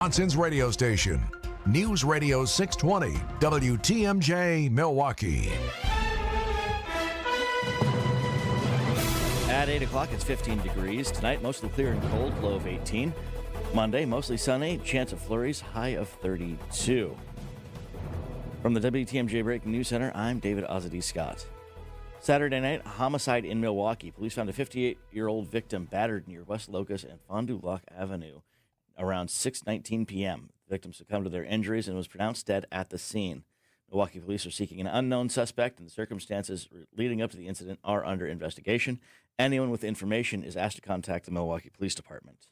Wisconsin's radio station. News Radio 620, WTMJ, Milwaukee. At 8 o'clock, it's 15 degrees. Tonight, mostly clear and cold, low of 18. Monday, mostly sunny, chance of flurries, high of 32. From the WTMJ Breaking News Center, I'm David Ozzy Scott. Saturday night, a homicide in Milwaukee. Police found a 58-year-old victim battered near West Locust and Fond du Lac Avenue around 6:19 p.m. The victim succumbed to their injuries and was pronounced dead at the scene. Milwaukee police are seeking an unknown suspect, and the circumstances leading up to the incident are under investigation. Anyone with information is asked to contact the Milwaukee Police Department.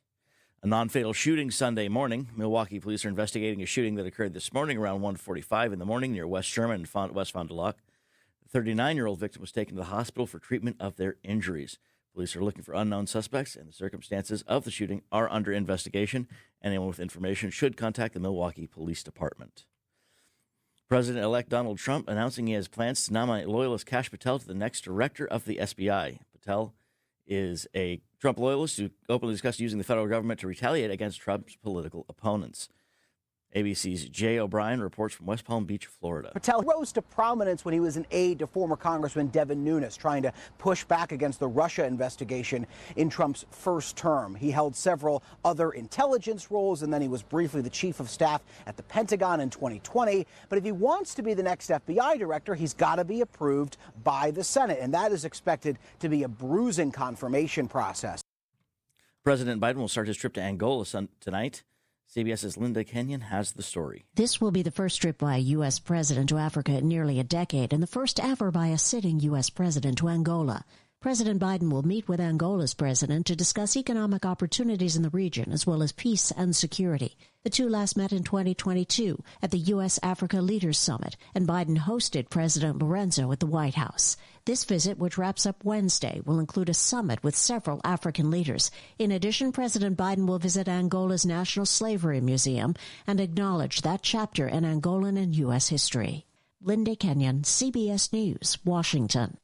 A non-fatal shooting Sunday morning. Milwaukee police are investigating a shooting that occurred this morning around 1:45 in the morning near West Sherman and West Fond du Lac. The 39-year-old victim was taken to the hospital for treatment of their injuries. Police are looking for unknown suspects, and the circumstances of the shooting are under investigation. Anyone with information should contact the Milwaukee Police Department. President-elect Donald Trump announcing he has plans to nominate loyalist Kash Patel to the next director of the SBI. Patel is a Trump loyalist who openly discussed using the federal government to retaliate against Trump's political opponents. ABC's Jay O'Brien reports from West Palm Beach, Florida. Patel rose to prominence when he was an aide to former Congressman Devin Nunes, trying to push back against the Russia investigation in Trump's first term. He held several other intelligence roles, and then he was briefly the chief of staff at the Pentagon in 2020. But if he wants to be the next FBI director, he's got to be approved by the Senate, and that is expected to be a bruising confirmation process. President Biden will start his trip to Angola tonight. CBS's Linda Kenyon has the story. This will be the first trip by a U.S. president to Africa in nearly a decade, and the first ever by a sitting U.S. president to Angola. President Biden will meet with Angola's president to discuss economic opportunities in the region, as well as peace and security. The two last met in 2022 at the U.S.-Africa Leaders Summit, and Biden hosted President Lorenzo at the White House. This visit, which wraps up Wednesday, will include a summit with several African leaders. In addition, President Biden will visit Angola's National Slavery Museum and acknowledge that chapter in Angolan and U.S. history. Linda Kenyon, CBS News, Washington.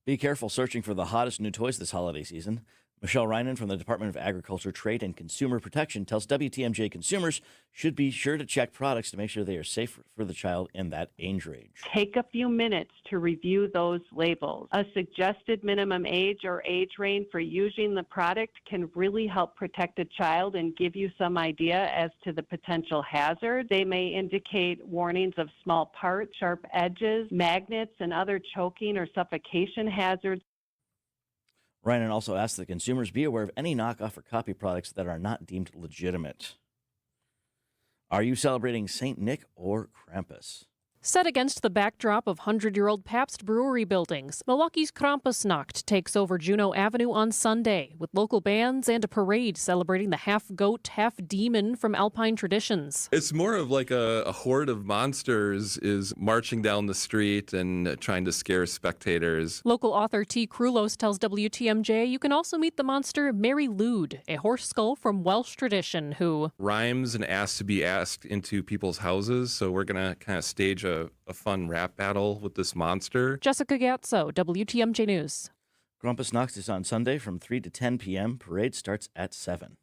Be careful searching for the hottest new toys this holiday season. Michelle Reinen from the Department of Agriculture, Trade, and Consumer Protection tells WTMJ consumers should be sure to check products to make sure they are safe for the child in that age range. Take a few minutes to review those labels. A suggested minimum age or age range for using the product can really help protect a child and give you some idea as to the potential hazard. They may indicate warnings of small parts, sharp edges, magnets, and other choking or suffocation hazards. Reinen also asked that consumers be aware of any knockoff or copy products that are not deemed legitimate. Are you celebrating St. Nick or Krampus? Set against the backdrop of 100-year-old Pabst Brewery buildings, Milwaukee's Krampusnacht takes over Juneau Avenue on Sunday, with local bands and a parade celebrating the half-goat, half-demon from Alpine traditions. It's more of like a horde of monsters is marching down the street and trying to scare spectators. Local author T. Krulos tells WTMJ you can also meet the monster Mary Lude, a horse skull from Welsh tradition who rhymes and asks to be asked into people's houses, so we're going to kind of stage a fun rap battle with this monster. Jessica Gatso, WTMJ News. Krampusnacht is on Sunday from 3 to 10 p.m. Parade starts at 7.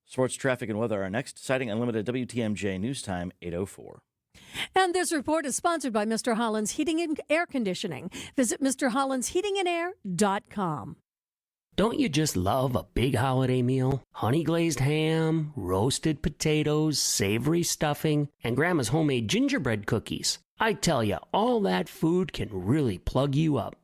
Sports, traffic, and weather are next. Citing Unlimited WTMJ News Time, 8:04. And this report is sponsored by Mr. Holland's Heating and Air Conditioning. Visit MrHollandsHeatingandAir.com. Don't you just love a big holiday meal? Honey glazed ham, roasted potatoes, savory stuffing, and Grandma's homemade gingerbread cookies. I tell you, all that food can really plug you up.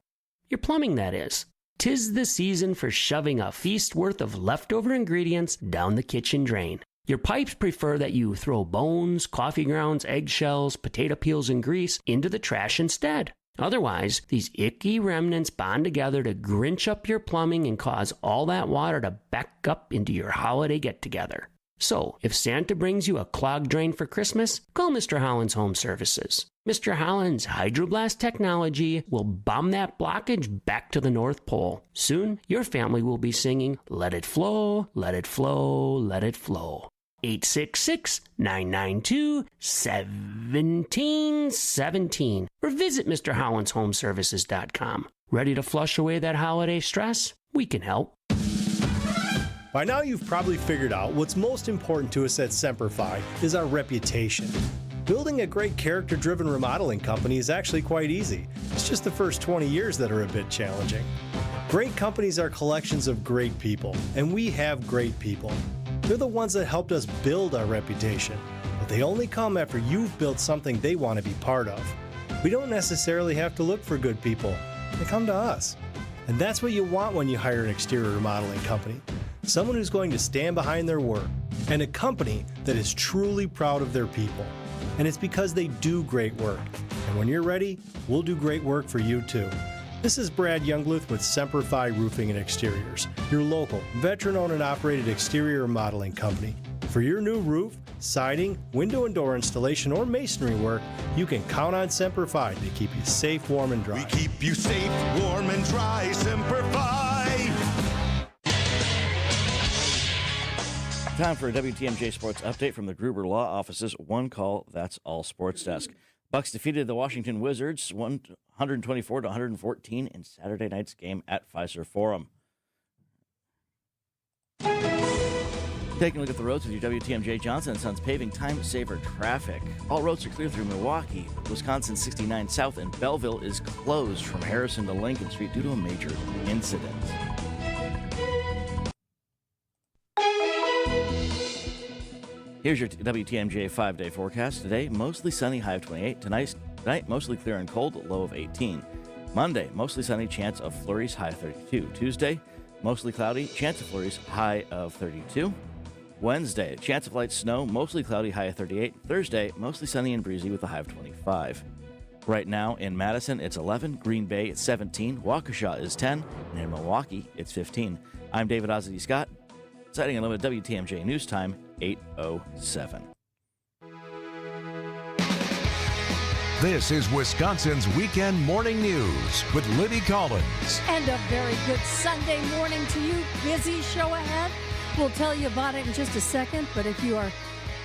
Your plumbing, that is. 'Tis the season for shoving a feast worth of leftover ingredients down the kitchen drain. Your pipes prefer that you throw bones, coffee grounds, eggshells, potato peels, and grease into the trash instead. Otherwise, these icky remnants bond together to grinch up your plumbing and cause all that water to back up into your holiday get-together. So, if Santa brings you a clogged drain for Christmas, call Mr. Holland's Home Services. Mr. Holland's Hydroblast technology will bomb that blockage back to the North Pole. Soon, your family will be singing, "Let it flow, let it flow, let it flow." 866-992-1717 or visit MrHollandsHomeservices.com. Ready to flush away that holiday stress? We can help. By now you've probably figured out what's most important to us at Semper Fi is our reputation. Building a great character-driven remodeling company is actually quite easy. It's just the first 20 years that are a bit challenging. Great companies are collections of great people, and we have great people. They're the ones that helped us build our reputation, but they only come after you've built something they want to be part of. We don't necessarily have to look for good people. They come to us. And that's what you want when you hire an exterior remodeling company. Someone who's going to stand behind their work, and a company that is truly proud of their people. And it's because they do great work. And when you're ready, we'll do great work for you too. This is Brad Youngluth with Semper Fi Roofing and Exteriors, your local, veteran-owned and operated exterior remodeling company. For your new roof, siding, window and door installation, or masonry work, you can count on Semper Fi to keep you safe, warm, and dry. We keep you safe, warm, and dry, Semper Fi. Time for a WTMJ Sports Update from the Gruber Law Office's One Call, That's All Sports Desk. Bucks defeated the Washington Wizards 124-114 in Saturday night's game at Fiserv Forum. Taking a look at the roads with your WTMJ Johnson & Sons Paving Time Saver traffic. All roads are clear through Milwaukee. Wisconsin 69 South and Belleville is closed from Harrison to Lincoln Street due to a major incident. Here's your WTMJ 5-day forecast. Today, mostly sunny, high of 28. Tonight, mostly clear and cold, low of 18. Monday, mostly sunny, chance of flurries, high of 32. Tuesday, mostly cloudy, chance of flurries, high of 32. Wednesday, chance of light snow, mostly cloudy, high of 38. Thursday, mostly sunny and breezy with a high of 25. Right now in Madison, it's 11. Green Bay, it's 17. Waukesha is 10. And in Milwaukee, it's 15. I'm David Ozzy Scott, citing a limited WTMJ News Time, 8:07. This is Wisconsin's Weekend Morning News with Libby Collins. And a very good Sunday morning to you. Busy show ahead. We'll tell you about it in just a second, but if you are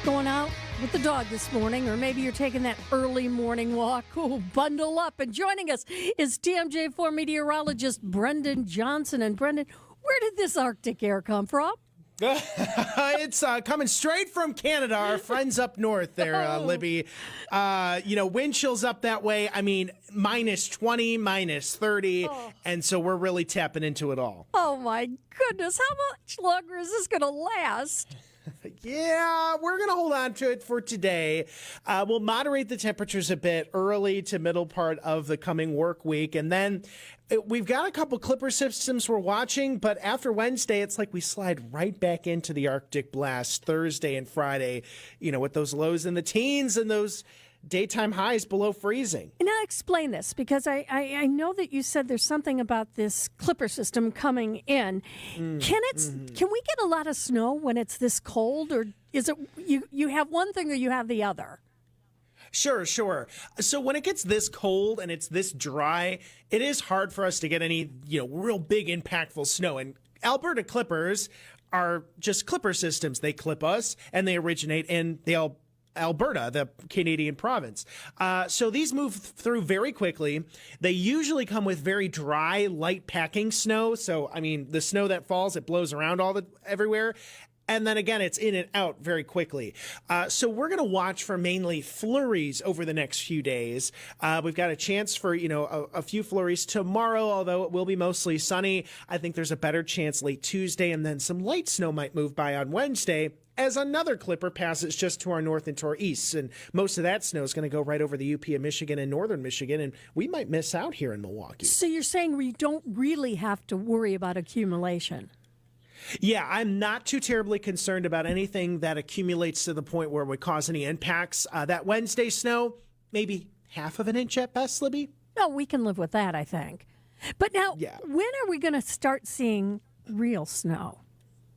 going out with the dog this morning, or maybe you're taking that early morning walk, bundle up. And joining us is TMJ4 meteorologist Brendan Johnson. And Brendan, where did this Arctic air come from? It's coming straight from Canada, our friends up north there, Libby. Wind chills up that way. I mean, minus 20, minus 30. And so we're really tapping into it all. Oh, my goodness. How much longer is this going to last? Yeah, we're going to hold on to it for today. We'll moderate the temperatures a bit early to middle part of the coming work week. And then we've got a couple clipper systems we're watching, but after Wednesday, it's like we slide right back into the Arctic blast Thursday and Friday, with those lows in the teens and those daytime highs below freezing. Now explain this, because I know that you said there's something about this clipper system coming in. Can we get a lot of snow when it's this cold, or is it you have one thing or you have the other? Sure. So when it gets this cold and it's this dry, it is hard for us to get any, real big impactful snow. And Alberta clippers are just clipper systems. They clip us, and they originate in the Alberta, the Canadian province. So these move through very quickly. They usually come with very dry, light packing snow. So, the snow that falls, it blows around everywhere. And then again, it's in and out very quickly. So we're going to watch for mainly flurries over the next few days. We've got a chance for, a few flurries tomorrow, although it will be mostly sunny. I think there's a better chance late Tuesday, and then some light snow might move by on Wednesday as another clipper passes just to our north and to our east. And most of that snow is going to go right over the UP of Michigan and northern Michigan, and we might miss out here in Milwaukee. So you're saying we don't really have to worry about accumulation? Yeah, I'm not too terribly concerned about anything that accumulates to the point where it would cause any impacts. That Wednesday snow, maybe half of an inch at best, Libby. No, we can live with that, I think. But now, when are we going to start seeing real snow?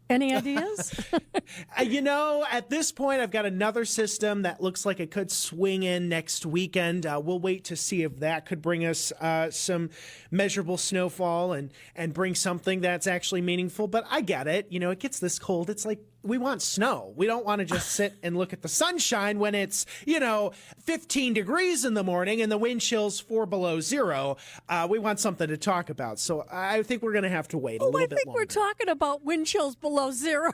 Any ideas? At this point, I've got another system that looks like it could swing in next weekend. We'll wait to see if that could bring us some measurable snowfall and bring something that's actually meaningful. But I get it. It gets this cold. It's like we want snow. We don't want to just sit and look at the sunshine when it's, 15 degrees in the morning and the wind chill's 4 below zero. We want something to talk about. So I think we're going to have to wait a little bit longer. I think we're talking about wind chills below zero.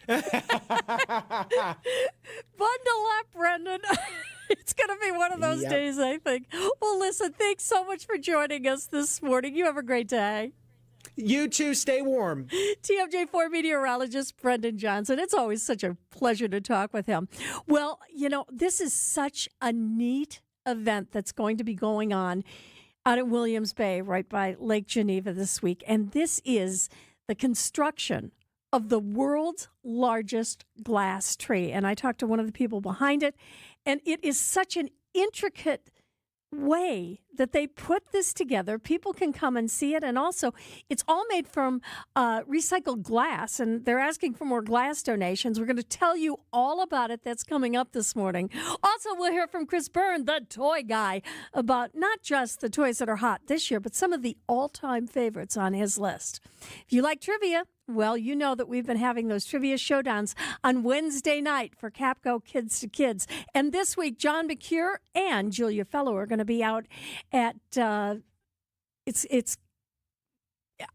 Bundle up, Brendan. It's going to be one of those days, I think. Well, listen, thanks so much for joining us this morning. You have a great day. You too. Stay warm. TMJ4 meteorologist Brendan Johnson. It's always such a pleasure to talk with him. Well, this is such a neat event that's going to be going on out at Williams Bay, right by Lake Geneva this week. And this is the construction of the world's largest glass tree. And I talked to one of the people behind it, and it is such an intricate way that they put this together. People can come and see it. And also, it's all made from recycled glass, and they're asking for more glass donations. We're going to tell you all about it. That's coming up this morning. Also, we'll hear from Chris Byrne, the toy guy, about not just the toys that are hot this year, but some of the all-time favorites on his list. If you like trivia, well, you know that we've been having those trivia showdowns on Wednesday night for Capco Kids to Kids. And this week, John McCure and Julia Fellow are going to be out at it's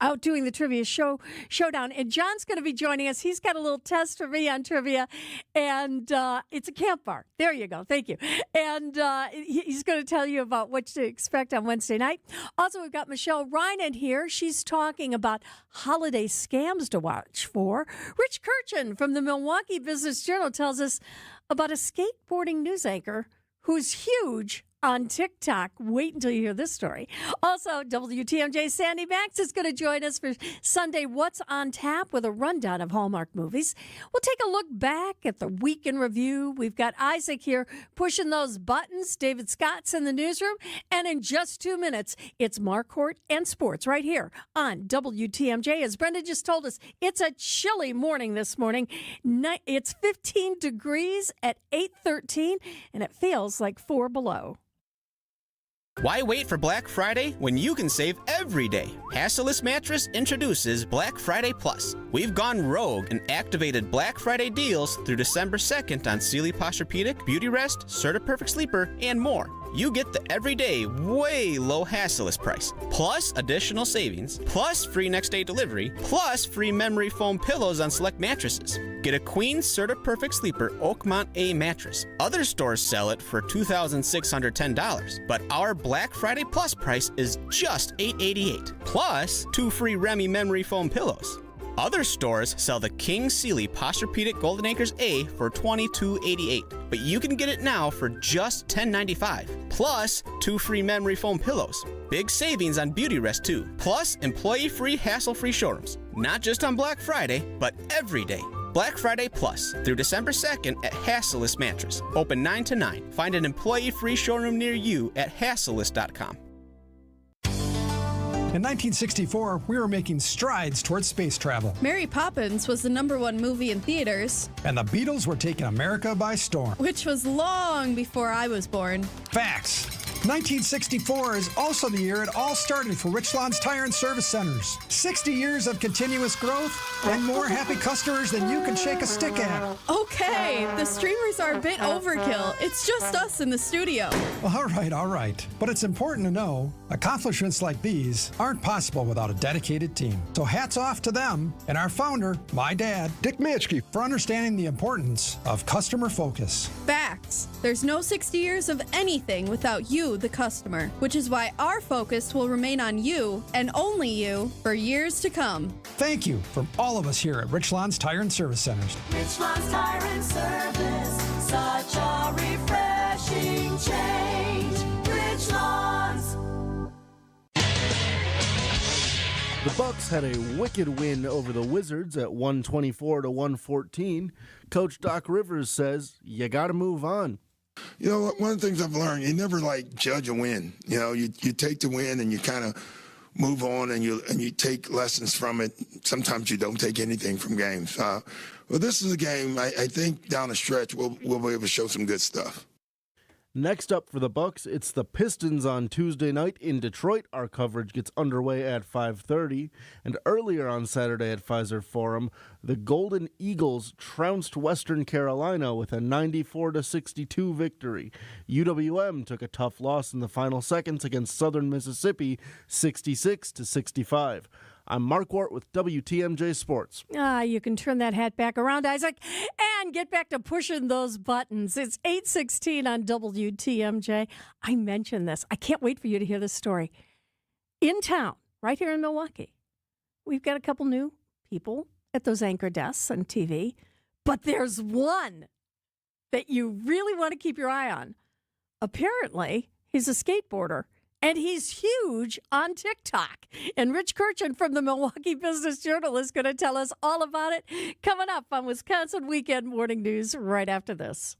out doing the trivia showdown. And John's going to be joining us. He's got a little test for me on trivia, and it's a camp bar. There you go. Thank you. And he's going to tell you about what to expect on Wednesday night. Also, we've got Michelle Rynan here. She's talking about holiday scams to watch for. Rich Kirchen from the Milwaukee Business Journal tells us about a skateboarding news anchor who's huge on TikTok. Wait until you hear this story. Also, WTMJ Sandy Max is going to join us for Sunday What's on Tap with a rundown of Hallmark movies. We'll take a look back at the week in review. We've got Isaac here pushing those buttons. David Scott's in the newsroom. And in just 2 minutes, it's Marquardt and Sports right here on WTMJ. As Brenda just told us, it's a chilly morning this morning. It's 15 degrees at 8:13, and it feels like 4 below. Why wait for Black Friday when you can save every day? Hasseless Mattress introduces Black Friday Plus. We've gone rogue and activated Black Friday deals through December 2nd on Sealy Posturepedic, Beautyrest, CertaPerfect Sleeper, and more. You get the everyday, way low Hasseless price, plus additional savings, plus free next day delivery, plus free memory foam pillows on select mattresses. Get a Queen CertaPerfect Sleeper Oakmont A mattress. Other stores sell it for $2,610, but our Black Friday Plus price is just $888, plus 2 free Remy memory foam pillows. Other stores sell the King Sealy Posturepedic Golden Acres A for $22.88, but you can get it now for just $10.95, plus 2 free memory foam pillows. Big savings on Beautyrest too, plus employee-free, hassle-free showrooms. Not just on Black Friday, but every day. Black Friday Plus through December 2nd at Hasseless Mattress. Open 9 to 9. Find an employee-free showroom near you at hasseless.com. In 1964, we were making strides towards space travel. Mary Poppins was the #1 movie in theaters. And the Beatles were taking America by storm. Which was long before I was born. Facts. 1964 is also the year it all started for Richland's Tire and Service Centers. 60 years of continuous growth and more happy customers than you can shake a stick at. Okay, the streamers are a bit overkill. It's just us in the studio. All right. But it's important to know accomplishments like these aren't possible without a dedicated team. So hats off to them and our founder, my dad, Dick Mitchke, for understanding the importance of customer focus. Facts. There's no 60 years of anything without you, the customer, which is why our focus will remain on you and only you for years to come. Thank you from all of us here at Richland's Tire and Service Centers. Richland's Tire and Service, such a refreshing change. Richland's. The Bucks had a wicked win over the Wizards at 124-114. Coach Doc Rivers says you got to move on. You know, one of the things I've learned, you never judge a win. You know, you take the win and you kind of move on and you take lessons from it. Sometimes you don't take anything from games. Well, this is a game I think down the stretch we'll be able to show some good stuff. Next up for the Bucks, it's the Pistons on Tuesday night in Detroit. Our coverage gets underway at 5:30. And earlier on Saturday at Pfizer Forum, the Golden Eagles trounced Western Carolina with a 94-62 victory. UWM took a tough loss in the final seconds against Southern Mississippi, 66-65. I'm Mark Wart with WTMJ Sports. You can turn that hat back around, Isaac, and get back to pushing those buttons. It's 8:16 on WTMJ. I mentioned this. I can't wait for you to hear this story. In town, right here in Milwaukee, we've got a couple new people at those anchor desks on TV, but there's one that you really want to keep your eye on. Apparently, he's a skateboarder. And he's huge on TikTok. And Rich Kirchen from the Milwaukee Business Journal is going to tell us all about it coming up on Wisconsin Weekend Morning News right after this.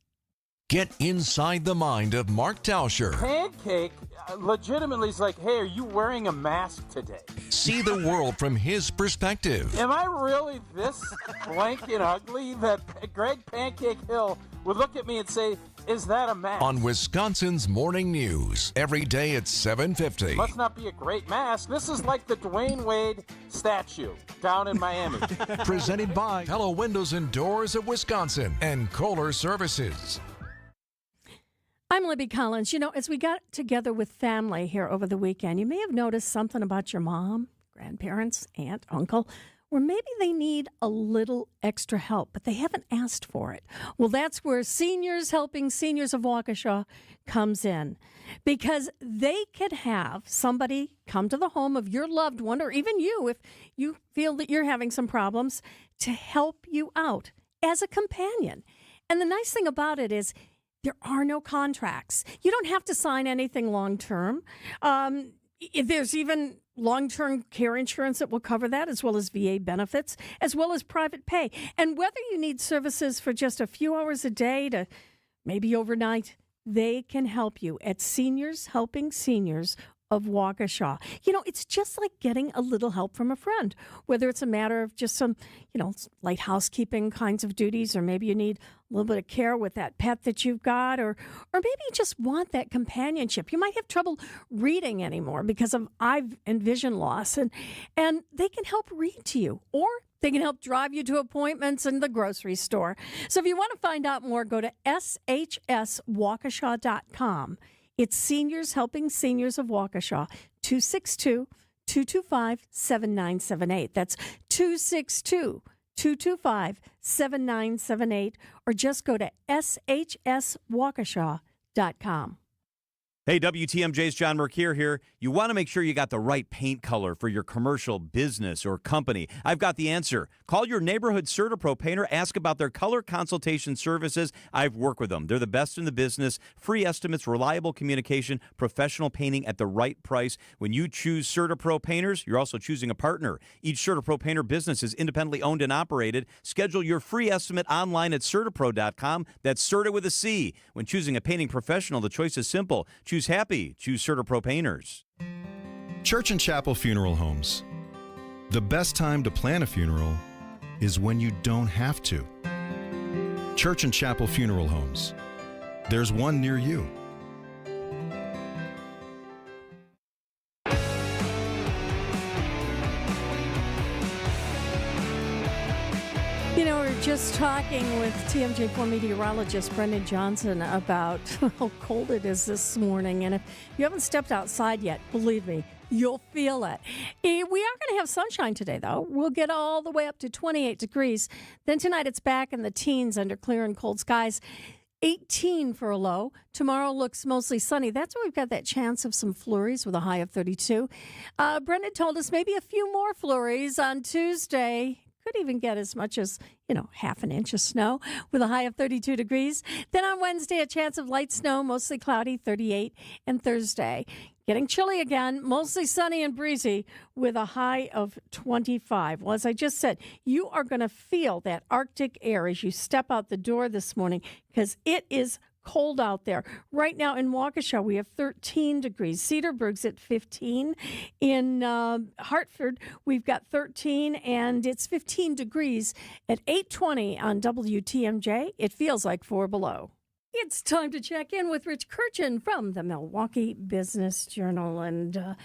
Get inside the mind of Mark Tauscher. Pancake legitimately is like, hey, are you wearing a mask today? See the world from his perspective. Am I really this blank and ugly that Greg Pancake Hill would look at me and say, is that a mask? On Wisconsin's Morning News, every day at 7:50. Must not be a great mask. This is like the Dwayne Wade statue down in Miami. Presented by Hello Windows and Doors of Wisconsin and Kohler Services. I'm Libby Collins. You know, as we got together with family here over the weekend, you may have noticed something about your mom, grandparents, aunt, uncle, or maybe they need a little extra help, but they haven't asked for it. Well, that's where Seniors Helping Seniors of Waukesha comes in, because they could have somebody come to the home of your loved one, or even you, if you feel that you're having some problems, to help you out as a companion. And the nice thing about it is there are no contracts. You don't have to sign anything long-term. There's even long-term care insurance that will cover that, as well as VA benefits, as well as private pay. And whether you need services for just a few hours a day to maybe overnight, they can help you at Seniors Helping Seniors of Waukesha. You know, it's just like getting a little help from a friend, whether it's a matter of just some, light housekeeping kinds of duties, or maybe you need a little bit of care with that pet that you've got, or maybe you just want that companionship. You might have trouble reading anymore because of eye and vision loss, and they can help read to you, or they can help drive you to appointments in the grocery store. So if you want to find out more, go to shswaukesha.com. It's Seniors Helping Seniors of Waukesha, 262-225-7978. That's 262-225-7978, or just go to shswaukesha.com. Hey, WTMJ's John Mercure here. You want to make sure you got the right paint color for your commercial, business, or company. I've got the answer. Call your neighborhood CertaPro painter. Ask about their color consultation services. I've worked with them. They're the best in the business. Free estimates, reliable communication, professional painting at the right price. When you choose CertaPro painters, you're also choosing a partner. Each CertaPro painter business is independently owned and operated. Schedule your free estimate online at CertaPro.com. That's Certa with a C. When choosing a painting professional, the choice is simple. Choose happy. Choose CertaPro painters. Church and Chapel Funeral Homes. The best time to plan a funeral is when you don't have to. Church and Chapel Funeral Homes. There's one near you. We're just talking with TMJ4 meteorologist Brendan Johnson about how cold it is this morning. And if you haven't stepped outside yet, believe me, you'll feel it. We are going to have sunshine today, though. We'll get all the way up to 28 degrees. Then tonight it's back in the teens under clear and cold skies. 18 for a low. Tomorrow looks mostly sunny. That's where we've got that chance of some flurries with a high of 32. Brendan told us maybe a few more flurries on Tuesday. Could even get as much as, half an inch of snow with a high of 32 degrees. Then on Wednesday, a chance of light snow, mostly cloudy, 38. And Thursday, getting chilly again, mostly sunny and breezy with a high of 25. Well, as I just said, you are going to feel that Arctic air as you step out the door this morning, because it is cold out there. Right now in Waukesha, we have 13 degrees. Cedarburg's at 15. In Hartford, we've got 13, and it's 15 degrees at 8:20 on WTMJ. It feels like 4 below. It's time to check in with Rich Kirchen from the Milwaukee Business Journal. And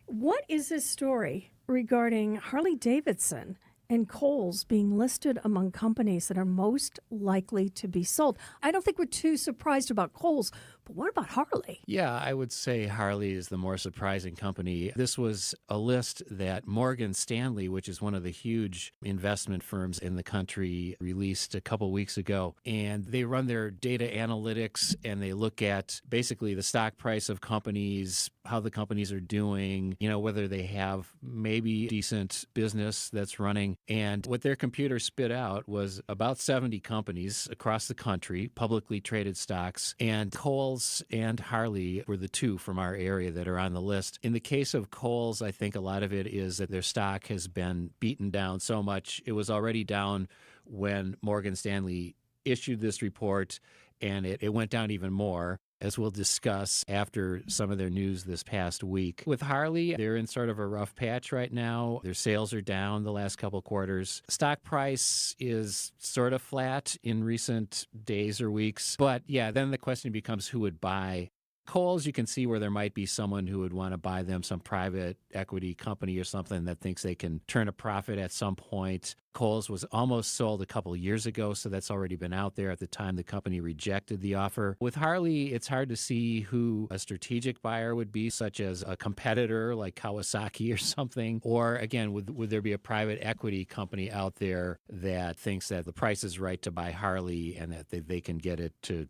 what is this story regarding Harley Davidson and Kohl's being listed among companies that are most likely to be sold? I don't think we're too surprised about Kohl's, but what about Harley? Yeah, I would say Harley is the more surprising company. This was a list that Morgan Stanley, which is one of the huge investment firms in the country, released a couple weeks ago. And they run their data analytics and they look at basically the stock price of companies, how the companies are doing, whether they have maybe decent business that's running. And what their computer spit out was about 70 companies across the country, publicly traded stocks, and Kohl's and Harley were the two from our area that are on the list. In the case of Kohl's, I think a lot of it is that their stock has been beaten down so much. It was already down when Morgan Stanley issued this report, and it went down even more, as we'll discuss after some of their news this past week. With Harley, they're in sort of a rough patch right now. Their sales are down the last couple quarters. Stock price is sort of flat in recent days or weeks. But yeah, then the question becomes who would buy. Kohl's, you can see where there might be someone who would want to buy them, some private equity company or something that thinks they can turn a profit at some point. Kohl's was almost sold a couple years ago, so that's already been out there at the time the company rejected the offer. With Harley, it's hard to see who a strategic buyer would be, such as a competitor like Kawasaki or something. Or again, would there be a private equity company out there that thinks that the price is right to buy Harley and that they can get it to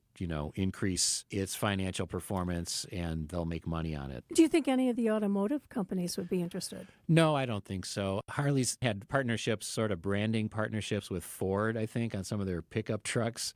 increase its financial performance and they'll make money on it. Do you think any of the automotive companies would be interested? No, I don't think so. Harley's had partnerships, sort of branding partnerships with Ford, I think, on some of their pickup trucks,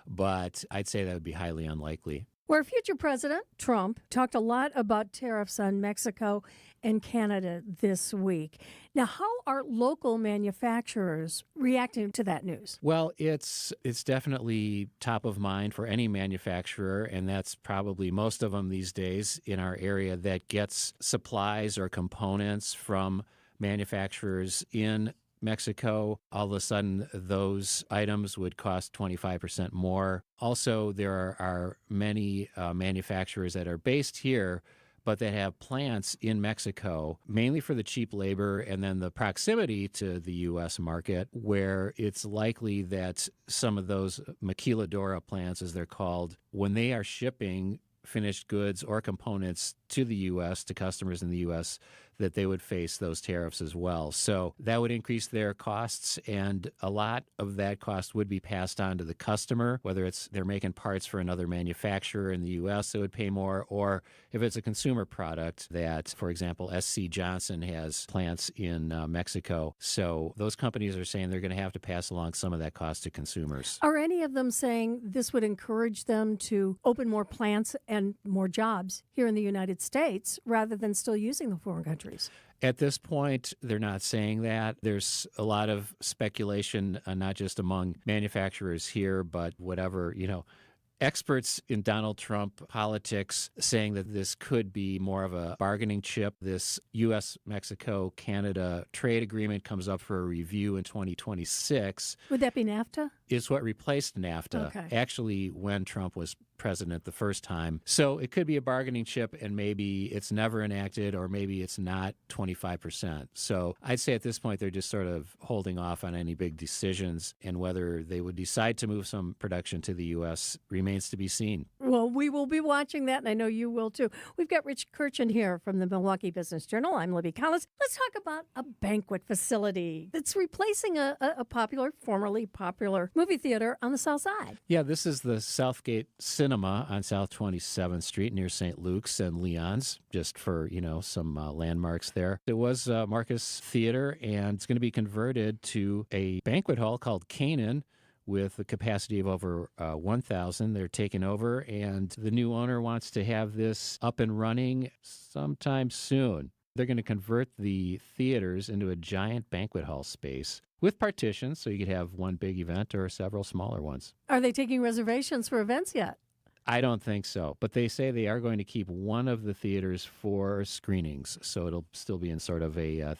but I'd say that would be highly unlikely. Where future President Trump talked a lot about tariffs on Mexico and Canada this week. Now, how are local manufacturers reacting to that news? Well, it's definitely top of mind for any manufacturer, and that's probably most of them these days in our area that gets supplies or components from manufacturers in Mexico. All of a sudden, those items would cost 25% more. Also, there are many manufacturers that are based here, but that have plants in Mexico, mainly for the cheap labor and then the proximity to the U.S. market, where it's likely that some of those maquiladora plants, as they're called, when they are shipping finished goods or components to the U.S., to customers in the U.S., that they would face those tariffs as well. So that would increase their costs, and a lot of that cost would be passed on to the customer, whether it's they're making parts for another manufacturer in the U.S. that would pay more, or if it's a consumer product that, for example, SC Johnson has plants in Mexico. So those companies are saying they're going to have to pass along some of that cost to consumers. Are any of them saying this would encourage them to open more plants and more jobs here in the United States rather than still using the foreign countries? At this point, they're not saying that. There's a lot of speculation, not just among manufacturers here, but whatever, experts in Donald Trump politics saying that this could be more of a bargaining chip. This U.S., Mexico, Canada trade agreement comes up for a review in 2026. Would that be NAFTA? It's what replaced NAFTA, actually, when Trump was president the first time. So it could be a bargaining chip, and maybe it's never enacted, or maybe it's not 25%. So I'd say at this point, they're just sort of holding off on any big decisions, and whether they would decide to move some production to the U.S. remains to be seen. Well, we will be watching that, and I know you will too. We've got Rich Kirchen here from the Milwaukee Business Journal. I'm Libby Collins. Let's talk about a banquet facility that's replacing a formerly popular movie theater on the South Side. Yeah, this is the Southgate Cinema on South 27th Street near St. Luke's and Leon's, just for, some landmarks there. It was Marcus Theater, and it's going to be converted to a banquet hall called Canaan, with a capacity of over 1,000. They're taking over, and the new owner wants to have this up and running sometime soon. They're going to convert the theaters into a giant banquet hall space with partitions, so you could have one big event or several smaller ones. Are they taking reservations for events yet? I don't think so, but they say they are going to keep one of the theaters for screenings, so it'll still be in sort of a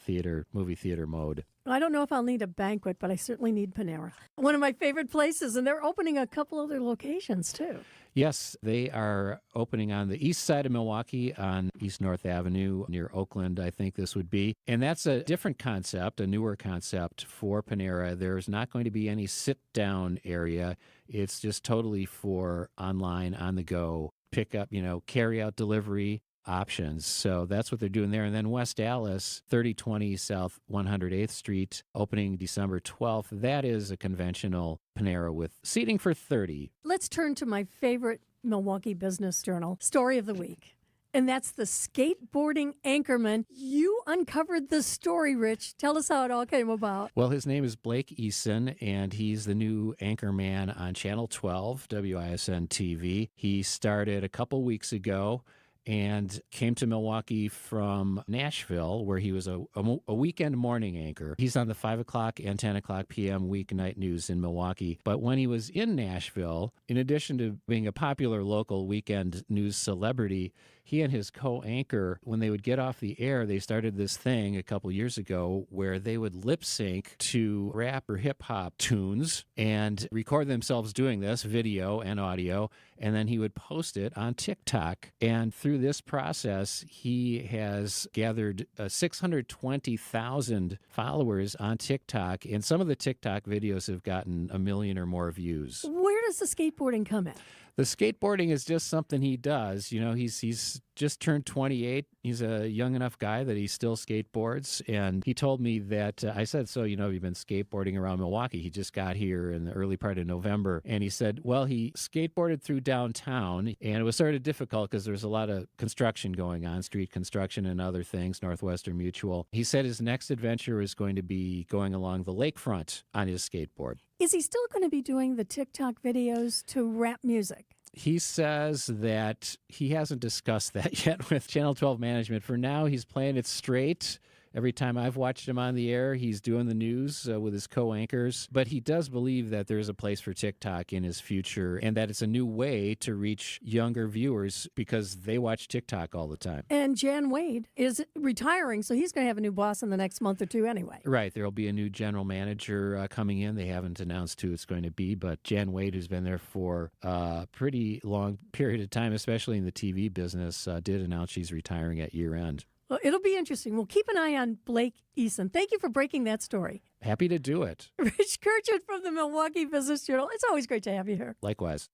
movie theater mode. I don't know if I'll need a banquet, but I certainly need Panera. One of my favorite places, and they're opening a couple other locations, too. Yes, they are opening on the east side of Milwaukee on East North Avenue near Oakland, I think this would be. And that's a different concept, a newer concept for Panera. There's not going to be any sit-down area. It's just totally for online, on-the-go, pickup, carry-out delivery options. So that's what they're doing there. And then West Dallas, 3020 South 108th Street, opening December 12th. That is a conventional Panera with seating for 30. Let's turn to my favorite Milwaukee Business Journal story of the week. And that's the skateboarding anchorman. You uncovered the story, Rich. Tell us how it all came about. Well, his name is Blake Eason, and he's the new anchorman on Channel 12, WISN TV. He started a couple weeks ago and came to Milwaukee from Nashville, where he was a weekend morning anchor. He's on the 5 o'clock and 10 o'clock p.m. weeknight news in Milwaukee. But when he was in Nashville, in addition to being a popular local weekend news celebrity, he and his co-anchor, when they would get off the air, they started this thing a couple years ago where they would lip sync to rap or hip hop tunes and record themselves doing this, video and audio, and then he would post it on TikTok. And through this process, he has gathered 620,000 followers on TikTok, and some of the TikTok videos have gotten 1 million or more views. Where does the skateboarding come in? The skateboarding is just something he does. He's just turned 28. He's a young enough guy that he still skateboards. And he told me that, I said, so, you've been skateboarding around Milwaukee. He just got here in the early part of November. And he said, well, he skateboarded through downtown. And it was sort of difficult because there's a lot of construction going on, street construction and other things, Northwestern Mutual. He said his next adventure is going to be going along the lakefront on his skateboard. Is he still going to be doing the TikTok videos to rap music? He says that he hasn't discussed that yet with Channel 12 management. For now, he's playing it straight. Every time I've watched him on the air, he's doing the news with his co-anchors. But he does believe that there's a place for TikTok in his future and that it's a new way to reach younger viewers because they watch TikTok all the time. And Jan Wade is retiring, so he's going to have a new boss in the next month or two anyway. Right. There'll be a new general manager coming in. They haven't announced who it's going to be, but Jan Wade, who's been there for a pretty long period of time, especially in the TV business, did announce she's retiring at year end. Well, it'll be interesting. We'll keep an eye on Blake Eason. Thank you for breaking that story. Happy to do it. Rich Kirchhoff from the Milwaukee Business Journal. It's always great to have you here. Likewise.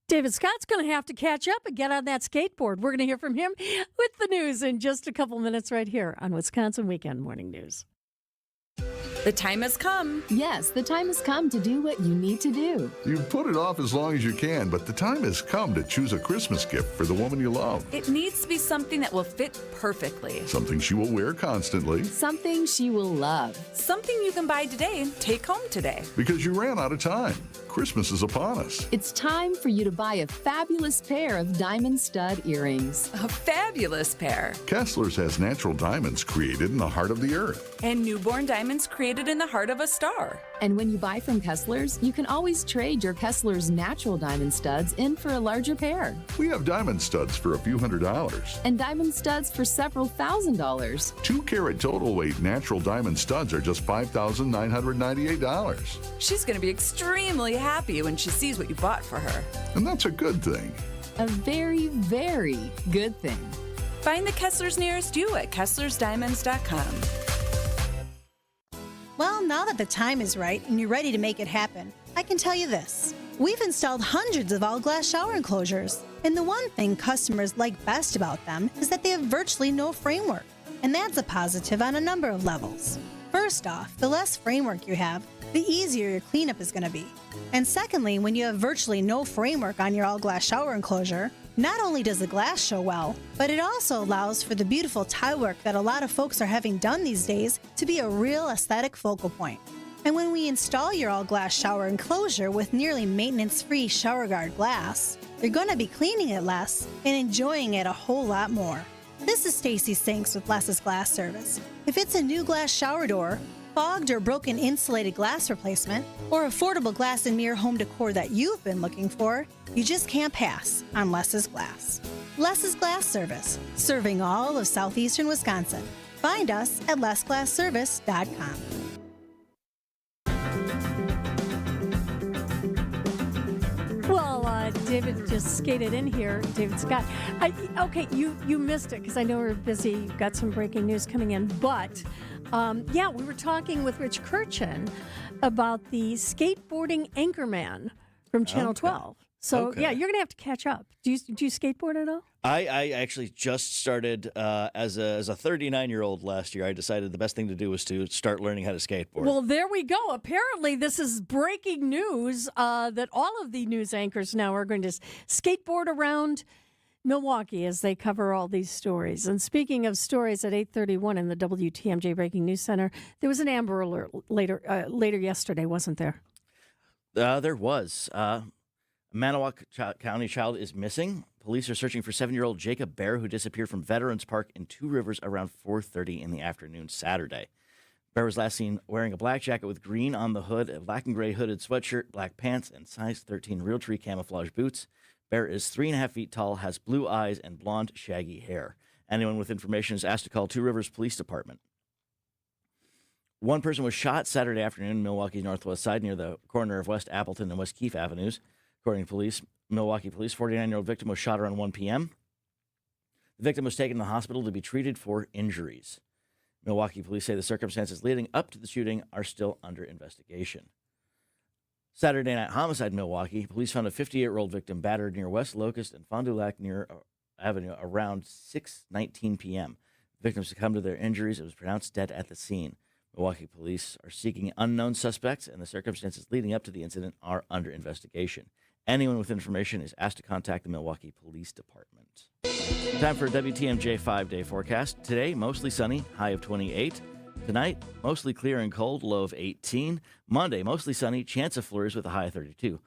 David Scott's going to have to catch up and get on that skateboard. We're going to hear from him with the news in just a couple minutes right here on Wisconsin Weekend Morning News. The time has come. Yes, the time has come to do what you need to do. You've put it off as long as you can, but the time has come to choose a Christmas gift for the woman you love. It needs to be something that will fit perfectly. Something she will wear constantly. Something she will love. Something you can buy today and take home today. Because you ran out of time. Christmas is upon us. It's time for you to buy a fabulous pair of diamond stud earrings. A fabulous pair. Kessler's has natural diamonds created in the heart of the earth. And newborn diamonds created in the heart of a star. And when you buy from Kessler's, you can always trade your Kessler's natural diamond studs in for a larger pair. We have diamond studs for a few $100s. And diamond studs for several $1,000s. 2-carat total weight natural diamond studs are just $5,998. She's going to be extremely happy when she sees what you bought for her. And that's a good thing. A very, very good thing. Find the Kessler's nearest you at KesslersDiamonds.com. Well, now that the time is right and you're ready to make it happen, I can tell you this. We've installed hundreds of all-glass shower enclosures, and the one thing customers like best about them is that they have virtually no framework, and that's a positive on a number of levels. First off, the less framework you have, the easier your cleanup is going to be. And secondly, when you have virtually no framework on your all-glass shower enclosure, not only does the glass show well, but it also allows for the beautiful tile work that a lot of folks are having done these days to be a real aesthetic focal point. And when we install your all-glass shower enclosure with nearly maintenance-free shower guard glass, you're going to be cleaning it less and enjoying it a whole lot more. This is Stacy Sinks with Less's Glass Service. If it's a new glass shower door, fogged or broken insulated glass replacement, or affordable glass and mirror home decor that you've been looking for, you just can't pass on Less's Glass. Less's Glass Service, serving all of southeastern Wisconsin. Find us at lessglassservice.com. David just skated in here. David Scott. Okay, you missed it because I know we're busy. You've got some breaking news coming in. But, we were talking with Rich Kirchen about the skateboarding anchorman from Channel 12. So, you're going to have to catch up. Do you skateboard at all? I actually just started as a 39-year-old last year. I decided the best thing to do was to start learning how to skateboard. Well, there we go. Apparently, this is breaking news that all of the news anchors now are going to skateboard around Milwaukee as they cover all these stories. And speaking of stories, at 8:31 in the WTMJ Breaking News Center, there was an Amber Alert later yesterday, wasn't there? There was. Manawak County child is missing. Police are searching for 7-year-old Jacob Bear, who disappeared from Veterans Park in Two Rivers around 4:30 in the afternoon Saturday. Bear was last seen wearing a black jacket with green on the hood, a black and gray hooded sweatshirt, black pants, and size 13 Realtree camouflage boots. Bear is 3.5 feet tall, has blue eyes, and blonde, shaggy hair. Anyone with information is asked to call Two Rivers Police Department. One person was shot Saturday afternoon in Milwaukee's northwest side near the corner of West Appleton and West Keefe Avenues. According to police, Milwaukee police, 49-year-old victim was shot around 1 p.m. The victim was taken to the hospital to be treated for injuries. Milwaukee police say the circumstances leading up to the shooting are still under investigation. Saturday night homicide in Milwaukee, police found a 58-year-old victim battered near West Locust and Fond du Lac near Avenue around 6:19 p.m. The victim succumbed to their injuries and was pronounced dead at the scene. Milwaukee police are seeking unknown suspects, and the circumstances leading up to the incident are under investigation. Anyone with information is asked to contact the Milwaukee Police Department. Time for a WTMJ 5-day forecast. Today, mostly sunny, high of 28. Tonight, mostly clear and cold, low of 18. Monday, mostly sunny, chance of flurries with a high of 32.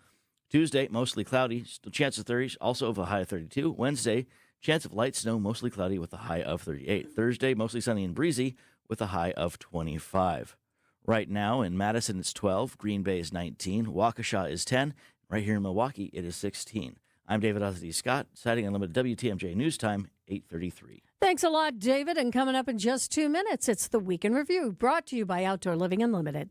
Tuesday, mostly cloudy, chance of flurries, also of a high of 32. Wednesday, chance of light snow, mostly cloudy with a high of 38. Thursday, mostly sunny and breezy with a high of 25. Right now in Madison, it's 12. Green Bay is 19. Waukesha is 10. Right here in Milwaukee, it is 16. I'm David Ozzy Scott, citing Unlimited WTMJ News Time, 8:33. Thanks a lot, David. And coming up in just 2 minutes, it's the Week in Review, brought to you by Outdoor Living Unlimited.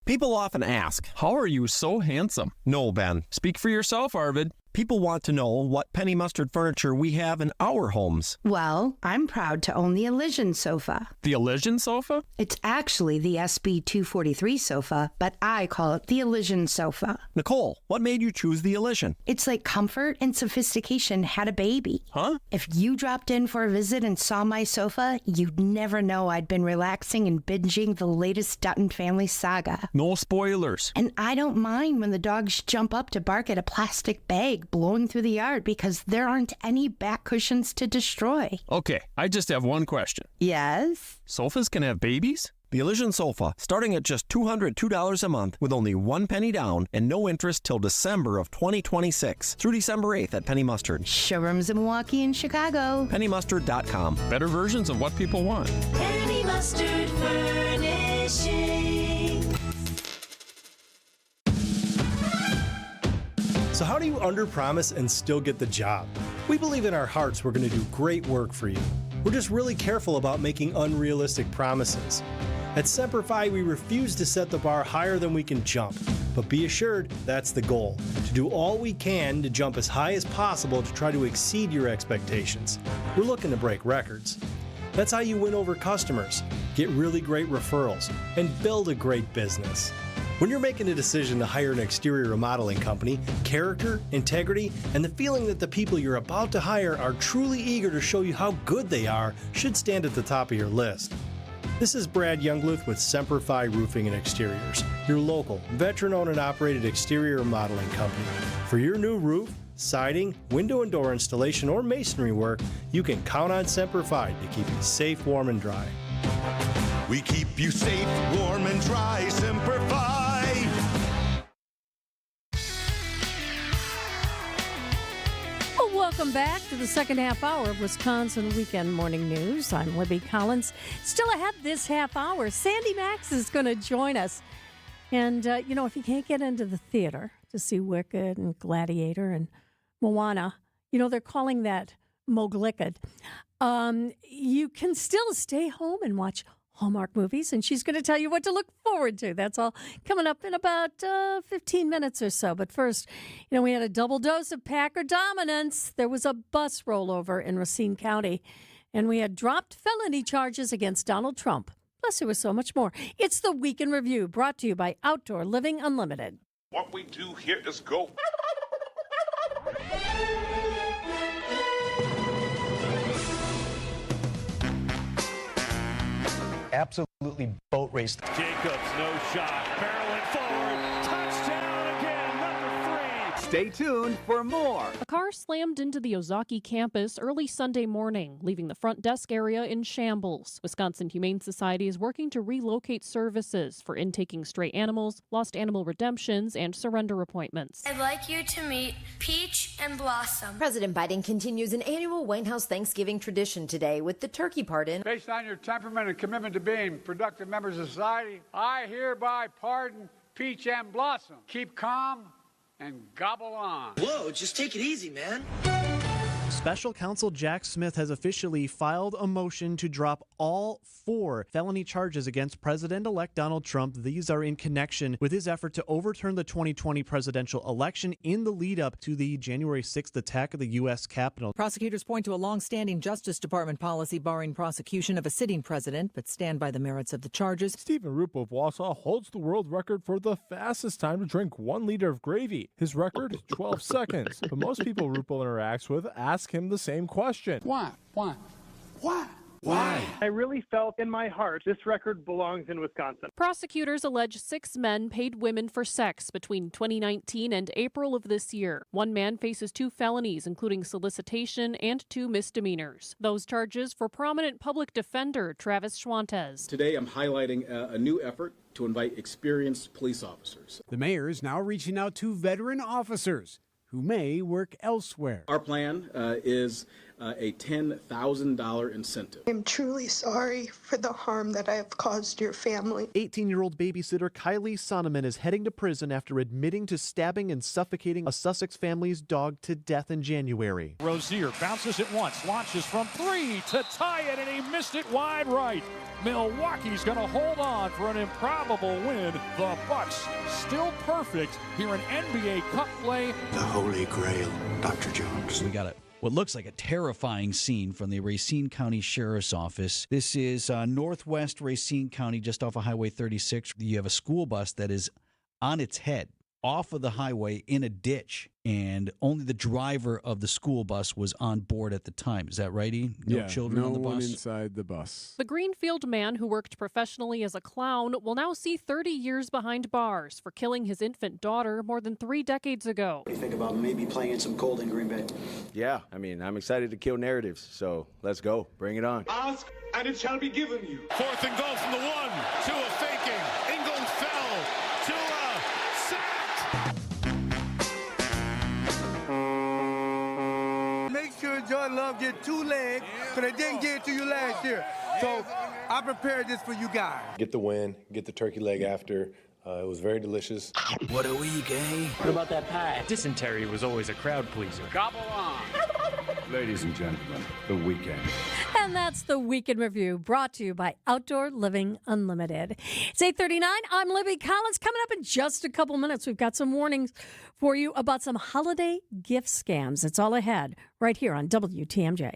People often ask, how are you so handsome? No, Ben. Speak for yourself, Arvid. People want to know what penny mustard furniture we have in our homes. Well, I'm proud to own the Elysian sofa. The Elysian sofa? It's actually the SB 243 sofa, but I call it the Elysian sofa. Nicole, what made you choose the Elysian? It's like comfort and sophistication had a baby. Huh? If you dropped in for a visit and saw my sofa, you'd never know I'd been relaxing and binging the latest Dutton family saga. No spoilers. And I don't mind when the dogs jump up to bark at a plastic bag blowing through the yard because there aren't any back cushions to destroy. Okay, I just have one question. Yes? Sofas can have babies? The Elysian sofa, starting at just $202 a month with only 1 penny down and no interest till December of 2026 through December 8th at Penny Mustard. Showrooms in Milwaukee and Chicago. PennyMustard.com. Better versions of what people want. Penny Mustard Furnishing. So how do you underpromise and still get the job? We believe in our hearts we're going to do great work for you. We're just really careful about making unrealistic promises. At Semper Fi, we refuse to set the bar higher than we can jump. But be assured, that's the goal. To do all we can to jump as high as possible to try to exceed your expectations. We're looking to break records. That's how you win over customers, get really great referrals, and build a great business. When you're making a decision to hire an exterior remodeling company, character, integrity, and the feeling that the people you're about to hire are truly eager to show you how good they are should stand at the top of your list. This is Brad Youngluth with Semper Fi Roofing and Exteriors, your local, veteran-owned and operated exterior remodeling company. For your new roof, siding, window and door installation, or masonry work, you can count on Semper Fi to keep you safe, warm, and dry. We keep you safe, warm, and dry. Semper Fi. Welcome back to the second half hour of Wisconsin Weekend Morning News. I'm Libby Collins. Still ahead this half hour, Sandy Max is going to join us. And, if you can't get into the theater to see Wicked and Gladiator and Moana, they're calling that Moglicked. You can still stay home and watch Hallmark movies, and she's going to tell you what to look forward to. That's all coming up in about 15 minutes or so. But first, we had a double dose of Packer dominance. There was a bus rollover in Racine County, and we had dropped felony charges against Donald Trump. Plus, there was so much more. It's the Week in Review, brought to you by Outdoor Living Unlimited. What we do here is go. Absolutely boat race. Jacobs, no shot, barreling forward, touchdown again, number 3. Stay tuned for more. A car slammed into the Ozaki campus early Sunday morning, leaving the front desk area in shambles. Wisconsin Humane Society is working to relocate services for intaking stray animals, lost animal redemptions, and surrender appointments. I'd like you to meet Peach and Blossom. President Biden continues an annual White House Thanksgiving tradition today with the turkey pardon. Based on your temperament and commitment to being productive members of society, I hereby pardon Peach and Blossom. Keep calm and gobble on. Whoa, just take it easy, man. Special counsel Jack Smith has officially filed a motion to drop all 4 felony charges against President-elect Donald Trump. These are in connection with his effort to overturn the 2020 presidential election in the lead-up to the January 6th attack of the U.S. Capitol. Prosecutors point to a long-standing Justice Department policy barring prosecution of a sitting president, but stand by the merits of the charges. Stephen Rupp of Wausau holds the world record for the fastest time to drink 1 liter of gravy. His record, 12 seconds. But most people Rupp interacts with ask him the same question. Why? I really felt in my heart this record belongs in Wisconsin. Prosecutors allege 6 men paid women for sex between 2019 and April of this year. 1 man faces 2 felonies, including solicitation and 2 misdemeanors. Those charges for prominent public defender Travis Schwantes. Today I'm highlighting a new effort to invite experienced police officers. The mayor is now reaching out to veteran officers who may work elsewhere. Our plan is a $10,000 incentive. I'm truly sorry for the harm that I have caused your family. 18-year-old babysitter Kylie Sonneman is heading to prison after admitting to stabbing and suffocating a Sussex family's dog to death in January. Rozier bounces it once, launches from 3 to tie it, and he missed it wide right. Milwaukee's going to hold on for an improbable win. The Bucks still perfect here in NBA Cup play. The Holy Grail, Dr. Jones. We got what looks like a terrifying scene from the Racine County Sheriff's Office. This is northwest Racine County, just off of Highway 36. You have a school bus that is on its head, off of the highway in a ditch, and only the driver of the school bus was on board at the time. Is that right, E? No children on the bus? No one inside the bus. The Greenfield man who worked professionally as a clown will now see 30 years behind bars for killing his infant daughter more than 3 decades ago. What do you think about maybe playing in some cold in Green Bay? Yeah, I'm excited to kill narratives, so let's go. Bring it on. Ask, and it shall be given you. 4th and goal from the 1, 2 of faking. Ingram fell to a sack. Make sure Jordan Love get 2 legs, because they didn't get it to you last year. So I prepared this for you guys. Get the win, get the turkey leg after. It was very delicious. What a week, eh? What about that pie? Dysentery was always a crowd pleaser. Gobble on. Ladies and gentlemen, the weekend. And that's the Week in Review, brought to you by Outdoor Living Unlimited. It's 8:39. I'm Libby Collins. Coming up in just a couple minutes, we've got some warnings for you about some holiday gift scams. It's all ahead right here on WTMJ.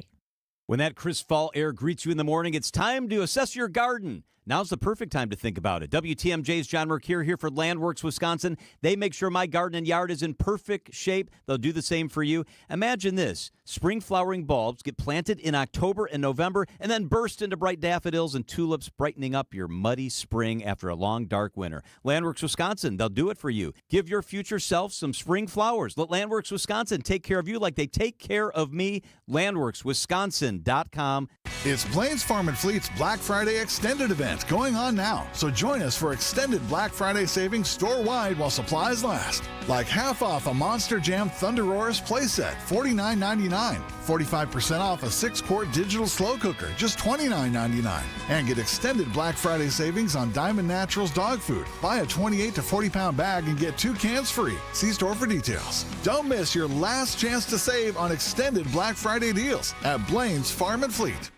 When that crisp fall air greets you in the morning, it's time to assess your garden. Now's the perfect time to think about it. WTMJ's John Mercure here for Landworks Wisconsin. They make sure my garden and yard is in perfect shape. They'll do the same for you. Imagine this. Spring flowering bulbs get planted in October and November and then burst into bright daffodils and tulips, brightening up your muddy spring after a long, dark winter. Landworks Wisconsin, they'll do it for you. Give your future self some spring flowers. Let Landworks Wisconsin take care of you like they take care of me. LandworksWisconsin.com. It's Blain's Farm and Fleet's Black Friday extended event going on now. So join us for extended Black Friday savings store-wide while supplies last. Like half off a Monster Jam Thunderoris playset, $49.99. 45% off a 6-quart digital slow cooker, just $29.99. And get extended Black Friday savings on Diamond Naturals dog food. Buy a 28 to 40-pound bag and get 2 cans free. See store for details. Don't miss your last chance to save on extended Black Friday deals at Blain's Farm and Fleet.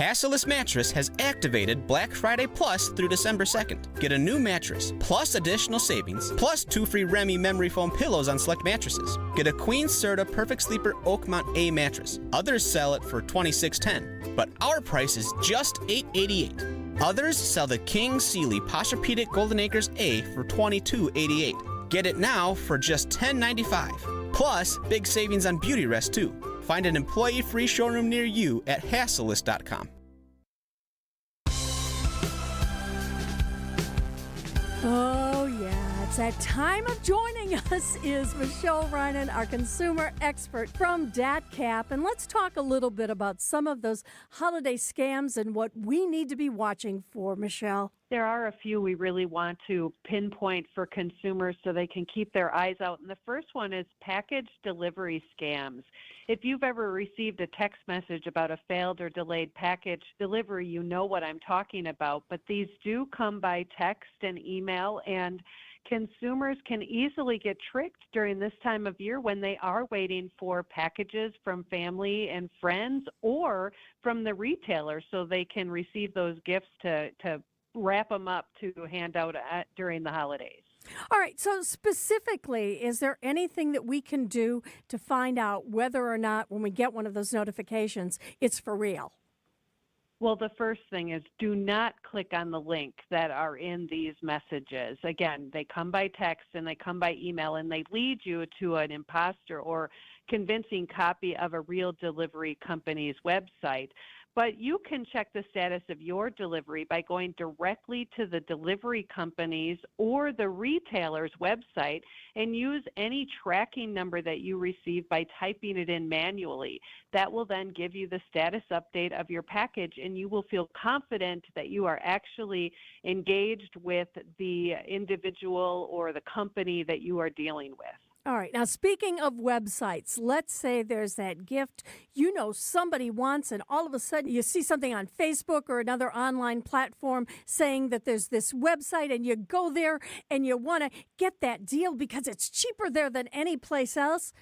Hassellus Mattress has activated Black Friday Plus through December 2nd. Get a new mattress, plus additional savings, plus 2 free Remy memory foam pillows on select mattresses. Get a Queen Serta Perfect Sleeper Oakmont A mattress. Others sell it for $26.10, but our price is just $8.88. Others sell the King Sealy Posturepedic Golden Acres A for $22.88. Get it now for just $10.95. Plus, big savings on Beauty Rest too. Find an employee-free showroom near you at Hassellus.com. Oh, yeah. It's that time of joining us is Michelle Reinen, our consumer expert from DATCAP. And let's talk a little bit about some of those holiday scams and what we need to be watching for, Michelle. There are a few we really want to pinpoint for consumers so they can keep their eyes out. And the first one is package delivery scams. If you've ever received a text message about a failed or delayed package delivery, you know what I'm talking about. But these do come by text and email, and consumers can easily get tricked during this time of year when they are waiting for packages from family and friends or from the retailer so they can receive those gifts to wrap them up to hand out during the holidays. All right, so specifically, is there anything that we can do to find out whether or not when we get one of those notifications, it's for real? Well, the first thing is do not click on the links that are in these messages. Again, they come by text and they come by email, and they lead you to an imposter or convincing copy of a real delivery company's website. But you can check the status of your delivery by going directly to the delivery company's or the retailer's website and use any tracking number that you receive by typing it in manually. That will then give you the status update of your package, and you will feel confident that you are actually engaged with the individual or the company that you are dealing with. All right. Now, speaking of websites, let's say there's that gift you know somebody wants, and all of a sudden you see something on Facebook or another online platform saying that there's this website, and you go there and you want to get that deal because it's cheaper there than any place else.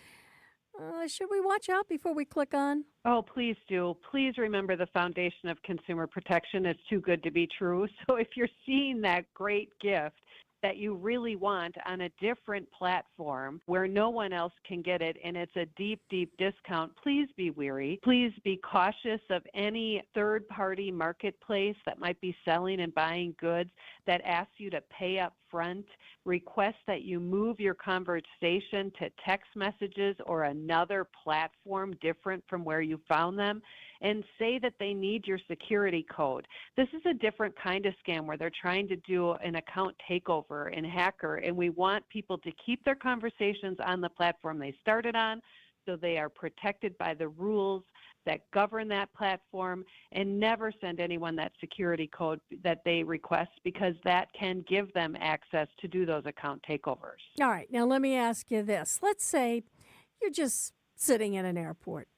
Should we watch out before we click on? Oh, please do. Please remember the foundation of consumer protection is too good to be true. So if you're seeing that great gift that you really want on a different platform where no one else can get it and it's a deep, deep discount, please be wary. Please be cautious of any third-party marketplace that might be selling and buying goods that asks you to pay up front. Request that you move your conversation to text messages or another platform different from where you found them, and say that they need your security code. This is a different kind of scam where they're trying to do an account takeover and hacker, and we want people to keep their conversations on the platform they started on so they are protected by the rules that govern that platform, and never send anyone that security code that they request, because that can give them access to do those account takeovers. All right. Now, let me ask you this. Let's say you're just sitting in an airport.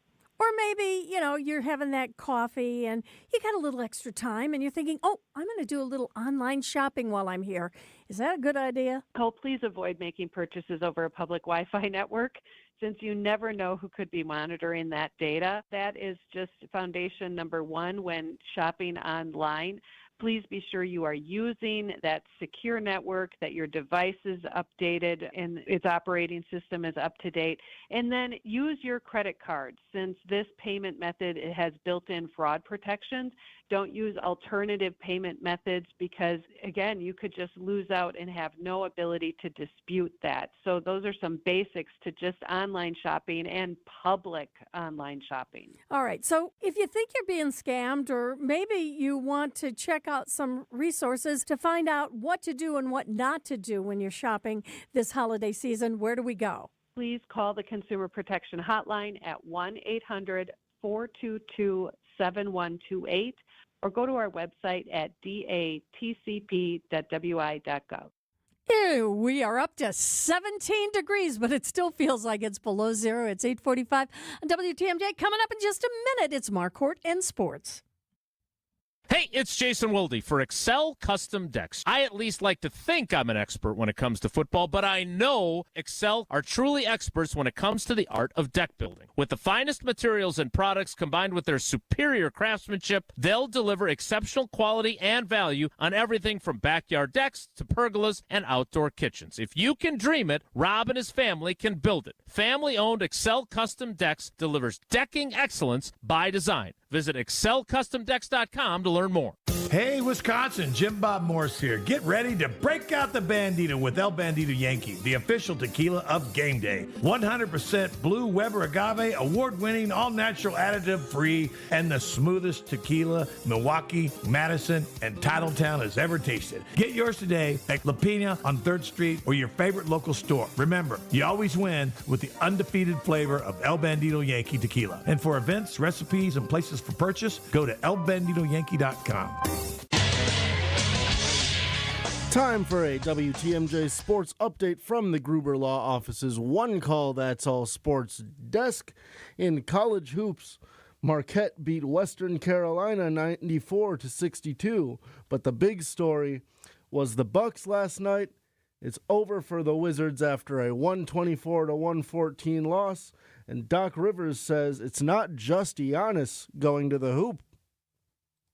Or maybe, you're having that coffee and you got a little extra time and you're thinking, oh, I'm going to do a little online shopping while I'm here. Is that a good idea? Oh, please avoid making purchases over a public Wi-Fi network, since you never know who could be monitoring that data. That is just foundation number one when shopping online. Please be sure you are using that secure network, that your device is updated and its operating system is up to date. And then use your credit card. Since this payment method has built-in fraud protections, don't use alternative payment methods because, again, you could just lose out and have no ability to dispute that. So those are some basics to just online shopping and public online shopping. All right. So if you think you're being scammed, or maybe you want to check out some resources to find out what to do and what not to do when you're shopping this holiday season, where do we go? Please call the Consumer Protection Hotline at 1-800-422-7128 or go to our website at datcp.wi.gov. Ew, we are up to 17 degrees, but it still feels like it's below zero. It's 8:45 on WTMJ. Coming up in just a minute, it's Marquardt and Sports. Hey, it's Jason Wilde for Excel Custom Decks. I at least like to think I'm an expert when it comes to football, but I know Excel are truly experts when it comes to the art of deck building. With the finest materials and products combined with their superior craftsmanship, they'll deliver exceptional quality and value on everything from backyard decks to pergolas and outdoor kitchens. If you can dream it, Rob and his family can build it. Family-owned Excel Custom Decks delivers decking excellence by design. Visit excelcustomdecks.com to learn more. Hey, Wisconsin, Jim Bob Morse here. Get ready to break out the Bandito with El Bandito Yankee, the official tequila of game day. 100% blue Weber agave, award-winning, all-natural, additive-free, and the smoothest tequila Milwaukee, Madison, and Titletown has ever tasted. Get yours today at La Pina on 3rd Street or your favorite local store. Remember, you always win with the undefeated flavor of El Bandito Yankee tequila. And for events, recipes, and places for purchase, go to elbanditoyankee.com. Time for a WTMJ sports update from the Gruber Law Office's One Call That's All Sports desk. In college hoops, Marquette beat Western Carolina 94-62, but the big story was the Bucks last night. It's over for the Wizards after a 124-114 loss, and Doc Rivers says it's not just Giannis going to the hoop.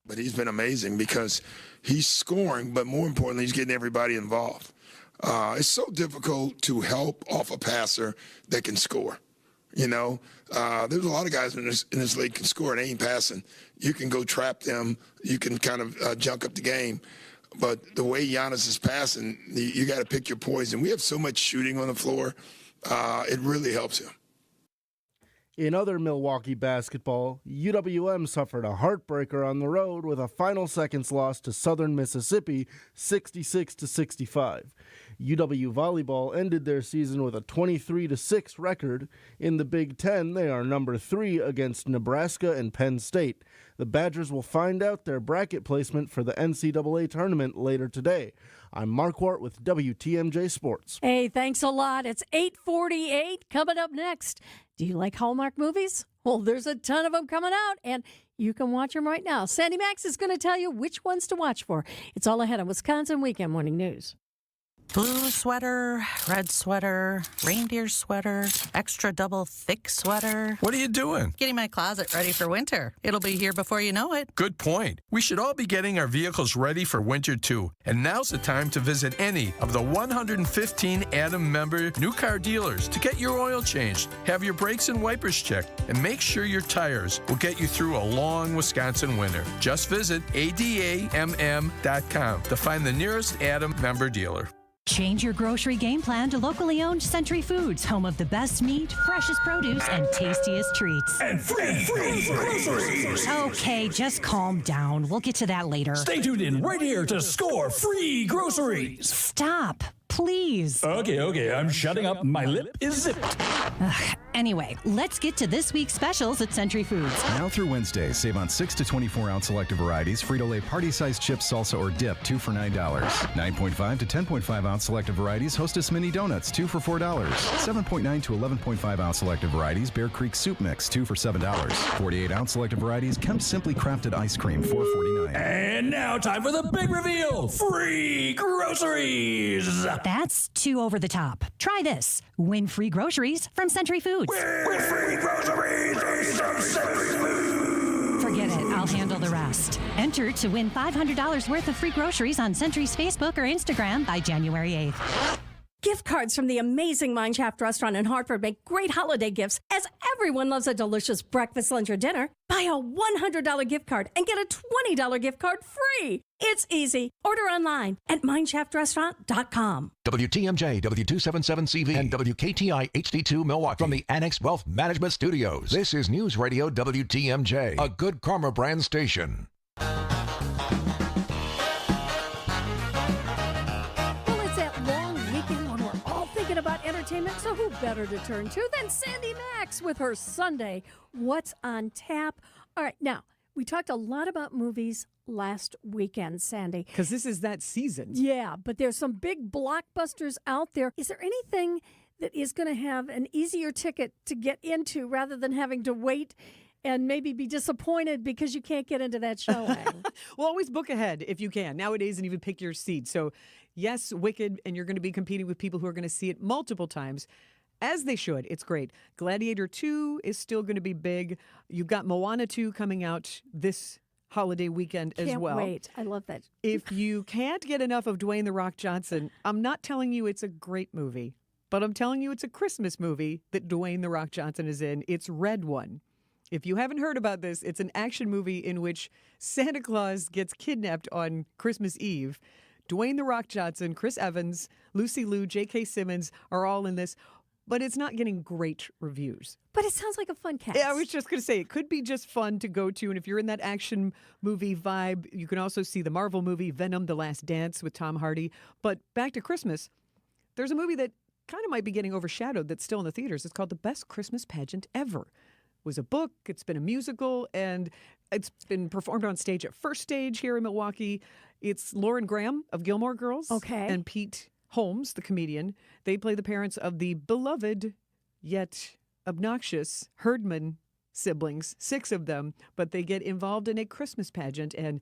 But he's been amazing because he's scoring, but more importantly, he's getting everybody involved. It's so difficult to help off a passer that can score. You know, there's a lot of guys in this league can score and ain't passing. You can go trap them. You can kind of junk up the game. But the way Giannis is passing, you got to pick your poison. We have so much shooting on the floor. It really helps him. In other Milwaukee basketball, UWM suffered a heartbreaker on the road with a final seconds loss to Southern Mississippi, 66-65. UW Volleyball ended their season with a 23-6 record. In the Big Ten, they are number 3 against Nebraska and Penn State. The Badgers will find out their bracket placement for the NCAA tournament later today. I'm Mark Wart with WTMJ Sports. Hey, thanks a lot. It's 8:48 coming up next. Do you like Hallmark movies? Well, there's a ton of them coming out, and you can watch them right now. Sandy Max is going to tell you which ones to watch for. It's all ahead on Wisconsin Weekend Morning News. Blue sweater, red sweater, reindeer sweater, extra double thick sweater. What are you doing? Getting my closet ready for winter. It'll be here before you know it. Good point. We should all be getting our vehicles ready for winter too. And now's the time to visit any of the 115 Adam member new car dealers to get your oil changed, have your brakes and wipers checked, and make sure your tires will get you through a long Wisconsin winter. Just visit ADAMM.com to find the nearest Adam member dealer. Change your grocery game plan to locally owned Century Foods, home of the best meat, freshest produce, and tastiest treats. And free groceries. Okay, just calm down. We'll get to that later. Stay tuned in right here to score free groceries. Stop, please. Okay, I'm shutting up. My lip is zipped. Anyway, let's get to this week's specials at Century Foods. Now through Wednesday, save on 6 to 24-ounce selective varieties, Frito-Lay party-sized chips, salsa, or dip, 2 for $9. 9.5 to 10.5-ounce selective varieties, Hostess mini donuts, 2 for $4. 7.9 to 11.5-ounce selective varieties, Bear Creek soup mix, 2 for $7. 48-ounce selective varieties, Kemp Simply Crafted ice cream, $4.49. And now time for the big reveal, free groceries. That's too over the top. Try this. Win free groceries from Century Foods. Win free groceries from Century Foods. Forget it. I'll handle the rest. Enter to win $500 worth of free groceries on Century's Facebook or Instagram by January 8th. Gift cards from the amazing Mineshaft restaurant in Hartford make great holiday gifts, as everyone loves a delicious breakfast, lunch, or dinner. Buy a $100 gift card and get a $20 gift card free. It's easy. Order online at mineshaftrestaurant.com. WTMJ, W277CV, and WKTI HD2 Milwaukee from the Annex Wealth Management Studios. This is News Radio WTMJ, a Good Karma brand station. About entertainment, so who better to turn to than Sandy Max with her Sunday What's on Tap. All right, now, we talked a lot about movies last weekend, Sandy. Because this is that season. Yeah, but there's some big blockbusters out there. Is there anything that is going to have an easier ticket to get into rather than having to wait and maybe be disappointed because you can't get into that showing. Well, always book ahead if you can nowadays and even pick your seat. So, yes, Wicked, and you're going to be competing with people who are going to see it multiple times. As they should. It's great. Gladiator 2 is still going to be big. You've got Moana 2 coming out this holiday weekend as well. Can't wait. I love that. If you can't get enough of Dwayne "The Rock" Johnson, I'm not telling you it's a great movie, but I'm telling you it's a Christmas movie that Dwayne "The Rock" Johnson is in. It's Red One. If you haven't heard about this, it's an action movie in which Santa Claus gets kidnapped on Christmas Eve. Dwayne "The Rock" Johnson, Chris Evans, Lucy Liu, J.K. Simmons are all in this. But it's not getting great reviews. But it sounds like a fun cast. Yeah, I was just going to say, it could be just fun to go to. And if you're in that action movie vibe, you can also see the Marvel movie Venom: The Last Dance with Tom Hardy. But back to Christmas, there's a movie that kind of might be getting overshadowed that's still in the theaters. It's called The Best Christmas Pageant Ever. It was a book, it's been a musical, and it's been performed on stage at First Stage here in Milwaukee. It's Lauren Graham of Gilmore Girls. Okay. And Pete Holmes, the comedian. They play the parents of the beloved yet obnoxious Herdman siblings, 6 of them, but they get involved in a Christmas pageant and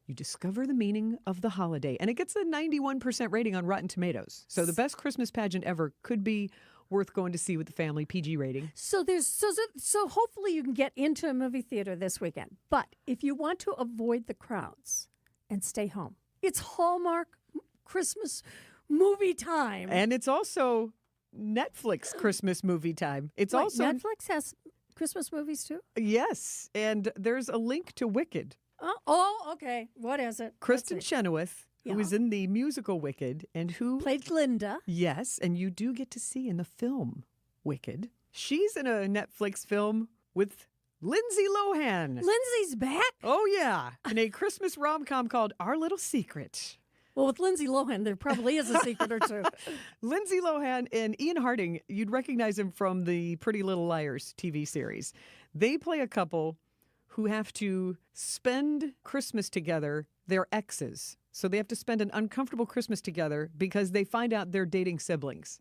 you discover the meaning of the holiday. And it gets a 91% rating on Rotten Tomatoes. So the best Christmas pageant ever could be worth going to see with the family, PG rating. So so hopefully you can get into a movie theater this weekend. But if you want to avoid the crowds and stay home, it's Hallmark Christmas movie time. And it's also Netflix Christmas movie time. It's also Netflix has Christmas movies too? Yes, and there's a link to Wicked. Oh, okay. What is it? Kristen Chenoweth, who was in the musical Wicked and who played Glinda. Yes, and you do get to see in the film Wicked. She's in a Netflix film with Lindsay Lohan. Lindsay's back? Oh, yeah. In a Christmas rom-com called Our Little Secret. Well, with Lindsay Lohan, there probably is a secret or two. Lindsay Lohan and Ian Harding, you'd recognize him from the Pretty Little Liars TV series. They play a couple who have to spend Christmas together, their exes. So they have to spend an uncomfortable Christmas together because they find out they're dating siblings.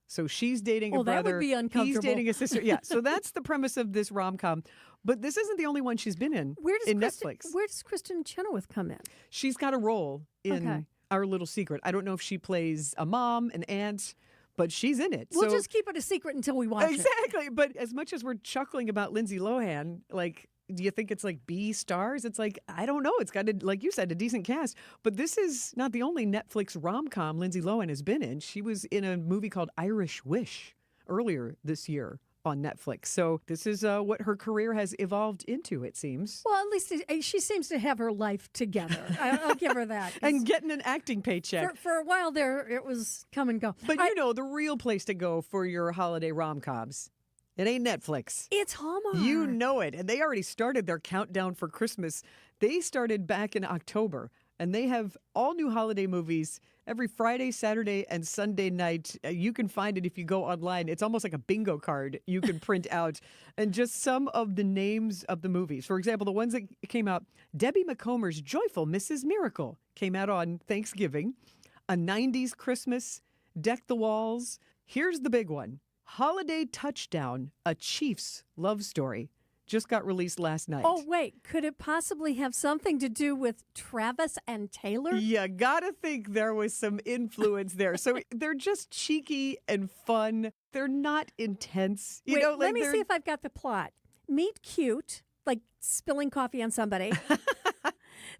So she's dating a brother. That would be uncomfortable. He's dating a sister. Yeah, so that's the premise of this rom-com. But this isn't the only one she's been in Netflix. Where does Kristen Chenoweth come in? She's got a role in Our Little Secret. I don't know if she plays a mom, an aunt, but she's in it. We'll just keep it a secret until we watch it. Exactly. But as much as we're chuckling about Lindsay Lohan, like, do you think it's like B stars? It's like, I don't know. It's got, like you said, a decent cast. But this is not the only Netflix rom-com Lindsay Lohan has been in. She was in a movie called Irish Wish earlier this year on Netflix. So this is what her career has evolved into, it seems. Well, at least she seems to have her life together. I'll give her that. And getting an acting paycheck. For a while there, it was come and go. But you know, the real place to go for your holiday rom-coms, it ain't Netflix. It's Hallmark. You know it. And they already started their countdown for Christmas. They started back in October. And they have all new holiday movies every Friday, Saturday, and Sunday night. You can find it if you go online. It's almost like a bingo card you can print out. And just some of the names of the movies. For example, the ones that came out, Debbie McComber's Joyful Mrs. Miracle came out on Thanksgiving. A 90s Christmas, Deck the Walls. Here's the big one. Holiday Touchdown, a Chiefs love story, just got released last night. Oh, wait. Could it possibly have something to do with Travis and Taylor? You gotta think there was some influence there. So they're just cheeky and fun. They're not intense. Wait, let me see if I've got the plot. Meet cute, like spilling coffee on somebody.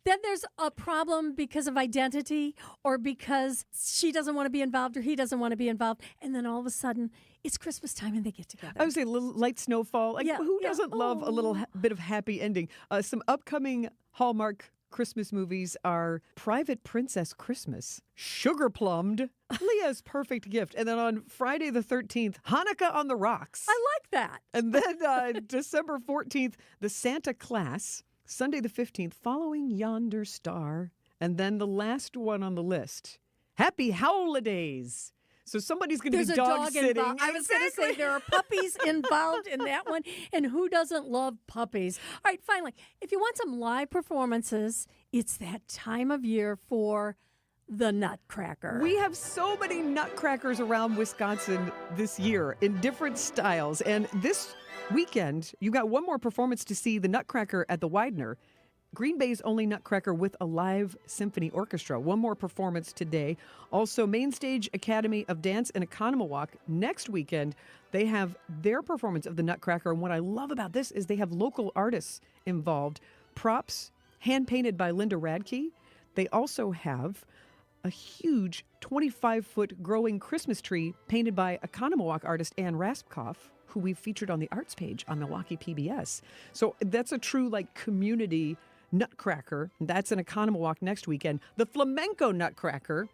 Then there's a problem because of identity or because she doesn't want to be involved or he doesn't want to be involved. And then all of a sudden, it's Christmas time and they get together. I would say a little light snowfall. Like, who doesn't love a little bit of happy ending? Some upcoming Hallmark Christmas movies are Private Princess Christmas, Sugar Plumbed, Leah's Perfect Gift, and then on Friday the 13th, Hanukkah on the Rocks. I like that. And then December 14th, The Santa Claus. Sunday the 15th, Following Yonder Star. And then the last one on the list, Happy Howlidays. So somebody's going to be dog sitting. Involved. I was going to say there are puppies involved in that one. And who doesn't love puppies? All right, finally, if you want some live performances, it's that time of year for the Nutcracker. We have so many Nutcrackers around Wisconsin this year in different styles. And this weekend, you got one more performance to see, the Nutcracker at the Widener. Green Bay's only Nutcracker with a live symphony orchestra. One more performance today. Also, Mainstage Academy of Dance in Economawalk next weekend. They have their performance of the Nutcracker. And what I love about this is they have local artists involved. Props hand-painted by Linda Radke. They also have a huge 25-foot growing Christmas tree painted by Economawalk artist Ann Raspkoff, who we've featured on the arts page on Milwaukee PBS. So that's a true community Nutcracker. That's in Economawalk next weekend. The Flamenco Nutcracker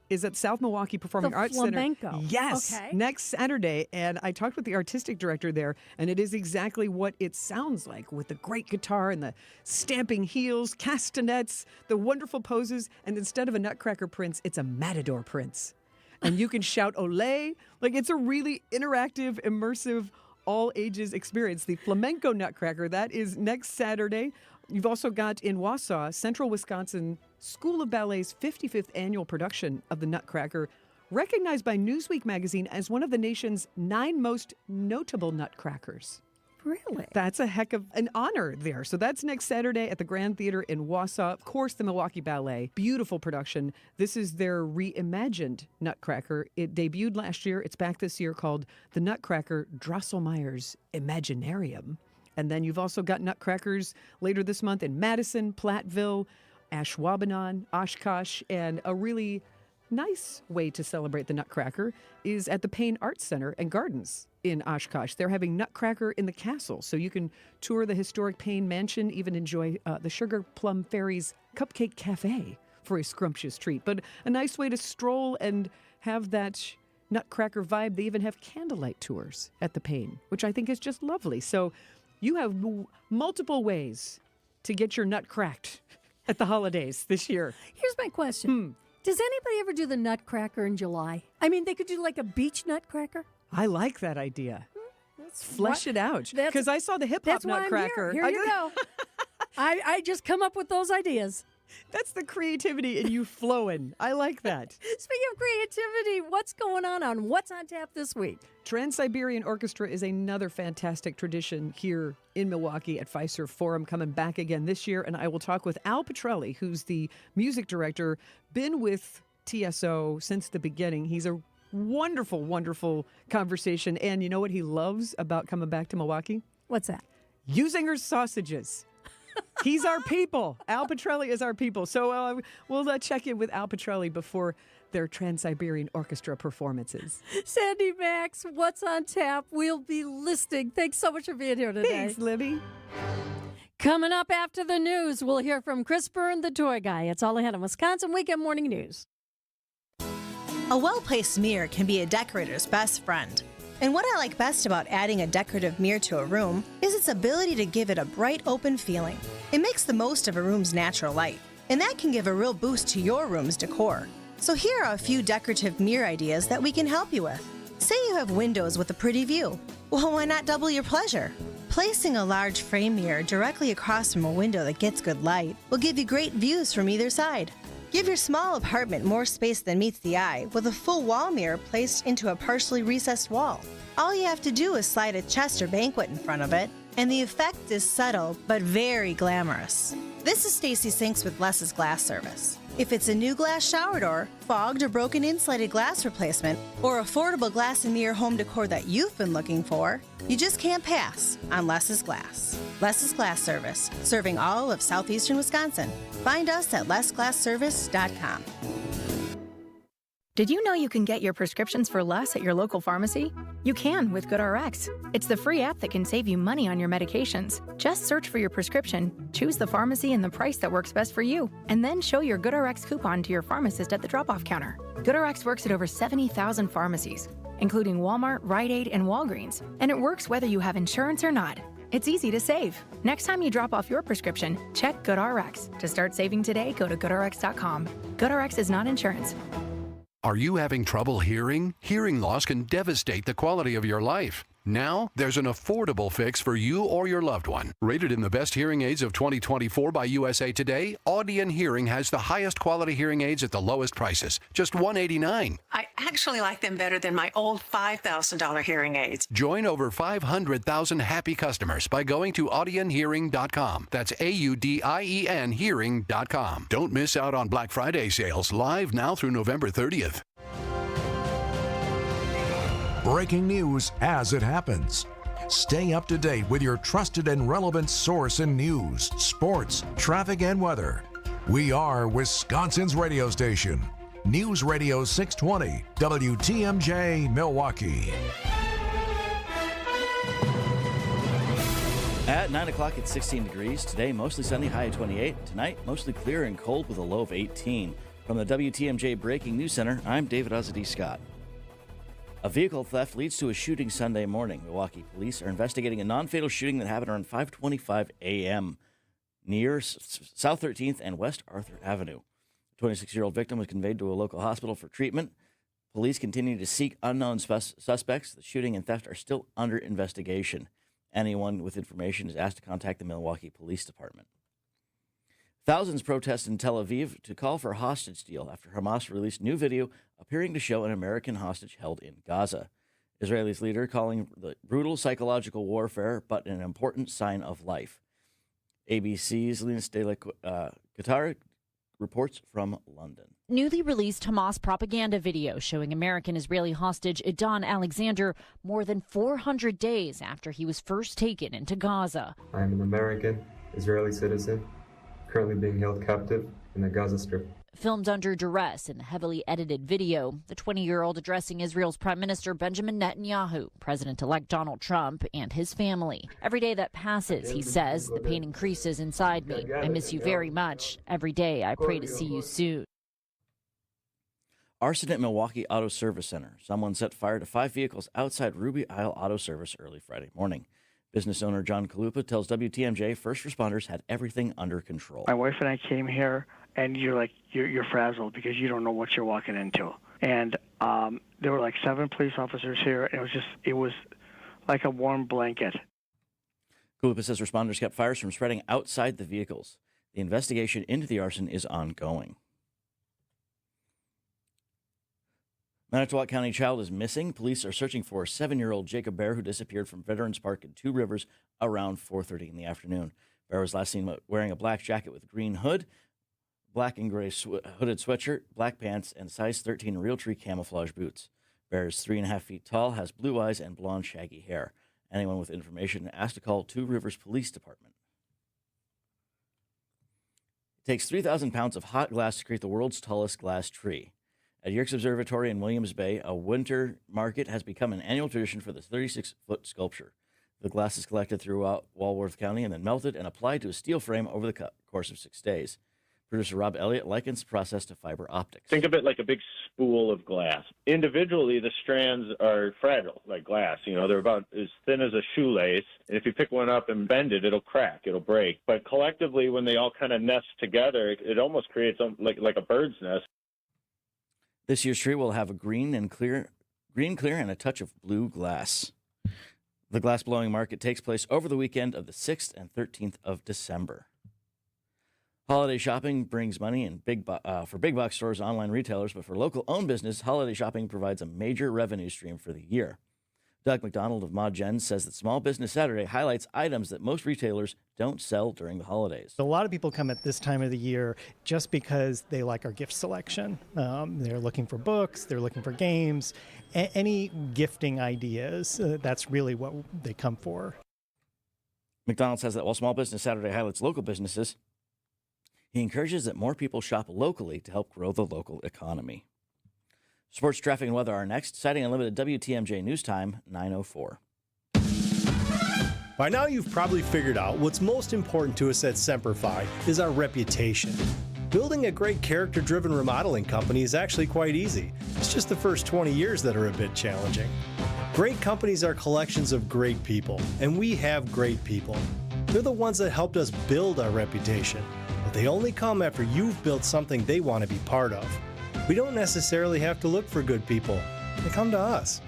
is at South Milwaukee Performing Arts flamenco. Center. Yes, okay. Next Saturday. And I talked with the artistic director there, and it is exactly what it sounds like, with the great guitar and the stamping heels, castanets, the wonderful poses. And instead of a Nutcracker prince, it's a matador prince. And you can shout Olé. It's a really interactive, immersive, all ages experience. The Flamenco Nutcracker, that is next Saturday. You've also got in Wausau, Central Wisconsin School of Ballet's 55th annual production of the Nutcracker, recognized by Newsweek magazine as one of the nation's 9 most notable Nutcrackers. Really? That's a heck of an honor there. So that's next Saturday at the Grand Theater in Wausau. Of course, the Milwaukee Ballet. Beautiful production. This is their reimagined Nutcracker. It debuted last year. It's back this year, called The Nutcracker Drosselmeyer's Imaginarium. And then you've also got Nutcrackers later this month in Madison, Platteville, Ashwaubenon, Oshkosh, and a really nice way to celebrate the Nutcracker is at the Payne Arts Center and Gardens in Oshkosh. They're having Nutcracker in the Castle, so you can tour the historic Payne Mansion, even enjoy the Sugar Plum Fairy's Cupcake Cafe for a scrumptious treat. But a nice way to stroll and have that Nutcracker vibe. They even have candlelight tours at the Payne, which I think is just lovely. So you have multiple ways to get your nut cracked at the holidays this year. Here's my question. Does anybody ever do the Nutcracker in July? I mean, they could do a beach Nutcracker. I like that idea. Let's flesh it out. Because I saw the hip-hop That's Nutcracker. Why I'm here. Here you go. I just come up with those ideas. That's the creativity in you flowing. I like that. Speaking of creativity, what's going on What's on Tap this week? Trans-Siberian Orchestra is another fantastic tradition here in Milwaukee at Fiserv Forum, coming back again this year. And I will talk with Al Petrelli, who's the music director, been with TSO since the beginning. He's a wonderful, wonderful conversation. And you know what he loves about coming back to Milwaukee? What's that? Usinger's sausages. He's our people. Al Petrelli is our people. So we'll check in with Al Petrelli before their Trans-Siberian Orchestra performances. Sandy Max, what's on tap? We'll be listening. Thanks so much for being here today. Thanks, Libby. Coming up after the news, we'll hear from Chris Byrne, the toy guy. It's all ahead on Wisconsin Weekend Morning News. A well-placed mirror can be a decorator's best friend. And what I like best about adding a decorative mirror to a room is its ability to give it a bright, open feeling. It makes the most of a room's natural light, and that can give a real boost to your room's decor. So here are a few decorative mirror ideas that we can help you with. Say you have windows with a pretty view. Well, why not double your pleasure? Placing a large frame mirror directly across from a window that gets good light will give you great views from either side. Give your small apartment more space than meets the eye with a full wall mirror placed into a partially recessed wall. All you have to do is slide a chest or banquet in front of it, and the effect is subtle but very glamorous. This is Stacy Sinks with Less's Glass Service. If it's a new glass shower door, fogged or broken insulated glass replacement, or affordable glass and mirror home decor that you've been looking for, you just can't pass on Less's Glass. Less's Glass Service, serving all of southeastern Wisconsin. Find us at lessglassservice.com. Did you know you can get your prescriptions for less at your local pharmacy? You can with GoodRx. It's the free app that can save you money on your medications. Just search for your prescription, choose the pharmacy and the price that works best for you, and then show your GoodRx coupon to your pharmacist at the drop-off counter. GoodRx works at over 70,000 pharmacies, including Walmart, Rite Aid, and Walgreens, and it works whether you have insurance or not. It's easy to save. Next time you drop off your prescription, check GoodRx. To start saving today, go to GoodRx.com. GoodRx is not insurance. Are you having trouble hearing? Hearing loss can devastate the quality of your life. Now, there's an affordable fix for you or your loved one. Rated in the best hearing aids of 2024 by USA Today, Audion Hearing has the highest quality hearing aids at the lowest prices, just $189. I actually like them better than my old $5,000 hearing aids. Join over 500,000 happy customers by going to audionhearing.com. That's AUDIEN hearing.com. Don't miss out on Black Friday sales, live now through November 30th. Breaking news as it happens. Stay up to date with your trusted and relevant source in news, sports, traffic, and weather. We are Wisconsin's radio station. News Radio 620, WTMJ, Milwaukee. At 9 o'clock, it's 16 degrees. Today, mostly sunny, high at 28. Tonight, mostly clear and cold with a low of 18. From the WTMJ Breaking News Center, I'm David Ozzy Scott. A vehicle theft leads to a shooting Sunday morning. Milwaukee police are investigating a non-fatal shooting that happened around 5:25 a.m. near South 13th and West Arthur Avenue. The 26-year-old victim was conveyed to a local hospital for treatment. Police continue to seek unknown suspects. The shooting and theft are still under investigation. Anyone with information is asked to contact the Milwaukee Police Department. Thousands protest in Tel Aviv to call for a hostage deal after Hamas released new video appearing to show an American hostage held in Gaza. Israel's leader calling the brutal psychological warfare but an important sign of life. ABC's Linus de la Qatar reports from London. Newly released Hamas propaganda video showing American-Israeli hostage Idan Alexander more than 400 days after he was first taken into Gaza. I am an American Israeli citizen currently being held captive in the Gaza Strip. Filmed under duress in the heavily edited video, the 20-year-old addressing Israel's Prime Minister Benjamin Netanyahu, President-elect Donald Trump, and his family. Every day that passes, he says, the pain increases inside me. I miss you very much. Every day I pray to see you soon. Arson at Milwaukee Auto Service Center. Someone set fire to 5 vehicles outside Ruby Isle Auto Service early Friday morning. Business owner John Kalupa tells WTMJ first responders had everything under control. My wife and I came here, and you're frazzled because you don't know what you're walking into. And there were like 7 police officers here, and it was like a warm blanket. Kalupa says responders kept fires from spreading outside the vehicles. The investigation into the arson is ongoing. Manitowoc County child is missing. Police are searching for a 7-year-old Jacob Bear who disappeared from Veterans Park in Two Rivers around 4:30 in the afternoon. Bear was last seen wearing a black jacket with green hood, black and gray hooded sweatshirt, black pants, and size 13 Realtree camouflage boots. Bear is 3.5 feet tall, has blue eyes, and blonde shaggy hair. Anyone with information asked to call Two Rivers Police Department. It takes 3,000 pounds of hot glass to create the world's tallest glass tree. At Yerkes Observatory in Williams Bay, a winter market has become an annual tradition for the 36-foot sculpture. The glass is collected throughout Walworth County and then melted and applied to a steel frame over the course of 6 days. Producer Rob Elliott likens the process to fiber optics. Think of it like a big spool of glass. Individually, the strands are fragile, like glass. They're about as thin as a shoelace. And if you pick one up and bend it, it'll crack, it'll break. But collectively, when they all kind of nest together, it almost creates like a bird's nest. This year's tree will have a green clear, and a touch of blue glass. The glass blowing market takes place over the weekend of the 6th and 13th of December. Holiday shopping brings money in for big box stores and online retailers, but for local-owned business, holiday shopping provides a major revenue stream for the year. Doug McDonald of Mod Gen says that Small Business Saturday highlights items that most retailers don't sell during the holidays. A lot of people come at this time of the year just because they like our gift selection. They're looking for books, they're looking for games, any gifting ideas. That's really what they come for. McDonald says that while Small Business Saturday highlights local businesses, he encourages that more people shop locally to help grow the local economy. Sports, traffic, and weather are next. Citing Unlimited WTMJ News Time, 9:04. By now, you've probably figured out what's most important to us at Semperfi is our reputation. Building a great character-driven remodeling company is actually quite easy. It's just the first 20 years that are a bit challenging. Great companies are collections of great people, and we have great people. They're the ones that helped us build our reputation, but they only come after you've built something they want to be part of. We don't necessarily have to look for good people. They come to us.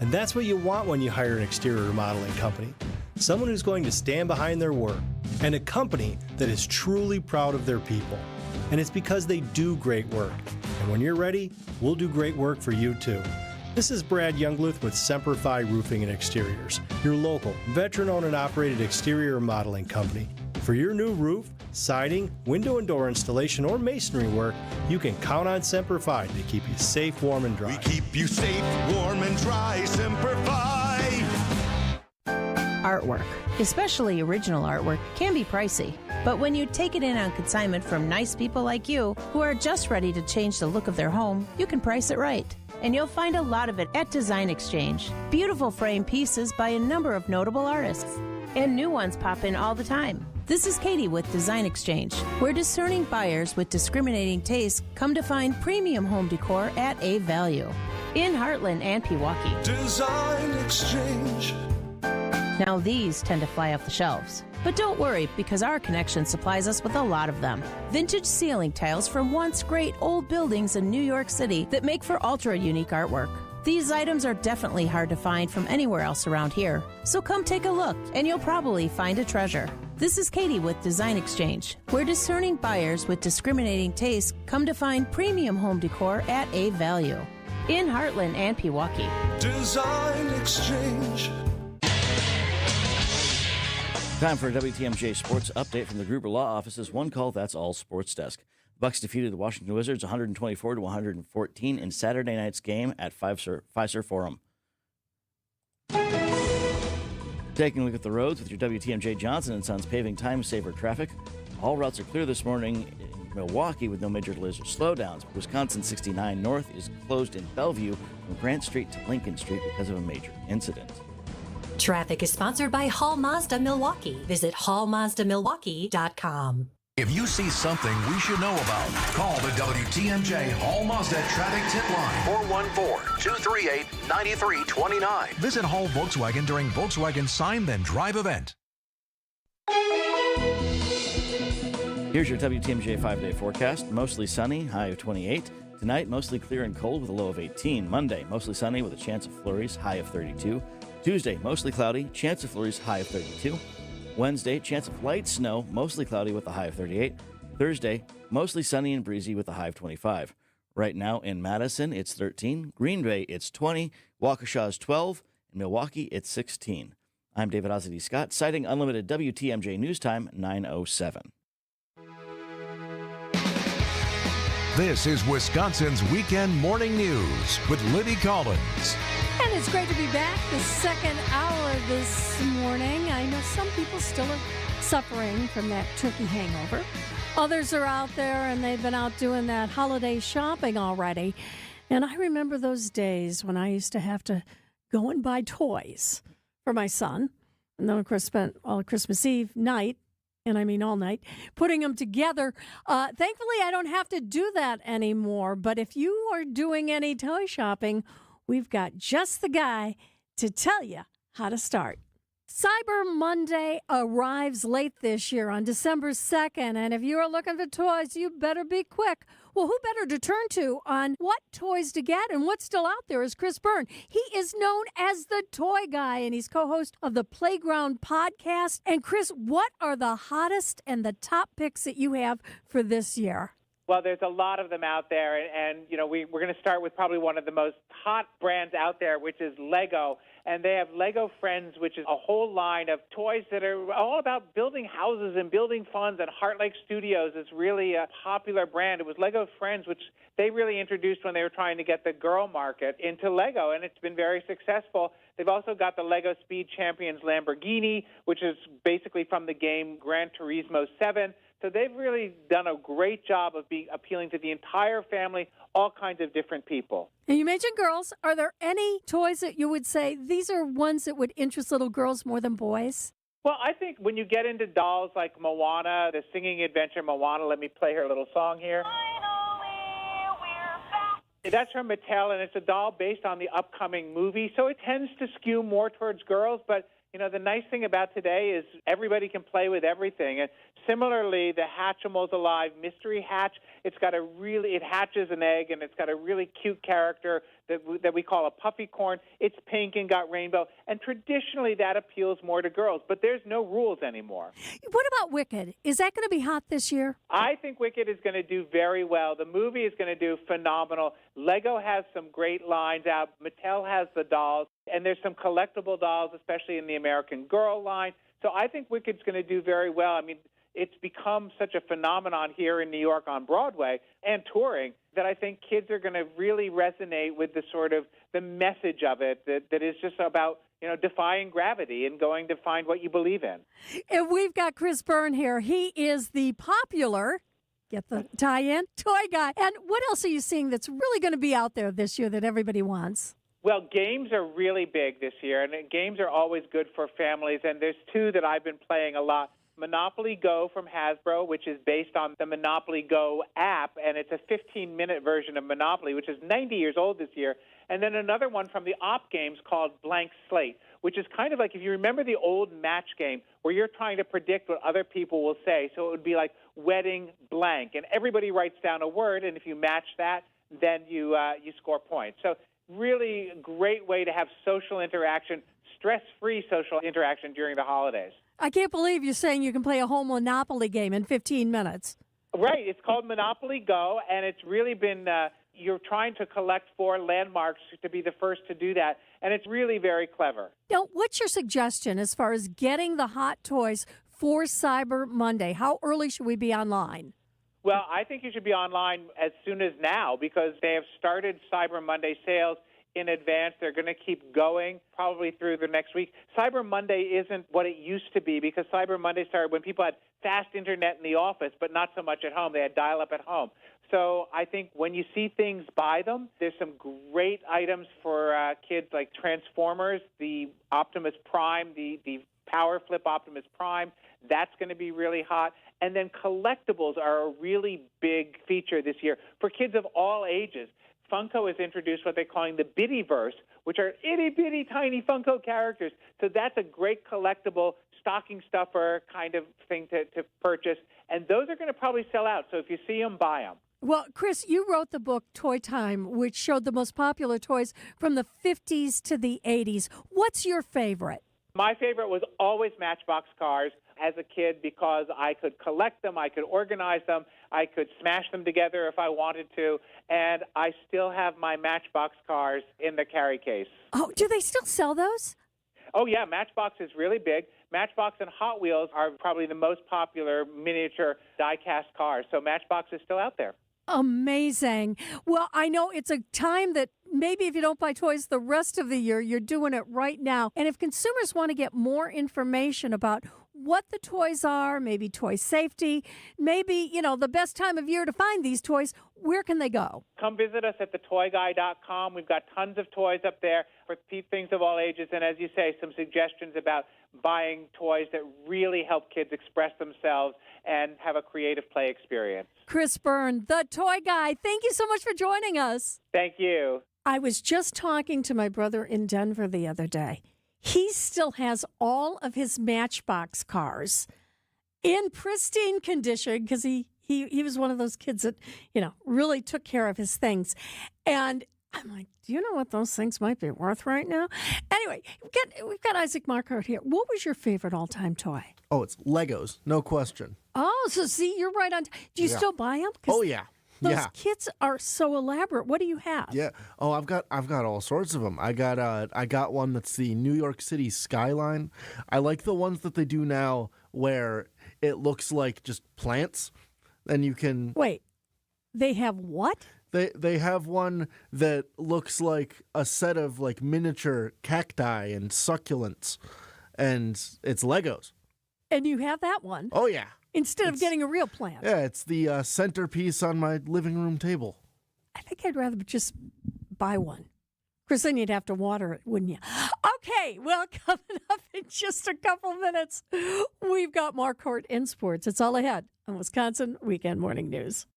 And that's what you want when you hire an exterior remodeling company. Someone who's going to stand behind their work, and a company that is truly proud of their people. And it's because they do great work. And when you're ready, we'll do great work for you too. This is Brad Youngluth with Semper Fi Roofing and Exteriors, your local, veteran-owned and operated exterior remodeling company. For your new roof, siding, window and door installation, or masonry work, you can count on Semper Fi to keep you safe, warm, and dry. We keep you safe, warm, and dry, Semper Fi. Artwork, especially original artwork, can be pricey. But when you take it in on consignment from nice people like you who are just ready to change the look of their home, you can price it right. And you'll find a lot of it at Design Exchange. Beautiful frame pieces by a number of notable artists. And new ones pop in all the time. This is Katie with Design Exchange, where discerning buyers with discriminating tastes come to find premium home decor at a value. In Heartland and Pewaukee. Design Exchange. Now these tend to fly off the shelves. But don't worry, because our connection supplies us with a lot of them. Vintage ceiling tiles from once great old buildings in New York City that make for ultra-unique artwork. These items are definitely hard to find from anywhere else around here. So come take a look, and you'll probably find a treasure. This is Katie with Design Exchange, where discerning buyers with discriminating tastes come to find premium home decor at a value. In Heartland and Pewaukee. Design Exchange. Time for a WTMJ Sports Update from the Gruber Law Office's One Call That's All Sports Desk. The Bucks defeated the Washington Wizards 124-114 in Saturday night's game at Fiserv Forum. Taking a look at the roads with your WTMJ Johnson & Sons paving time saver traffic. All routes are clear this morning in Milwaukee with no major delays or slowdowns. Wisconsin 69 North is closed in Bellevue from Grant Street to Lincoln Street because of a major incident. Traffic is sponsored by Hall Mazda Milwaukee. Visit hallmazdamilwaukee.com. If you see something we should know about, call the WTMJ Hall Mazda Traffic Tip Line. 414-238-9329. Visit Hall Volkswagen during Volkswagen Sign Then Drive event. Here's your WTMJ 5-day forecast. Mostly sunny, high of 28. Tonight, mostly clear and cold with a low of 18. Monday, mostly sunny with a chance of flurries, high of 32. Tuesday, mostly cloudy, chance of flurries, high of 32. Wednesday, chance of light snow, mostly cloudy with a high of 38. Thursday, mostly sunny and breezy with a high of 25. Right now in Madison, it's 13. Green Bay, it's 20. Waukesha is 12. In Milwaukee, it's 16. I'm David Ozzy Scott, citing unlimited WTMJ News Time 9:07. This is Wisconsin's Weekend Morning News with Libby Collins. And it's great to be back the second hour this morning. I know some people still are suffering from that turkey hangover. Others are out there and they've been out doing that holiday shopping already. And I remember those days when I used to have to go and buy toys for my son. And then, of course, spent all Christmas Eve night, and I mean all night, putting them together. Thankfully, I don't have to do that anymore. But if you are doing any toy shopping, we've got just the guy to tell you how to start. Cyber Monday arrives late this year on December 2nd, and if you are looking for toys, you better be quick. Well, who better to turn to on what toys to get and what's still out there is Chris Byrne. He is known as the Toy Guy, and he's co-host of the Playground podcast. And Chris, what are the hottest and the top picks that you have for this year? Well, there's a lot of them out there, and you know, we're going to start with probably one of the most hot brands out there, which is Lego. And they have Lego Friends, which is a whole line of toys that are all about building houses and building funds. And Heart Lake Studios is really a popular brand. It was Lego Friends, which they really introduced when they were trying to get the girl market into Lego, and it's been very successful. They've also got the Lego Speed Champions Lamborghini, which is basically from the game Gran Turismo 7. So they've really done a great job of appealing to the entire family, all kinds of different people. And you mentioned girls. Are there any toys that you would say these are ones that would interest little girls more than boys? Well, I think when you get into dolls like Moana, the singing adventure Moana, let me play her little song here. That's from Mattel, and it's a doll based on the upcoming movie, so it tends to skew more towards girls. But, you know, the nice thing about today is everybody can play with everything. And similarly, the Hatchimals Alive Mystery Hatch, it hatches an egg, and it's got a really cute character that we call a puffy corn. It's pink and got rainbow, and traditionally that appeals more to girls, but there's no rules anymore. What about Wicked? Is that going to be hot this year? I think Wicked is going to do very well. The movie is going to do phenomenal. Lego has some great lines out. Mattel has the dolls, and there's some collectible dolls, especially in the American Girl line. So I think Wicked's going to do very well. I mean, it's become such a phenomenon here in New York on Broadway and touring that I think kids are going to really resonate with the sort of the message of it that is just about, defying gravity and going to find what you believe in. And we've got Chris Byrne here. He is the popular, get the tie-in, toy guy. And what else are you seeing that's really going to be out there this year that everybody wants? Well, games are really big this year, and games are always good for families, and there's two that I've been playing a lot. Monopoly Go from Hasbro, which is based on the Monopoly Go app, and it's a 15-minute version of Monopoly, which is 90 years old this year. And then another one from the Op Games called Blank Slate, which is kind of like, if you remember the old match game where you're trying to predict what other people will say. So it would be like wedding blank, and everybody writes down a word, and if you match that, then you score points. So really great way to have social interaction, stress-free social interaction during the holidays. I can't believe you're saying you can play a whole Monopoly game in 15 minutes. Right. It's called Monopoly Go, and it's really been, you're trying to collect 4 landmarks to be the first to do that, and it's really very clever. Now, what's your suggestion as far as getting the hot toys for Cyber Monday? How early should we be online? Well, I think you should be online as soon as now because they have started Cyber Monday sales in advance. They're going to keep going probably through the next week. Cyber Monday isn't what it used to be because Cyber Monday started when people had fast internet in the office, but not so much at home. They had dial-up at home. So I think when you see things, buy them. There's some great items for kids like Transformers, the Optimus Prime, the Power Flip Optimus Prime. That's going to be really hot. And then collectibles are a really big feature this year for kids of all ages. Funko has introduced what they're calling the Bittyverse, which are itty-bitty tiny Funko characters. So that's a great collectible stocking stuffer kind of thing to purchase. And those are going to probably sell out. So if you see them, buy them. Well, Chris, you wrote the book Toy Time, which showed the most popular toys from the 50s to the 80s. What's your favorite? My favorite was always Matchbox cars as a kid because I could collect them, I could organize them, I could smash them together if I wanted to, and I still have my Matchbox cars in the carry case. Oh, do they still sell those? Oh, yeah, Matchbox is really big. Matchbox and Hot Wheels are probably the most popular miniature die-cast cars, so Matchbox is still out there. Amazing. Well, I know it's a time that maybe if you don't buy toys the rest of the year, you're doing it right now. And if consumers want to get more information about what the toys are, maybe toy safety, maybe, the best time of year to find these toys, where can they go? Come visit us at thetoyguy.com. We've got tons of toys up there for things of all ages. And as you say, some suggestions about buying toys that really help kids express themselves and have a creative play experience. Chris Byrne, the Toy Guy, thank you so much for joining us. Thank you. I was just talking to my brother in Denver the other day. He still has all of his Matchbox cars in pristine condition because he was one of those kids that, really took care of his things. And I'm like, do you know what those things might be worth right now? Anyway, we've got Isaac Marquardt here. What was your favorite all-time toy? Oh, it's Legos, no question. Oh, so see, you're right on. Do you still buy them? Oh, yeah. Those kits are so elaborate. What do you have? Yeah. Oh, I've got all sorts of them. I got one that's the New York City skyline. I like the ones that they do now where it looks like just plants. And you can wait. They have what? They have one that looks like a set of like miniature cacti and succulents, and it's Legos. And you have that one? Oh yeah. Instead of getting a real plant. Yeah, it's the centerpiece on my living room table. I think I'd rather just buy one. Because then you'd have to water it, wouldn't you? Okay, well, coming up in just a couple minutes, we've got Marquardt in sports. It's all ahead on Wisconsin Weekend Morning News.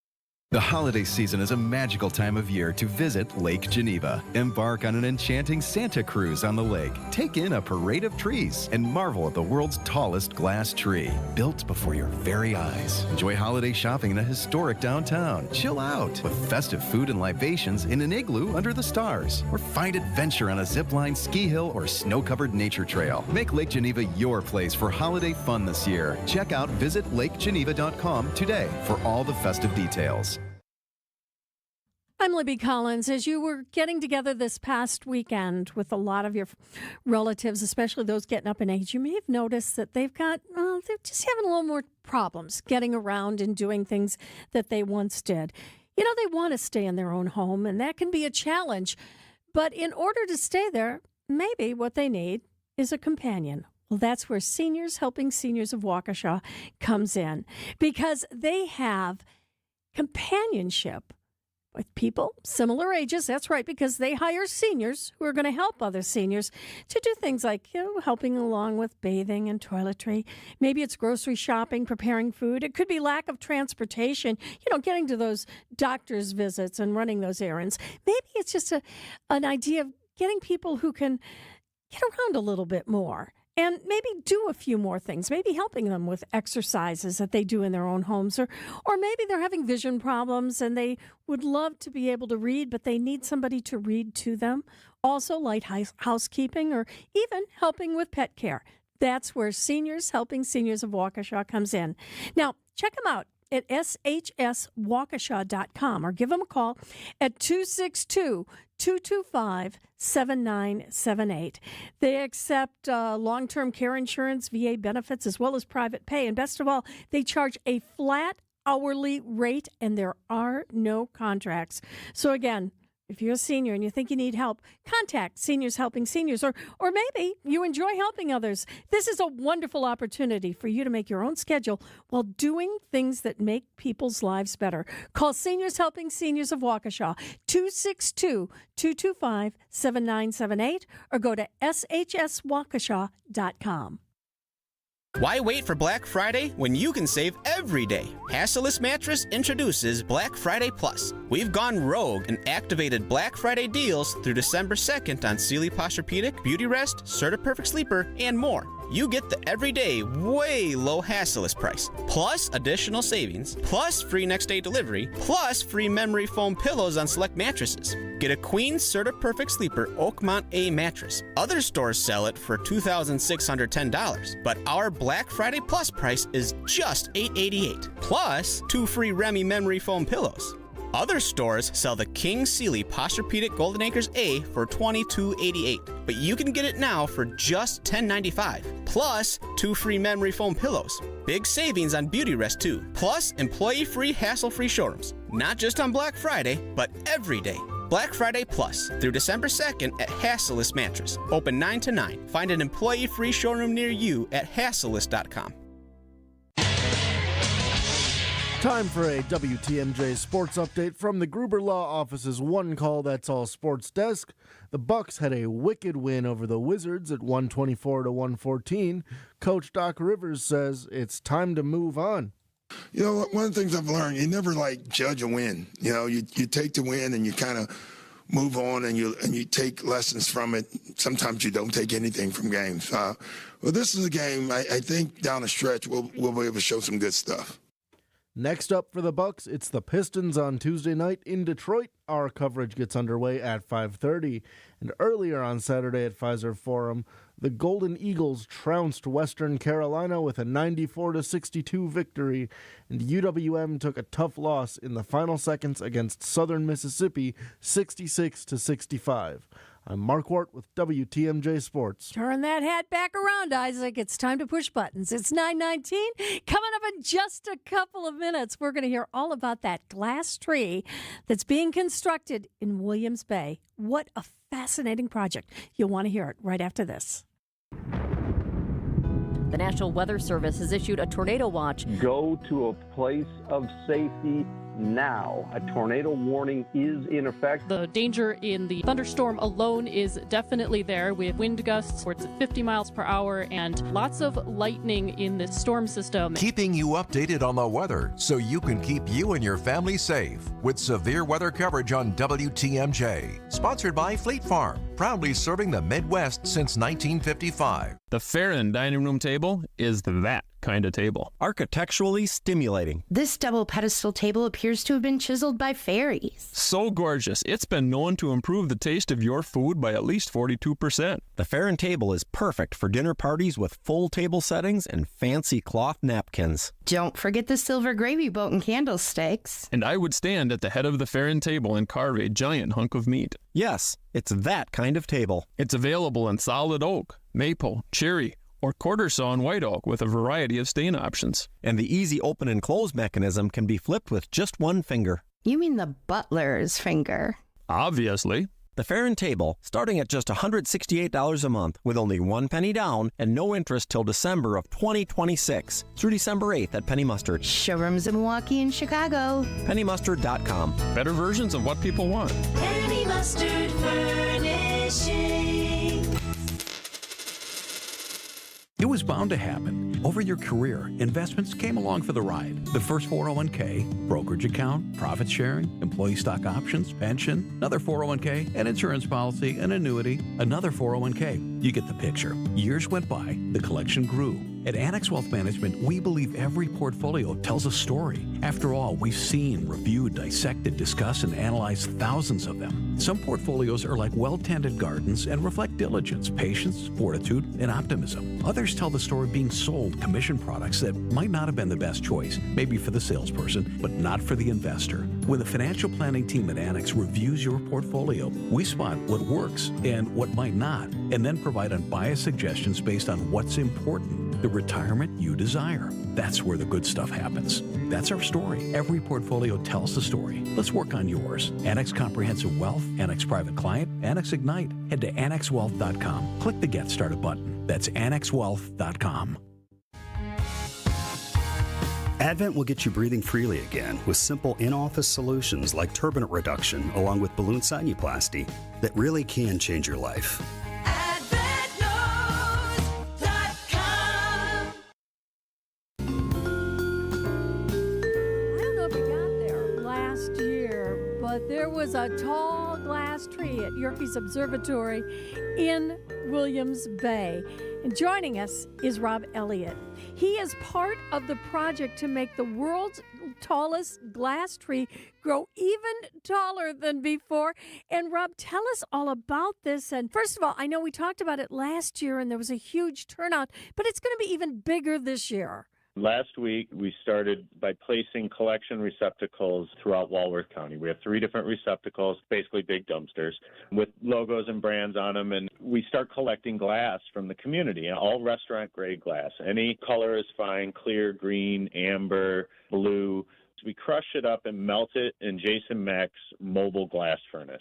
The holiday season is a magical time of year to visit Lake Geneva. Embark on an enchanting Santa cruise on the lake. Take in a parade of trees and marvel at the world's tallest glass tree, built before your very eyes. Enjoy holiday shopping in a historic downtown. Chill out with festive food and libations in an igloo under the stars. Or find adventure on a zipline, ski hill, or snow-covered nature trail. Make Lake Geneva your place for holiday fun this year. Check out visitlakegeneva.com today for all the festive details. I'm Libby Collins. As you were getting together this past weekend with a lot of your relatives, especially those getting up in age, you may have noticed that they're just having a little more problems getting around and doing things that they once did. You know, they want to stay in their own home, and that can be a challenge. But in order to stay there, maybe what they need is a companion. Well, that's where Seniors Helping Seniors of Waukesha comes in, because they have companionship with people similar ages. That's right, because they hire seniors who are going to help other seniors to do things like, helping along with bathing and toiletry. Maybe it's grocery shopping, preparing food. It could be lack of transportation, getting to those doctor's visits and running those errands. Maybe it's just an idea of getting people who can get around a little bit more. And maybe do a few more things, maybe helping them with exercises that they do in their own homes. Or maybe they're having vision problems and they would love to be able to read, but they need somebody to read to them. Also, light housekeeping or even helping with pet care. That's where Seniors Helping Seniors of Waukesha comes in. Now, check them out at shswaukesha.com or give them a call at 262-225-7978. They accept long-term care insurance, VA benefits, as well as private pay. And best of all, they charge a flat hourly rate, and there are no contracts. So again, if you're a senior and you think you need help, contact Seniors Helping Seniors, or maybe you enjoy helping others. This is a wonderful opportunity for you to make your own schedule while doing things that make people's lives better. Call Seniors Helping Seniors of Waukesha, 262-225-7978, or go to shswaukesha.com. Why wait for Black Friday when you can save every day? Hasseless Mattress introduces Black Friday Plus. We've gone rogue and activated Black Friday deals through December 2nd on Sealy Posturepedic, Beautyrest, Serta Perfect Sleeper, and more. You get the everyday, way low Hasseless price, plus additional savings, plus free next day delivery, plus free memory foam pillows on select mattresses. Get a Queen Serta Perfect Sleeper Oakmont A mattress. Other stores sell it for $2,610, but our Black Friday Plus price is just $888, plus 2 free Remy memory foam pillows. Other stores sell the King Sealy Posturepedic Golden Acres A for $22.88, but you can get it now for just $10.95, plus 2 free memory foam pillows. Big savings on Beautyrest too, plus employee-free, hassle-free showrooms. Not just on Black Friday, but every day. Black Friday Plus through December 2nd at Hasseless Mattress. Open 9 to 9. Find an employee-free showroom near you at hasseless.com. Time for a WTMJ sports update from the Gruber Law Office's One Call That's All Sports desk. The Bucks had a wicked win over the Wizards at 124-114. Coach Doc Rivers says it's time to move on. You know, one of the things I've learned, you never judge a win. You take the win and you kind of move on and you take lessons from it. Sometimes you don't take anything from games. Well, this is a game I think down the stretch we'll be able to show some good stuff. Next up for the Bucks, it's the Pistons on Tuesday night in Detroit. Our coverage gets underway at 5:30. And earlier on Saturday at Pfizer Forum, the Golden Eagles trounced Western Carolina with a 94-62 victory, and UWM took a tough loss in the final seconds against Southern Mississippi, 66-65. I'm Mark Wart with WTMJ Sports. Turn that hat back around, Isaac. It's time to push buttons. It's 9:19. Coming up in just a couple of minutes, we're going to hear all about that glass tree that's being constructed in Williams Bay. What a fascinating project. You'll want to hear it right after this. The National Weather Service has issued a tornado watch. Go to a place of safety now. A tornado warning is in effect. The danger in the thunderstorm alone is definitely there. We have wind gusts where it's at 50 miles per hour and lots of lightning in the storm system. Keeping you updated on the weather so you can keep you and your family safe with severe weather coverage on WTMJ. Sponsored by Fleet Farm, proudly serving the Midwest since 1955. The Farron dining room table is that kind of table. Architecturally stimulating. This double pedestal table appears to have been chiseled by fairies. So gorgeous, it's been known to improve the taste of your food by at least 42%. The Farron table is perfect for dinner parties with full table settings and fancy cloth napkins. Don't forget the silver gravy boat and candlesticks. And I would stand at the head of the Farron table and carve a giant hunk of meat. Yes, it's that kind of table. It's available in solid oak, maple, cherry, or quarter saw and white oak with a variety of stain options. And the easy open and close mechanism can be flipped with just one finger. You mean the butler's finger? Obviously. The Farron table, starting at just $168 a month with only 1 penny down and no interest till December of 2026 through December 8th at Penny Mustard. Showrooms in Milwaukee and Chicago. PennyMustard.com. Better versions of what people want. Penny Mustard Furnishing. It was bound to happen. Over your career, investments came along for the ride. The first 401k, brokerage account, profit sharing, employee stock options, pension, another 401k, an insurance policy, an annuity, another 401k. You get the picture. Years went by, the collection grew. At Annex Wealth Management, we believe every portfolio tells a story. After all, we've seen, reviewed, dissected, discussed, and analyzed thousands of them. Some portfolios are like well-tended gardens and reflect diligence, patience, fortitude, and optimism. Others tell the story of being sold commission products that might not have been the best choice, maybe for the salesperson, but not for the investor. When the financial planning team at Annex reviews your portfolio, we spot what works and what might not, and then provide unbiased suggestions based on what's important. The retirement you desire. That's where the good stuff happens. That's our story. Every portfolio tells the story. Let's work on yours. Annex Comprehensive Wealth, Annex Private Client, Annex Ignite. Head to AnnexWealth.com. Click the Get Started button. That's AnnexWealth.com. Advent will get you breathing freely again with simple in-office solutions like turbinate reduction along with balloon sinuplasty that really can change your life. There was a tall glass tree at Yerkes Observatory in Williams Bay. And joining us is Rob Elliott. He is part of the project to make the world's tallest glass tree grow even taller than before. And Rob, tell us all about this. And first of all, I know we talked about it last year and there was a huge turnout, but it's going to be even bigger this year. Last week, we started by placing collection receptacles throughout Walworth County. We have 3 different receptacles, basically big dumpsters, with logos and brands on them. And we start collecting glass from the community, all restaurant-grade glass. Any color is fine, clear, green, amber, blue. So we crush it up and melt it in Jason Mack's mobile glass furnace.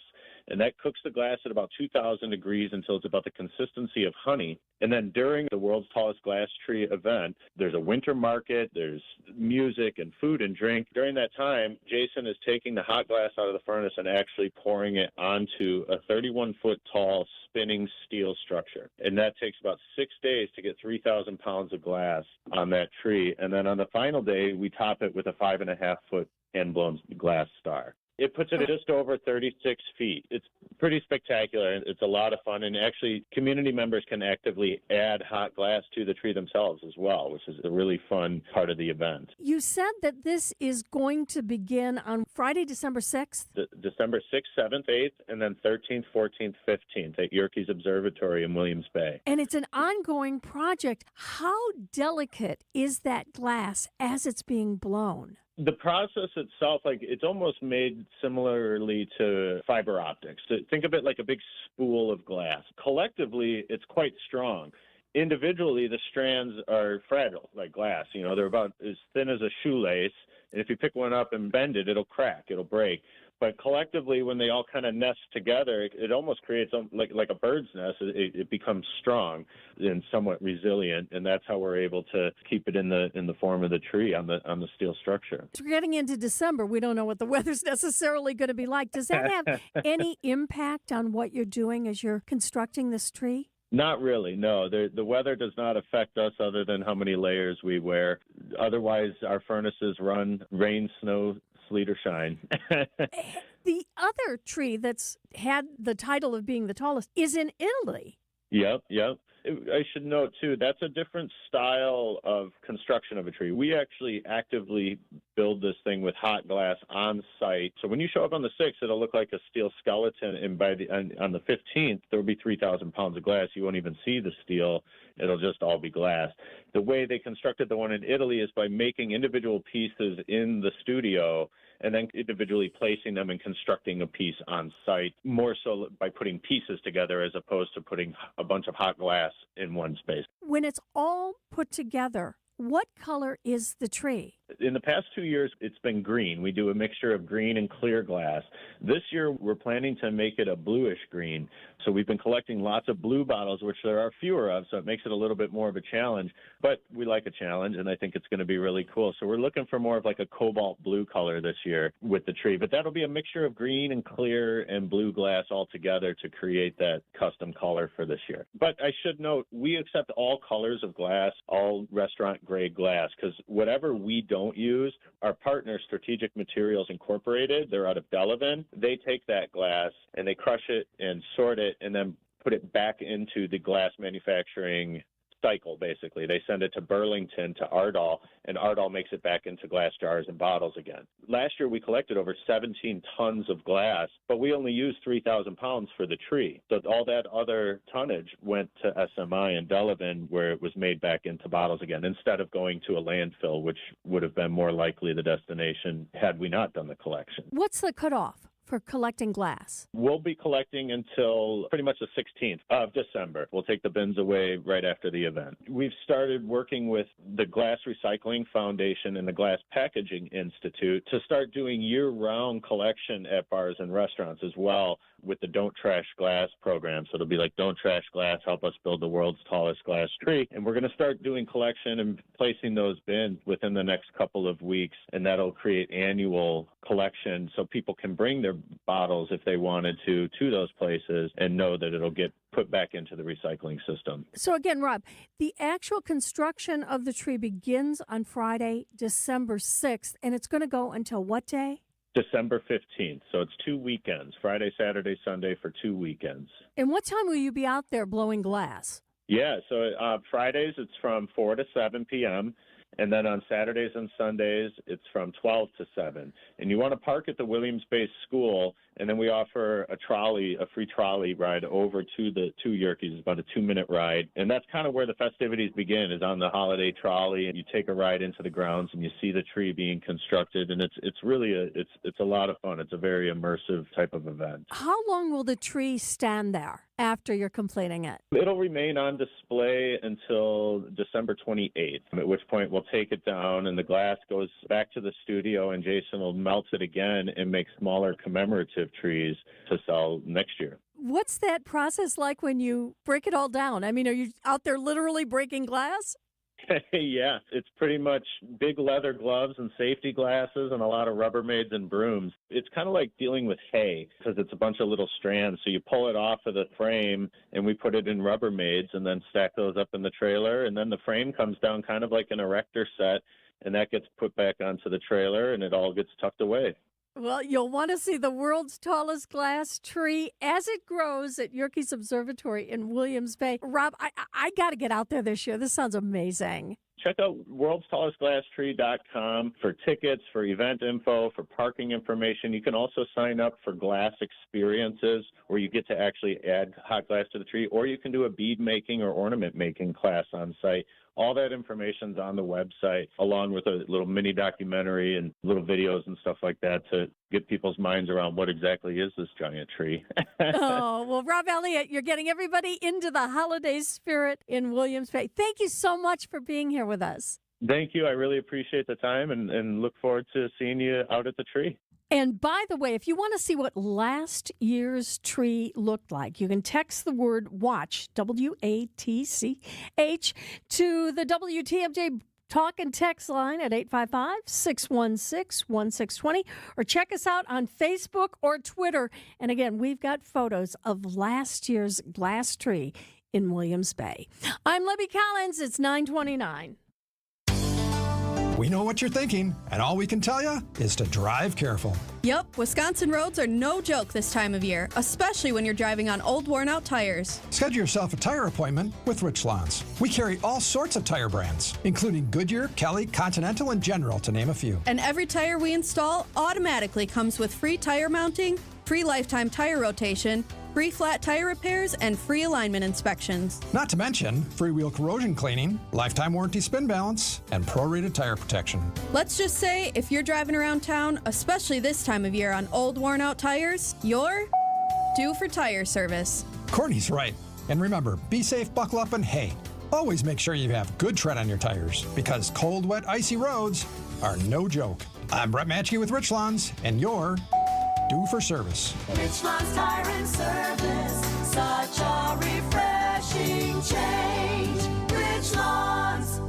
And that cooks the glass at about 2,000 degrees until it's about the consistency of honey. And then during the World's Tallest Glass Tree event, there's a winter market, there's music and food and drink. During that time, Jason is taking the hot glass out of the furnace and actually pouring it onto a 31-foot tall spinning steel structure. And that takes about 6 days to get 3,000 pounds of glass on that tree. And then on the final day, we top it with a 5.5-foot hand-blown glass star. It puts it at just over 36 feet. It's pretty spectacular. It's a lot of fun. And actually, community members can actively add hot glass to the tree themselves as well, which is a really fun part of the event. You said that this is going to begin on Friday, December 6th? December 6th, 7th, 8th, and then 13th, 14th, 15th at Yerkes Observatory in Williams Bay. And it's an ongoing project. How delicate is that glass as it's being blown? The process itself, it's almost made similarly to fiber optics. So think of it like a big spool of glass. Collectively, it's quite strong. Individually, the strands are fragile, like glass. They're about as thin as a shoelace, and if you pick one up and bend it, it'll crack, it'll break. But collectively, when they all kind of nest together, it almost creates like a bird's nest. It becomes strong and somewhat resilient, and that's how we're able to keep it in the form of the tree on the steel structure. We're getting into December. We don't know what the weather's necessarily going to be like. Does that have any impact on what you're doing as you're constructing this tree? Not really, no. The weather does not affect us other than how many layers we wear. Otherwise, our furnaces run rain, snow, sleet, or shine. The other tree that's had the title of being the tallest is in Italy. Yep. I should note, too, that's a different style of construction of a tree. We actually actively build this thing with hot glass on site. So when you show up on the 6th, it'll look like a steel skeleton, and on the 15th, there will be 3,000 pounds of glass. You won't even see the steel. It'll just all be glass. The way they constructed the one in Italy is by making individual pieces in the studio and then individually placing them and constructing a piece on site, more so by putting pieces together as opposed to putting a bunch of hot glass in one space. When it's all put together, what color is the tree? In the past 2 years, it's been green. We do a mixture of green and clear glass. This year, we're planning to make it a bluish green. So we've been collecting lots of blue bottles, which there are fewer of, so it makes it a little bit more of a challenge. But we like a challenge, and I think it's going to be really cool. So we're looking for more of like a cobalt blue color this year with the tree. But that'll be a mixture of green and clear and blue glass all together to create that custom color for this year. But I should note, we accept all colors of glass, all restaurant-grade glass, because whatever we don't use, our partner, Strategic Materials Incorporated, they're out of Delavan. They take that glass and they crush it and sort it and then put it back into the glass manufacturing cycle, basically. They send it to Burlington, to Ardall, and Ardall makes it back into glass jars and bottles again. Last year, we collected over 17 tons of glass, but we only used 3,000 pounds for the tree. So all that other tonnage went to SMI in Delavan, where it was made back into bottles again, instead of going to a landfill, which would have been more likely the destination had we not done the collection. What's the cutoff for collecting glass? We'll be collecting until pretty much the 16th of December. We'll take the bins away right after the event. We've started working with the Glass Recycling Foundation and the Glass Packaging Institute to start doing year-round collection at bars and restaurants as well with the Don't Trash Glass program. So it'll be like, don't trash glass, help us build the world's tallest glass tree. And we're going to start doing collection and placing those bins within the next couple of weeks, and that'll create annual collection so people can bring their bottles if they wanted to those places and know that it'll get put back into the recycling system. So again, Rob, the actual construction of the tree begins on Friday, December 6th, and it's going to go until what day? December 15th. So it's 2 weekends, Friday, Saturday, Sunday for 2 weekends. And what time will you be out there blowing glass? Yeah, so Fridays it's from 4 to 7 p.m., and then on Saturdays and Sundays, it's from 12 to 7. And you want to park at the Williams-based school, and then we offer a free trolley ride over to Yerkes. It's about a 2-minute ride. And that's kind of where the festivities begin, is on the holiday trolley. And you take a ride into the grounds, and you see the tree being constructed. And it's really a lot of fun. It's a very immersive type of event. How long will the tree stand there after you're completing it? It'll remain on display until December 28th, at which point we'll take it down and the glass goes back to the studio and Jason will melt it again and make smaller commemorative trees to sell next year. What's that process like when you break it all down? I mean, are you out there literally breaking glass? Yeah, it's pretty much big leather gloves and safety glasses and a lot of Rubbermaids and brooms. It's kind of like dealing with hay because it's a bunch of little strands. So you pull it off of the frame and we put it in Rubbermaids and then stack those up in the trailer. And then the frame comes down kind of like an erector set, and that gets put back onto the trailer and it all gets tucked away. Well, you'll want to see the world's tallest glass tree as it grows at Yerkes Observatory in Williams Bay. Rob, I got to get out there this year. This sounds amazing. Check out worldstallestglasstree.com for tickets, for event info, for parking information. You can also sign up for glass experiences where you get to actually add hot glass to the tree, or you can do a bead making or ornament making class on site. All that information's on the website, along with a little mini documentary and little videos and stuff like that to get people's minds around what exactly is this giant tree. Oh, well, Rob Elliott, you're getting everybody into the holiday spirit in Williams Bay. Thank you so much for being here with us. Thank you. I really appreciate the time and look forward to seeing you out at the tree. And by the way, if you want to see what last year's tree looked like, you can text the word WATCH, WATCH, to the WTMJ talk and text line at 855-616-1620, or check us out on Facebook or Twitter. And again, we've got photos of last year's glass tree in Williams Bay. I'm Libby Collins. It's 9:29. We know what you're thinking, and all we can tell you is to drive careful. Yep, Wisconsin roads are no joke this time of year, especially when you're driving on old, worn-out tires. Schedule yourself a tire appointment with Richlands. We carry all sorts of tire brands, including Goodyear, Kelly, Continental, and General, to name a few. And every tire we install automatically comes with free tire mounting, free lifetime tire rotation, free flat tire repairs, and free alignment inspections. Not to mention free wheel corrosion cleaning, lifetime warranty spin balance, and prorated tire protection. Let's just say if you're driving around town, especially this time of year on old, worn-out tires, you're due for tire service. Courtney's right. And remember, be safe, buckle up, and hey, always make sure you have good tread on your tires, because cold, wet, icy roads are no joke. I'm Brett Matchke with Richlands, and you're due for service. Richlands Tire and Service, such a refreshing change. Richlands.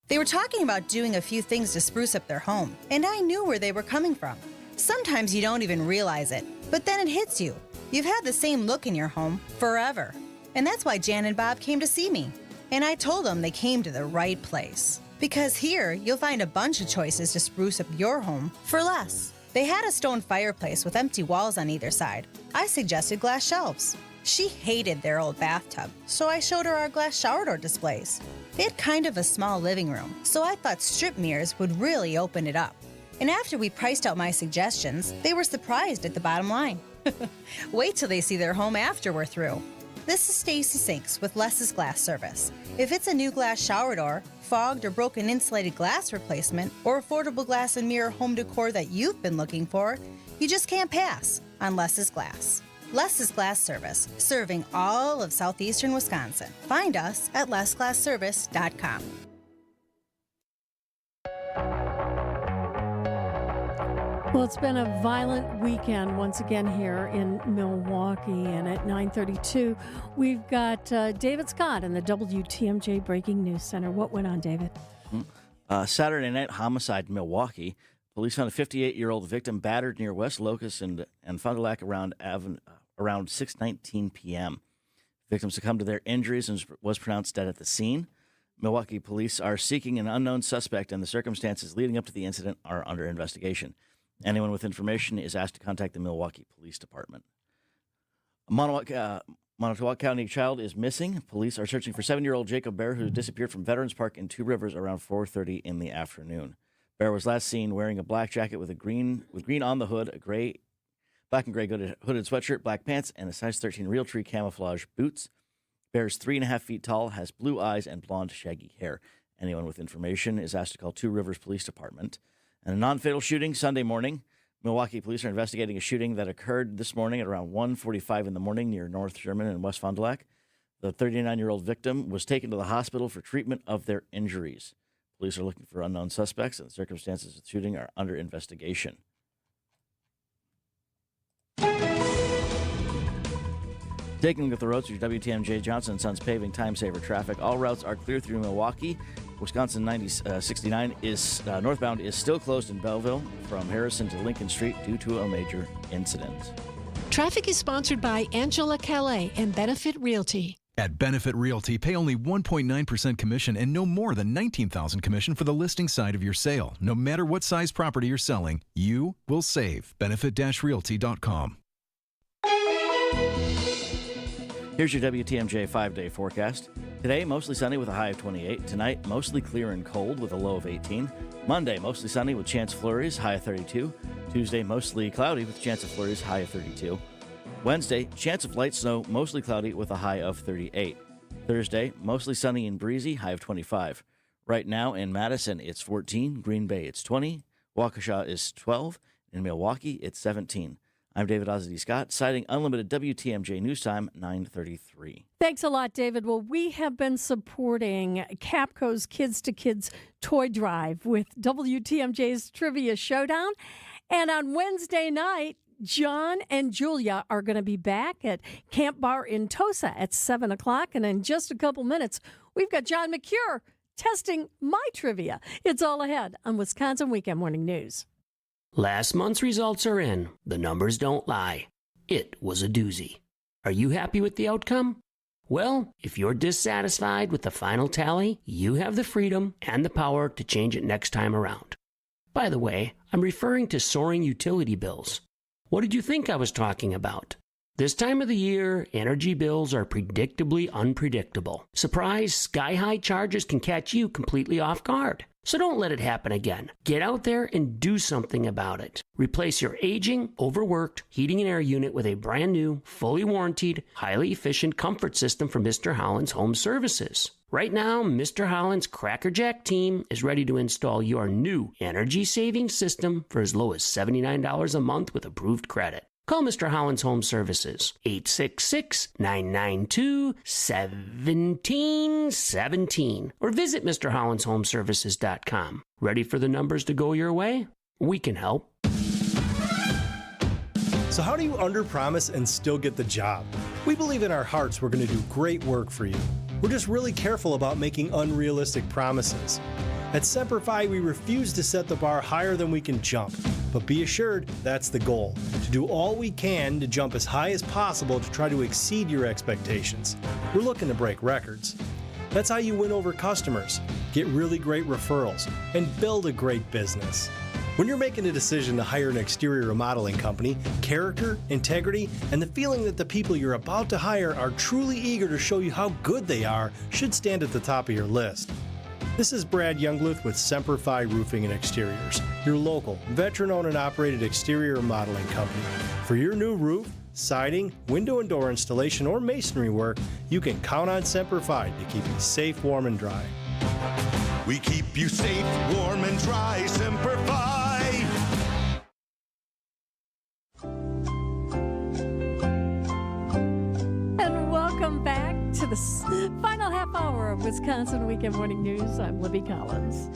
They were talking about doing a few things to spruce up their home, and I knew where they were coming from. Sometimes you don't even realize it, but then it hits you. You've had the same look in your home forever. And that's why Jan and Bob came to see me. And I told them they came to the right place. Because here, you'll find a bunch of choices to spruce up your home for less. They had a stone fireplace with empty walls on either side. I suggested glass shelves. She hated their old bathtub, so I showed her our glass shower door displays. They had kind of a small living room, so I thought strip mirrors would really open it up. And after we priced out my suggestions, they were surprised at the bottom line. Wait till they see their home after we're through. This is Stacy Sinks with Less's Glass Service. If it's a new glass shower door, fogged or broken insulated glass replacement, or affordable glass and mirror home decor that you've been looking for, you just can't pass on Less's Glass. Less's Glass Service, serving all of southeastern Wisconsin. Find us at lessglassservice.com. Well, it's been a violent weekend once again here in Milwaukee, and at 9:32, we've got David Scott in the WTMJ Breaking News Center. What went on, David? Saturday night homicide in Milwaukee. Police found a 58-year-old victim battered near West Locust and Fond du Lac around 6:19 p.m. Victim succumbed to their injuries and was pronounced dead at the scene. Milwaukee police are seeking an unknown suspect, and the circumstances leading up to the incident are under investigation. Anyone with information is asked to contact the Milwaukee Police Department. A Manitowoc County child is missing. Police are searching for 7-year-old Jacob Bear, who disappeared from Veterans Park in Two Rivers around 4:30 in the afternoon. Bear was last seen wearing a black jacket with green on the hood, black and gray hooded sweatshirt, black pants, and a size 13 Realtree camouflage boots. Bear's 3.5 feet tall, has blue eyes and blonde, shaggy hair. Anyone with information is asked to call Two Rivers Police Department. And a non-fatal shooting Sunday morning. Milwaukee police are investigating a shooting that occurred this morning at around 1:45 in the morning near North Sherman and West Fond du Lac. The 39-year-old victim was taken to the hospital for treatment of their injuries. Police are looking for unknown suspects, and the circumstances of the shooting are under investigation. Taking a look at the roads through WTMJ Johnson & Sons Paving Time Saver Traffic. All routes are clear through Milwaukee. Wisconsin 69 is northbound is still closed in Belleville from Harrison to Lincoln Street due to a major incident. Traffic is sponsored by Angela Calais and Benefit Realty. At Benefit Realty, pay only 1.9% commission and no more than $19,000 commission for the listing side of your sale. No matter what size property you're selling, you will save. Benefit-realty.com. Here's your WTMJ 5-day forecast. Today, mostly sunny with a high of 28. Tonight, mostly clear and cold with a low of 18. Monday, mostly sunny with chance of flurries, high of 32. Tuesday, mostly cloudy with chance of flurries, high of 32. Wednesday, chance of light snow, mostly cloudy with a high of 38. Thursday, mostly sunny and breezy, high of 25. Right now in Madison, it's 14. Green Bay, it's 20. Waukesha is 12. In Milwaukee, it's 17. I'm David Ozzy Scott, citing unlimited WTMJ News Time, 9:33. Thanks a lot, David. Well, we have been supporting Capco's Kids to Kids Toy Drive with WTMJ's Trivia Showdown. And on Wednesday night, John and Julia are going to be back at Camp Bar in Tosa at 7 o'clock. And in just a couple minutes, we've got John McCure testing my trivia. It's all ahead on Wisconsin Weekend Morning News. Last month's results are in. The numbers don't lie. It was a doozy. Are you happy with the outcome? Well, if you're dissatisfied with the final tally, you have the freedom and the power to change it next time around. By the way, I'm referring to soaring utility bills. What did you think I was talking about? This time of the year, energy bills are predictably unpredictable. Surprise, sky-high charges can catch you completely off guard. So don't let it happen again. Get out there and do something about it. Replace your aging, overworked heating and air unit with a brand new, fully warranted, highly efficient comfort system from Mr. Holland's Home Services. Right now, Mr. Holland's Crackerjack team is ready to install your new energy-saving system for as low as $79 a month with approved credit. Call Mr. Holland's Home Services, 866-992-1717, or visit MrHollandsHomeservices.com. Ready for the numbers to go your way? We can help. So how do you underpromise and still get the job? We believe in our hearts we're going to do great work for you. We're just really careful about making unrealistic promises. At Semper Fi, we refuse to set the bar higher than we can jump. But be assured, that's the goal. To do all we can to jump as high as possible to try to exceed your expectations. We're looking to break records. That's how you win over customers, get really great referrals, and build a great business. When you're making a decision to hire an exterior remodeling company, character, integrity, and the feeling that the people you're about to hire are truly eager to show you how good they are should stand at the top of your list. This is Brad Youngluth with Semper Fi Roofing and Exteriors, your local, veteran-owned and operated exterior remodeling company. For your new roof, siding, window and door installation, or masonry work, you can count on Semper Fi to keep you safe, warm, and dry. We keep you safe, warm, and dry, Semper Fi. And welcome back to the final half hour of Wisconsin Weekend Morning News. I'm Libby Collins.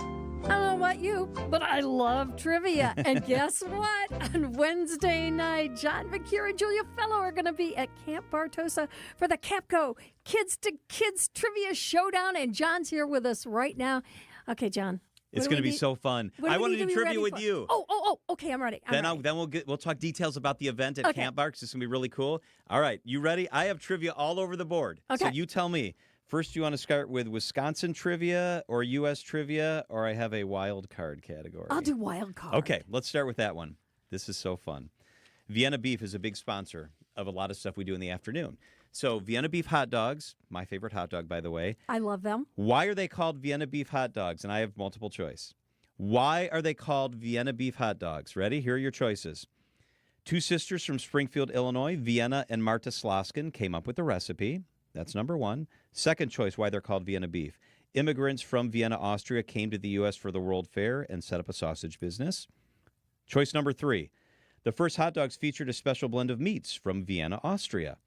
I don't know about you, but I love trivia. And guess what? On Wednesday night, John McCure and Julia Fellow are going to be at Camp Bartosa for the Capco Kids to Kids Trivia Showdown. And John's here with us right now. Okay, John. It's going to be so fun. I want to do trivia with you. Oh, okay, I'm ready. Then we'll talk details about the event at Camp Bar, 'cause it's going to be really cool. All right, you ready? I have trivia all over the board. Okay. So you tell me. First, you want to start with Wisconsin trivia or U.S. trivia, or I have a wild card category? I'll do wild card. Okay, let's start with that one. This is so fun. Vienna Beef is a big sponsor of a lot of stuff we do in the afternoon. So Vienna Beef hot dogs, my favorite hot dog, by the way. I love them. Why are they called Vienna Beef hot dogs? And I have multiple choice. Why are they called Vienna Beef hot dogs? Ready? Here are your choices. Two sisters from Springfield, Illinois, Vienna and Marta Sloskin, came up with the recipe. That's number one. Second choice, why they're called Vienna Beef. Immigrants from Vienna, Austria came to the U.S. for the World Fair and set up a sausage business. Choice number three, the first hot dogs featured a special blend of meats from Vienna, Austria.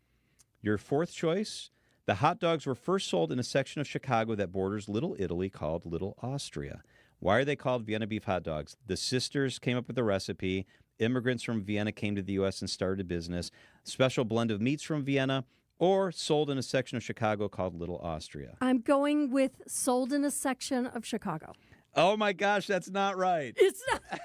Your fourth choice, the hot dogs were first sold in a section of Chicago that borders Little Italy called Little Austria. Why are they called Vienna Beef hot dogs? The sisters came up with the recipe. Immigrants from Vienna came to the U.S. and started a business. Special blend of meats from Vienna, or sold in a section of Chicago called Little Austria. I'm going with sold in a section of Chicago. Oh my gosh, that's not right. It's not.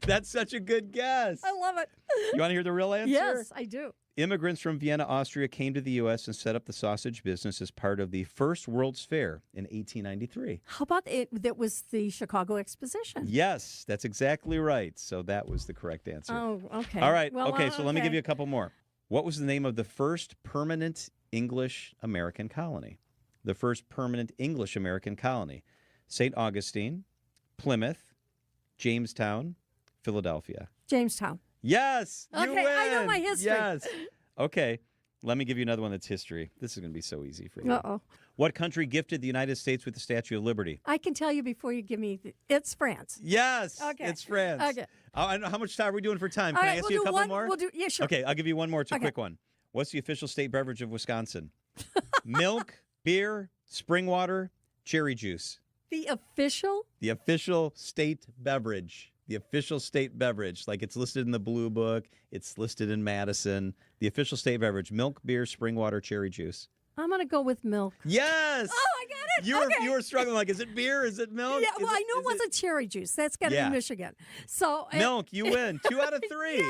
That's such a good guess. I love it. You want to hear the real answer? Yes, I do. Immigrants from Vienna, Austria came to the U.S. and set up the sausage business as part of the first World's Fair in 1893. How about it? That was the Chicago Exposition. Yes, that's exactly right. So that was the correct answer. Oh, okay. All right. Well, so let me give you a couple more. What was the name of the first permanent English American colony? The first permanent English American colony. St. Augustine, Plymouth, Jamestown, Philadelphia. Jamestown. Yes, you Okay, win. I know my history. Yes. Okay, let me give you another one that's history. This is going to be so easy for you. Uh-oh. What country gifted the United States with the Statue of Liberty? I can tell you before you give me. It's France. Yes, Okay. it's France. Okay. I know how much time are we doing for time? All Can right, I ask we'll you a do couple one, more? Yeah, sure. Okay, I'll give you one more. It's a Okay. quick one. What's the official state beverage of Wisconsin? Milk, beer, spring water, cherry juice. The official? The official state beverage The official state beverage. Like it's listed in the Blue Book. It's listed in Madison. The official state beverage. Milk, beer, spring water, cherry juice. I'm going to go with milk. Yes! Oh, I got it. You were struggling. Like, is it beer? Is it milk? Yeah, well, I know it wasn't cherry juice. That's got to be Michigan. So milk, you win. 2 out of 3.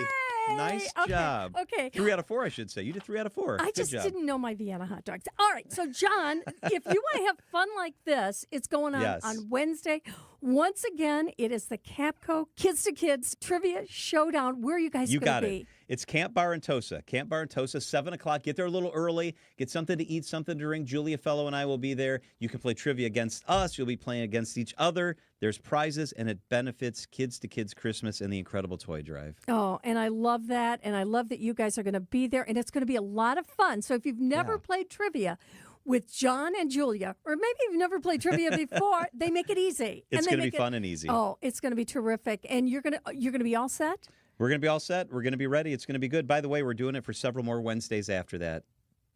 Nice job. Okay. 3 out of 4, I should say. You did 3 out of 4. I just didn't know my Vienna hot dogs. All right. So, John, if you want to have fun like this, it's going on Wednesday. Once again, it is the Capco Kids to Kids Trivia Showdown. Where are you guys going to be? It's Camp Bar in Tosa. Camp Bar in Tosa, 7 o'clock. Get there a little early. Get something to eat, something to drink. Julia Fellow and I will be there. You can play trivia against us. You'll be playing against each other. There's prizes, and it benefits Kids to Kids Christmas and the Incredible Toy Drive. Oh, and I love that. And I love that you guys are going to be there. And it's going to be a lot of fun. So if you've never played trivia with John and Julia, or maybe you've never played trivia before, they make it easy. It's going to be fun and easy. Oh, it's going to be terrific. And you're going to be all set? We're going to be all set. We're going to be ready. It's going to be good. By the way, we're doing it for several more Wednesdays after that.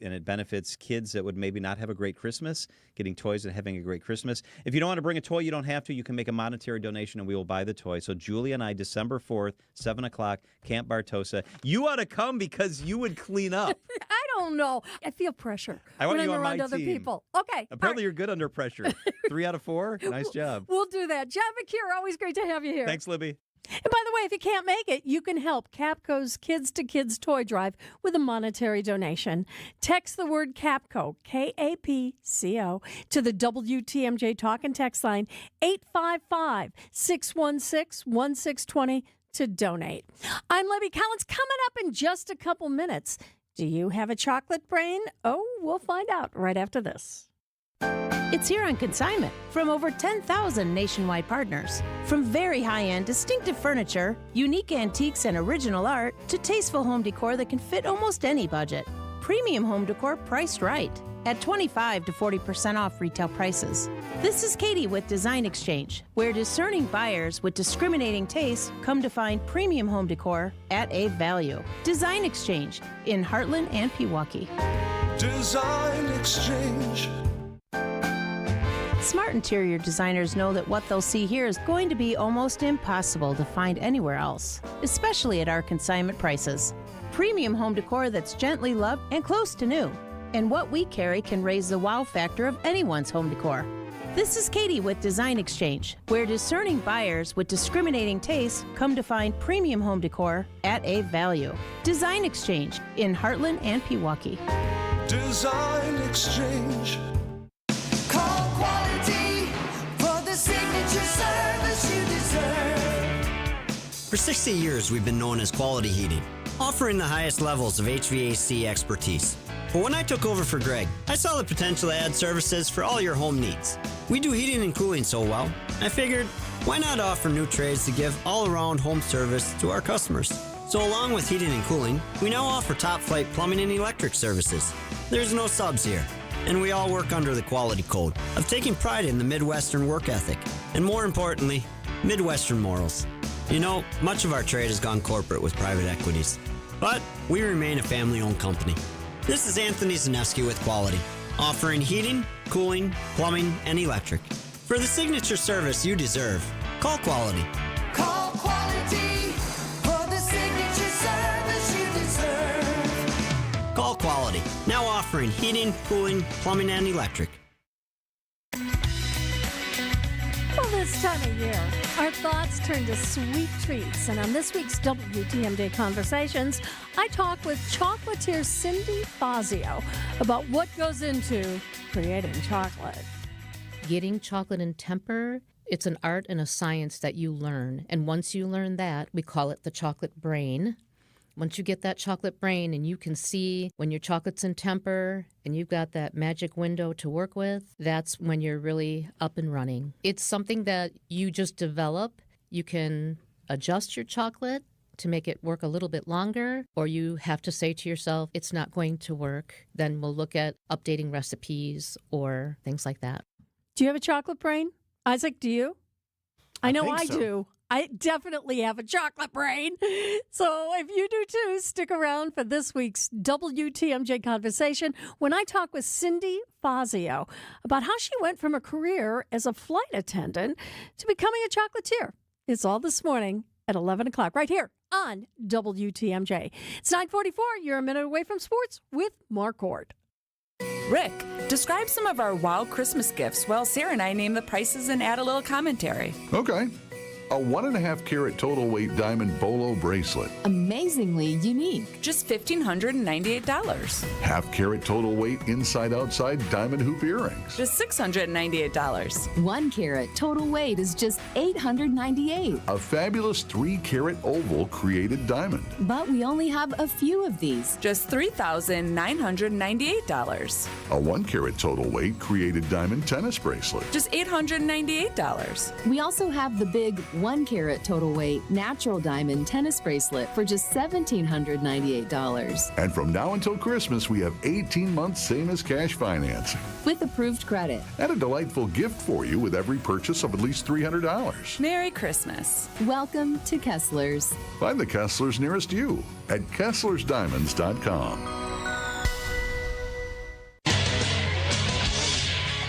And it benefits kids that would maybe not have a great Christmas, getting toys and having a great Christmas. If you don't want to bring a toy, you don't have to. You can make a monetary donation, and we will buy the toy. So Julia and I, December 4th, 7 o'clock, Camp Bar Tosa. You ought to come because you would clean up. I don't know. I feel pressure I want when you I'm on around my other team. people. Okay. Apparently you're good under pressure. 3 out of 4. Nice job. We'll do that. John McCure, always great to have you here. Thanks, Libby. And by the way, if you can't make it, you can help Capco's Kids to Kids Toy Drive with a monetary donation. Text the word Capco, K-A-P-C-O, to the WTMJ Talk and Text line 855-616-1620 to donate. I'm Libby Collins. Coming up in just a couple minutes. Do you have a chocolate brain? Oh, we'll find out right after this. It's here on consignment from over 10,000 nationwide partners. From very high-end, distinctive furniture, unique antiques and original art, to tasteful home decor that can fit almost any budget. Premium home decor priced right at 25 to 40% off retail prices. This is Katie with Design Exchange, where discerning buyers with discriminating taste come to find premium home decor at a value. Design Exchange in Heartland and Pewaukee. Design Exchange. Smart interior designers know that what they'll see here is going to be almost impossible to find anywhere else, especially at our consignment prices. Premium home decor that's gently loved and close to new. And what we carry can raise the wow factor of anyone's home decor. This is Katie with Design Exchange, where discerning buyers with discriminating tastes come to find premium home decor at a value. Design Exchange in Heartland and Pewaukee. Design Exchange. Call quality for the signature service you deserve. For 60 years, we've been known as Quality Heating, offering the highest levels of HVAC expertise. But when I took over for Greg, I saw the potential to add services for all your home needs. We do heating and cooling so well, I figured, why not offer new trades to give all-around home service to our customers? So along with heating and cooling, we now offer top-flight plumbing and electric services. There's no subs here, and we all work under the quality code of taking pride in the Midwestern work ethic, and more importantly, Midwestern morals. You know, much of our trade has gone corporate with private equities, but we remain a family-owned company. This is Anthony Zanevsky with Quality, offering heating, cooling, plumbing, and electric. For the signature service you deserve, call Quality. Call quality for the signature service you deserve. Call Quality, now offering heating, cooling, plumbing, and electric. Well, this time of year, our thoughts turn to sweet treats. And on this week's WTMJ Conversations, I talk with chocolatier Cindy Fazio about what goes into creating chocolate. Getting chocolate in temper, it's an art and a science that you learn. And once you learn that, we call it the chocolate brain. Once you get that chocolate brain and you can see when your chocolate's in temper and you've got that magic window to work with, that's when you're really up and running. It's something that you just develop. You can adjust your chocolate to make it work a little bit longer, or you have to say to yourself, it's not going to work. Then we'll look at updating recipes or things like that. Do you have a chocolate brain? Isaac, do you? I know I think so. do. I definitely have a chocolate brain. So if you do too, stick around for this week's WTMJ Conversation when I talk with Cindy Fazio about how she went from a career as a flight attendant to becoming a chocolatier. It's all this morning at 11 o'clock right here on WTMJ. It's 9:44. You're a minute away from sports with Mark Hort. Rick, describe some of our wow Christmas gifts while Sarah and I name the prices and add a little commentary. Okay. A 1.5 carat total weight diamond bolo bracelet. Amazingly unique. Just $1,598. Half carat total weight inside outside diamond hoop earrings. Just $698. 1 carat total weight is just $898. A fabulous 3 carat oval created diamond. But we only have a few of these. Just $3,998. A 1 carat total weight created diamond tennis bracelet. Just $898. We also have the big 1 carat total weight natural diamond tennis bracelet for just $1,798. And from now until Christmas, we have 18 months same as cash financing. With approved credit. And a delightful gift for you with every purchase of at least $300. Merry Christmas. Welcome to Kessler's. Find the Kesslers nearest you at KesslersDiamonds.com.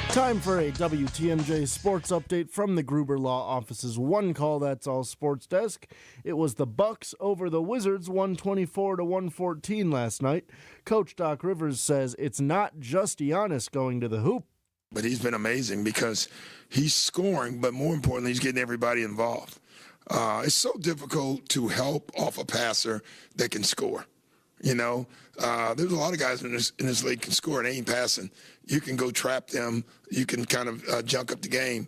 Time for a WTMJ sports update from the Gruber Law Office's One Call That's All Sports Desk. It was the Bucks over the Wizards, 124-114 last night. Coach Doc Rivers says it's not just Giannis going to the hoop. But he's been amazing because he's scoring, but more importantly, he's getting everybody involved. It's so difficult to help off a passer that can score. You know, there's a lot of guys in this league can score and ain't passing. You can go trap them. You can kind of junk up the game.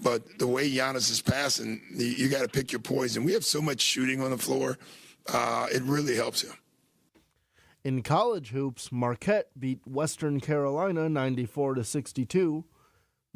But the way Giannis is passing, you got to pick your poison. We have so much shooting on the floor. It really helps him. In college hoops, Marquette beat Western Carolina 94-62.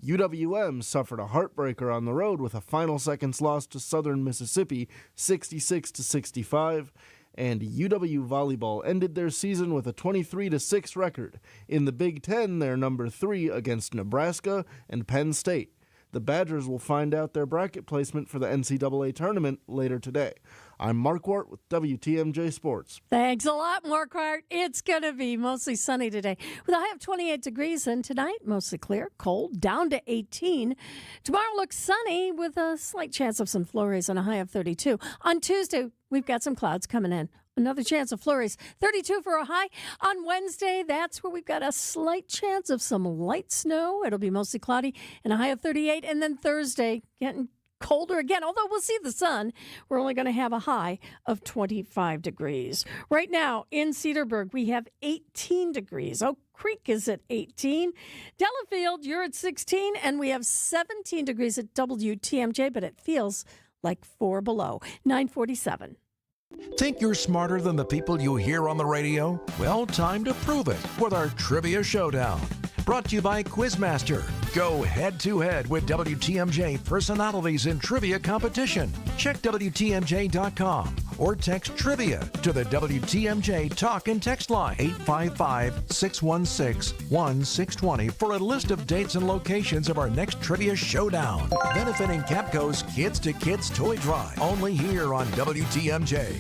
UWM suffered a heartbreaker on the road with a final seconds loss to Southern Mississippi 66-65. And UW Volleyball ended their season with a 23-6 record. In the Big Ten, they're number 3 against Nebraska and Penn State. The Badgers will find out their bracket placement for the NCAA tournament later today. I'm Mark Hort with WTMJ Sports. Thanks a lot, Mark Hart. It's going to be mostly sunny today with a high of 28 degrees, and tonight mostly clear, cold, down to 18. Tomorrow looks sunny with a slight chance of some flurries and a high of 32. On Tuesday, we've got some clouds coming in. Another chance of flurries. 32 for a high. On Wednesday, that's where we've got a slight chance of some light snow. It'll be mostly cloudy and a high of 38. And then Thursday, getting colder again, although we'll see the sun. We're only going to have a high of 25 degrees. Right now in Cedarburg, we have 18 degrees. Oak Creek is at 18. Delafield, you're at 16. And we have 17 degrees at WTMJ, but it feels like 4 below. 9:47. Think you're smarter than the people you hear on the radio? Well, time to prove it with our Trivia Showdown. Brought to you by Quizmaster. Go head-to-head with WTMJ personalities in trivia competition. Check WTMJ.com or text trivia to the WTMJ talk and text line 855-616-1620 for a list of dates and locations of our next Trivia Showdown. Benefiting Capco's Kids to Kids Toy Drive. Only here on WTMJ.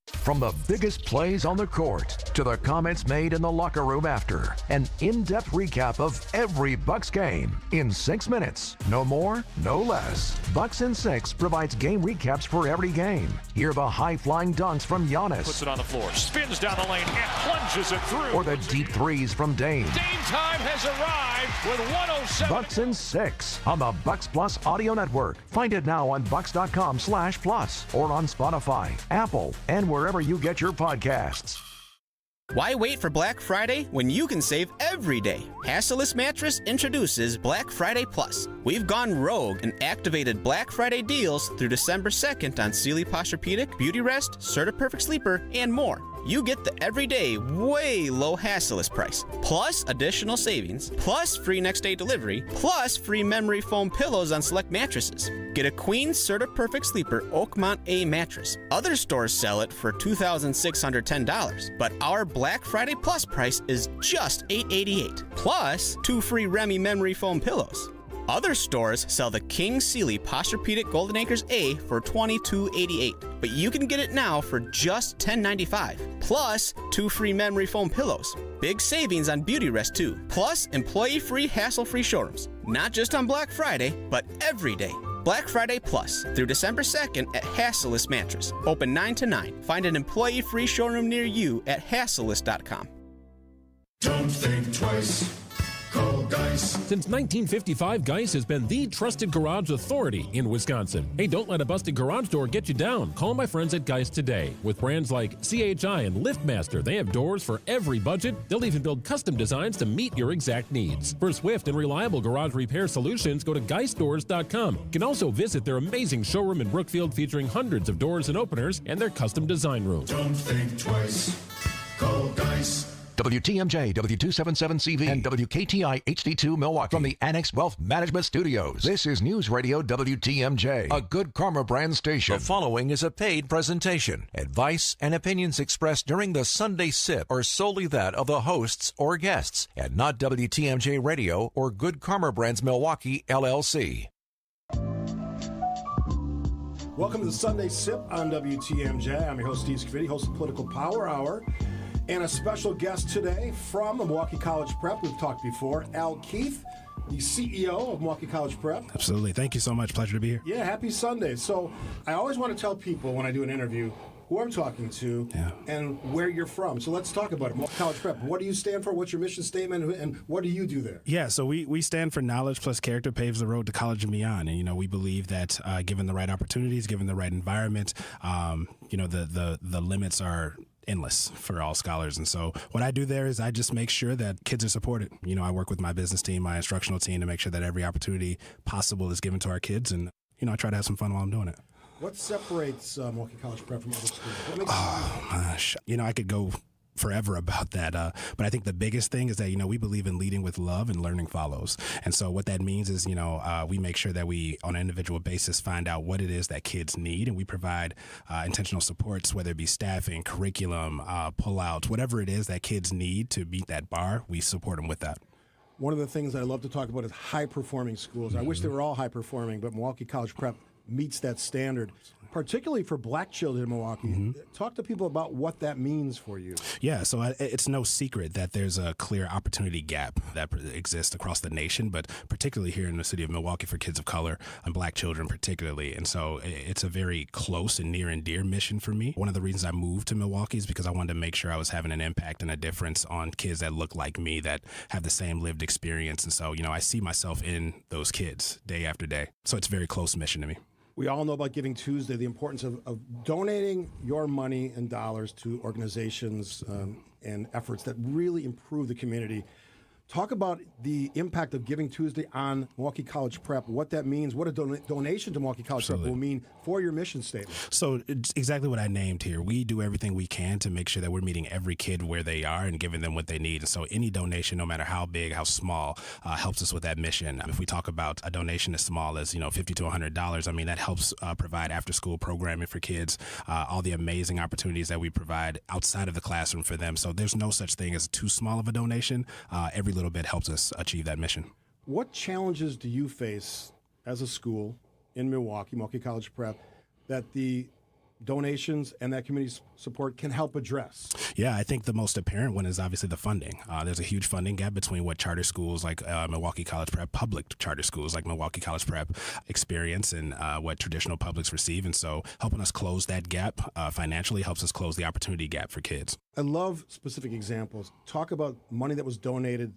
From the biggest plays on the court to the comments made in the locker room after, an in-depth recap of every Bucks game in 6 minutes. No more, no less. Bucks in 6 provides game recaps for every game. Hear the high-flying dunks from Giannis. Puts it on the floor, spins down the lane, and plunges it through. Or the deep threes from Dame. Dame time has arrived with 107. Bucks in 6 on the Bucks Plus Audio Network. Find it now on bucks.com/plus or on Spotify, Apple, and wherever you get your podcasts. Why wait for Black Friday when you can save every day? Hasseless Mattress introduces Black Friday Plus. We've gone rogue and activated Black Friday deals through December 2nd on Sealy Posturepedic, Beauty Rest, Serta Perfect Sleeper, and more. You get the everyday, way low Hasseless price, plus additional savings, plus free next day delivery, plus free memory foam pillows on select mattresses. Get a Queen Serta Perfect Sleeper Oakmont A mattress. Other stores sell it for $2,610, but our Black Friday Plus price is just $888, plus 2 free Remy memory foam pillows. Other stores sell the King Sealy Posturepedic Golden Acres A for $22.88, but you can get it now for just $10.95, plus 2 free memory foam pillows. Big savings on Beauty Rest too, plus employee-free, hassle-free showrooms. Not just on Black Friday, but every day. Black Friday Plus through December 2nd at Hasselist Mattress. Open 9 to 9. Find an employee-free showroom near you at hasselist.com. Don't think twice. Call Geis. Since 1955, Geis has been the trusted garage authority in Wisconsin. Hey, don't let a busted garage door get you down. Call my friends at Geis today. With brands like CHI and LiftMaster, they have doors for every budget. They'll even build custom designs to meet your exact needs. For swift and reliable garage repair solutions, go to geisdoors.com. You can also visit their amazing showroom in Brookfield featuring hundreds of doors and openers and their custom design room. Don't think twice. Call Geis. WTMJ, W277CV, and WKTI HD2 Milwaukee from the Annex Wealth Management Studios. This is News Radio WTMJ, a Good Karma brand station. The following is a paid presentation. Advice and opinions expressed during the Sunday Sip are solely that of the hosts or guests, and not WTMJ Radio or Good Karma Brands Milwaukee, LLC. Welcome to the Sunday Sip on WTMJ. I'm your host, Steve Scavidi, host of Political Power Hour. And a special guest today from Milwaukee College Prep. We've talked before. Al Keith, the CEO of Milwaukee College Prep. Absolutely. Thank you so much. Pleasure to be here. Yeah, happy Sunday. So I always want to tell people when I do an interview who I'm talking to and where you're from. So let's talk about it. Milwaukee College Prep. What do you stand for? What's your mission statement? And what do you do there? Yeah, so we stand for knowledge plus character paves the road to college and beyond. And, we believe that given the right opportunities, given the right environment, the limits are endless for all scholars. And so what I do there is I just make sure that kids are supported. I work with my business team, my instructional team to make sure that every opportunity possible is given to our kids. And, I try to have some fun while I'm doing it. What separates Milwaukee College Prep from other schools? What makes I could go forever about that. But I think the biggest thing is that, we believe in leading with love and learning follows. And so what that means is, we make sure that we, on an individual basis, find out what it is that kids need. And we provide intentional supports, whether it be staffing, curriculum, pullouts, whatever it is that kids need to meet that bar, we support them with that. One of the things I love to talk about is high-performing schools. Mm-hmm. I wish they were all high-performing, but Milwaukee College Prep meets that standard, particularly for black children in Milwaukee. Mm-hmm. Talk to people about what that means for you. Yeah, so it's no secret that there's a clear opportunity gap that exists across the nation, but particularly here in the city of Milwaukee for kids of color and black children particularly. And so it's a very close and near and dear mission for me. One of the reasons I moved to Milwaukee is because I wanted to make sure I was having an impact and a difference on kids that look like me, that have the same lived experience. And so, I see myself in those kids day after day. So it's a very close mission to me. We all know about Giving Tuesday, the importance of donating your money and dollars to organizations and efforts that really improve the community. Talk about the impact of Giving Tuesday on Milwaukee College Prep, what that means, what a donation to Milwaukee College Prep will mean for your mission statement. So it's exactly what I named here. We do everything we can to make sure that we're meeting every kid where they are and giving them what they need. And so any donation, no matter how big, how small, helps us with that mission. If we talk about a donation as small as, $50 to $100, that helps provide after-school programming for kids, all the amazing opportunities that we provide outside of the classroom for them. So there's no such thing as too small of a donation. Every little bit helps us achieve that mission. What challenges do you face as a school in Milwaukee College Prep, that the donations and that community support can help address? Yeah, I think the most apparent one is obviously the funding. There's a huge funding gap between what charter schools like Milwaukee College Prep, public charter schools like Milwaukee College Prep experience and what traditional publics receive. And so helping us close that gap financially helps us close the opportunity gap for kids. I love specific examples. Talk about money that was donated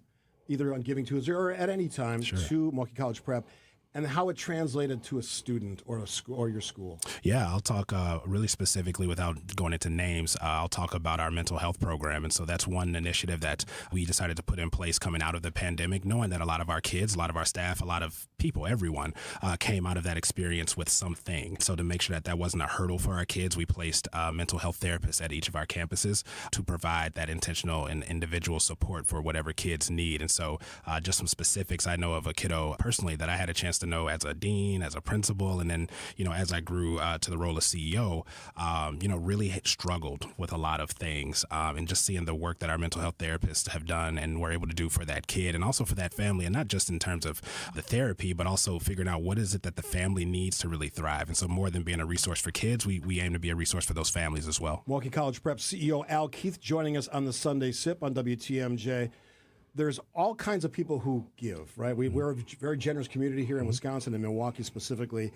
either on Giving Tuesday or at any time to Milwaukee College Prep, and how it translated to a student or your school. Yeah, I'll talk really specifically without going into names. I'll talk about our mental health program. And so that's one initiative that we decided to put in place coming out of the pandemic, knowing that a lot of our kids, a lot of our staff, a lot of people, everyone came out of that experience with something. So to make sure that that wasn't a hurdle for our kids, we placed mental health therapists at each of our campuses to provide that intentional and individual support for whatever kids need. And so just some specifics, I know of a kiddo personally that I had a chance to know as a dean, as a principal, and then, as I grew to the role of CEO, really struggled with a lot of things, and just seeing the work that our mental health therapists have done and were able to do for that kid and also for that family, and not just in terms of the therapy, but also figuring out what is it that the family needs to really thrive. And so more than being a resource for kids, we aim to be a resource for those families as well. Milwaukee College Prep CEO Al Keith joining us on the Sunday Sip on WTMJ. there's all kinds of people who give, right? We're a very generous community here in Wisconsin and Milwaukee specifically.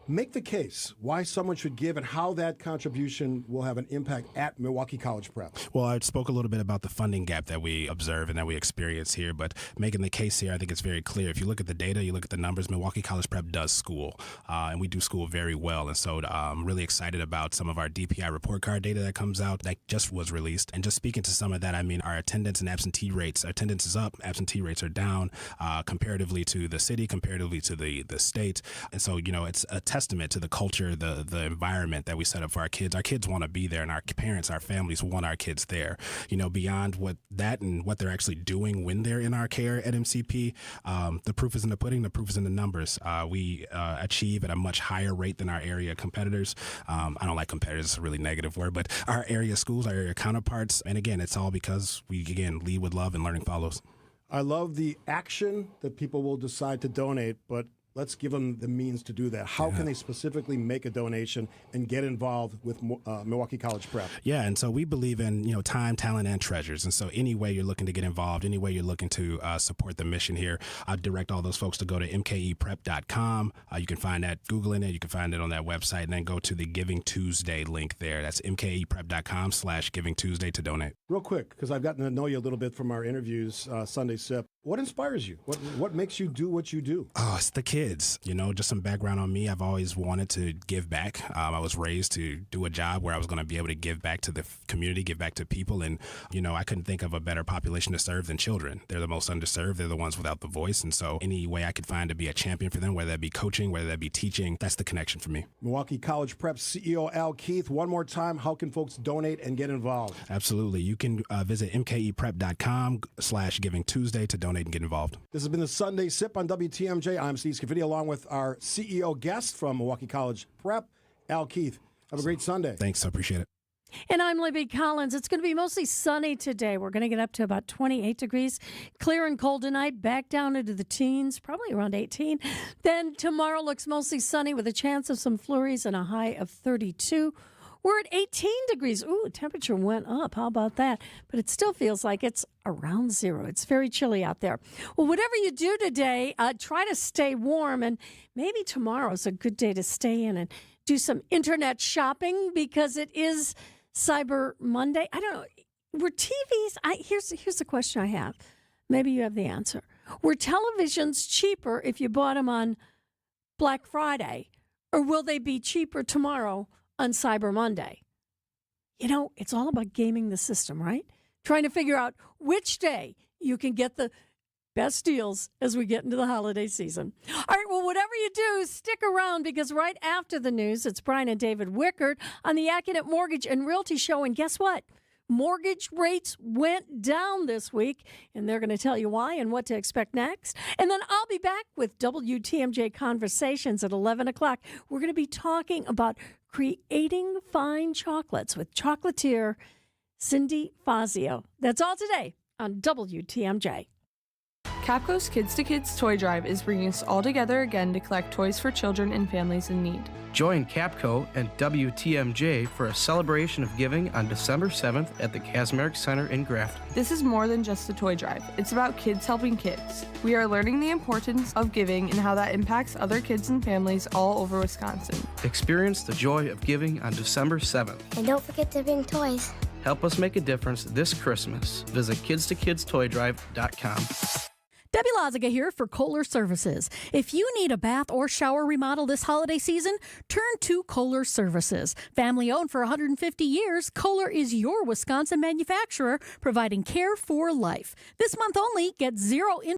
Make the case why someone should give and how that contribution will have an impact at Milwaukee College Prep. Well, I spoke a little bit about the funding gap that we observe and that we experience here, but making the case here, I think it's very clear. If you look at the data, you look at the numbers, Milwaukee College Prep does school, and we do school very well. And so I'm really excited about some of our DPI report card data that comes out that just was released. And just speaking to some of that, I mean, our attendance and absentee rates, attendance is up, absentee rates are down comparatively to the city, comparatively to the state. And so, it's a testament to the culture, the environment that we set up for our kids. Our kids want to be there, and our parents, our families want our kids there. Beyond what that and what they're actually doing when they're in our care at MCP, the proof is in the pudding, the proof is in the numbers. We achieve at a much higher rate than our area competitors. I don't like competitors, it's a really negative word, but our area schools, our area counterparts, and again, it's all because we, again, lead with love and learning follows. I love the action that people will decide to donate, but let's give them the means to do that. How can they specifically make a donation and get involved with Milwaukee College Prep? Yeah, and so we believe in time, talent, and treasures. And so any way you're looking to get involved, any way you're looking to support the mission here, I direct all those folks to go to mkeprep.com. You can find that, Googling it, you can find it on that website, and then go to the Giving Tuesday link there. That's mkeprep.com/Giving Tuesday to donate. Real quick, because I've gotten to know you a little bit from our interviews, Sunday Sip. What inspires you? What makes you do what you do? Oh, it's the kids. Just some background on me. I've always wanted to give back. I was raised to do a job where I was going to be able to give back to the community, give back to people. And, I couldn't think of a better population to serve than children. They're the most underserved. They're the ones without the voice. And so any way I could find to be a champion for them, whether that be coaching, whether that be teaching, that's the connection for me. Milwaukee College Prep CEO Al Keith, one more time, how can folks donate and get involved? Absolutely. You can visit mkeprep.com/Giving Tuesday to donate and get involved. This has been the Sunday Sip on WTMJ. I'm Steve Scafidi, along with our CEO guest from Milwaukee College Prep, Al Keith. Have a great Sunday. Thanks. I appreciate it. And I'm Libby Collins. It's going to be mostly sunny today. We're going to get up to about 28 degrees. Clear and cold tonight, back down into the teens, probably around 18. Then tomorrow looks mostly sunny with a chance of some flurries and a high of 32. We're at 18 degrees. Ooh, temperature went up. How about that? But it still feels like it's around zero. It's very chilly out there. Well, whatever you do today, try to stay warm. And maybe tomorrow's a good day to stay in and do some internet shopping because it is Cyber Monday. I don't know. Were TVs... Here's the question I have. Maybe you have the answer. Were televisions cheaper if you bought them on Black Friday? Or will they be cheaper tomorrow on Cyber Monday? It's all about gaming the system, right? Trying to figure out which day you can get the best deals as we get into the holiday season. All right, well, whatever you do, stick around because right after the news, it's Brian and David Wickert on the Accident Mortgage and Realty Show. And guess what? Mortgage rates went down this week, and they're going to tell you why and what to expect next. And then I'll be back with WTMJ Conversations at 11 o'clock. We're going to be talking about creating fine chocolates with chocolatier Cindy Fazio. That's all today on WTMJ. Capco's Kids to Kids Toy Drive is bringing us all together again to collect toys for children and families in need. Join Capco and WTMJ for a celebration of giving on December 7th at the Kazmarek Center in Grafton. This is more than just a toy drive. It's about kids helping kids. We are learning the importance of giving and how that impacts other kids and families all over Wisconsin. Experience the joy of giving on December 7th. And don't forget to bring toys. Help us make a difference this Christmas. Visit kidstoKidstoydrive.com. Debbie Loziga here for Kohler Services. If you need a bath or shower remodel this holiday season, turn to Kohler Services. Family owned for 150 years, Kohler is your Wisconsin manufacturer, providing care for life. This month only, get 0 interest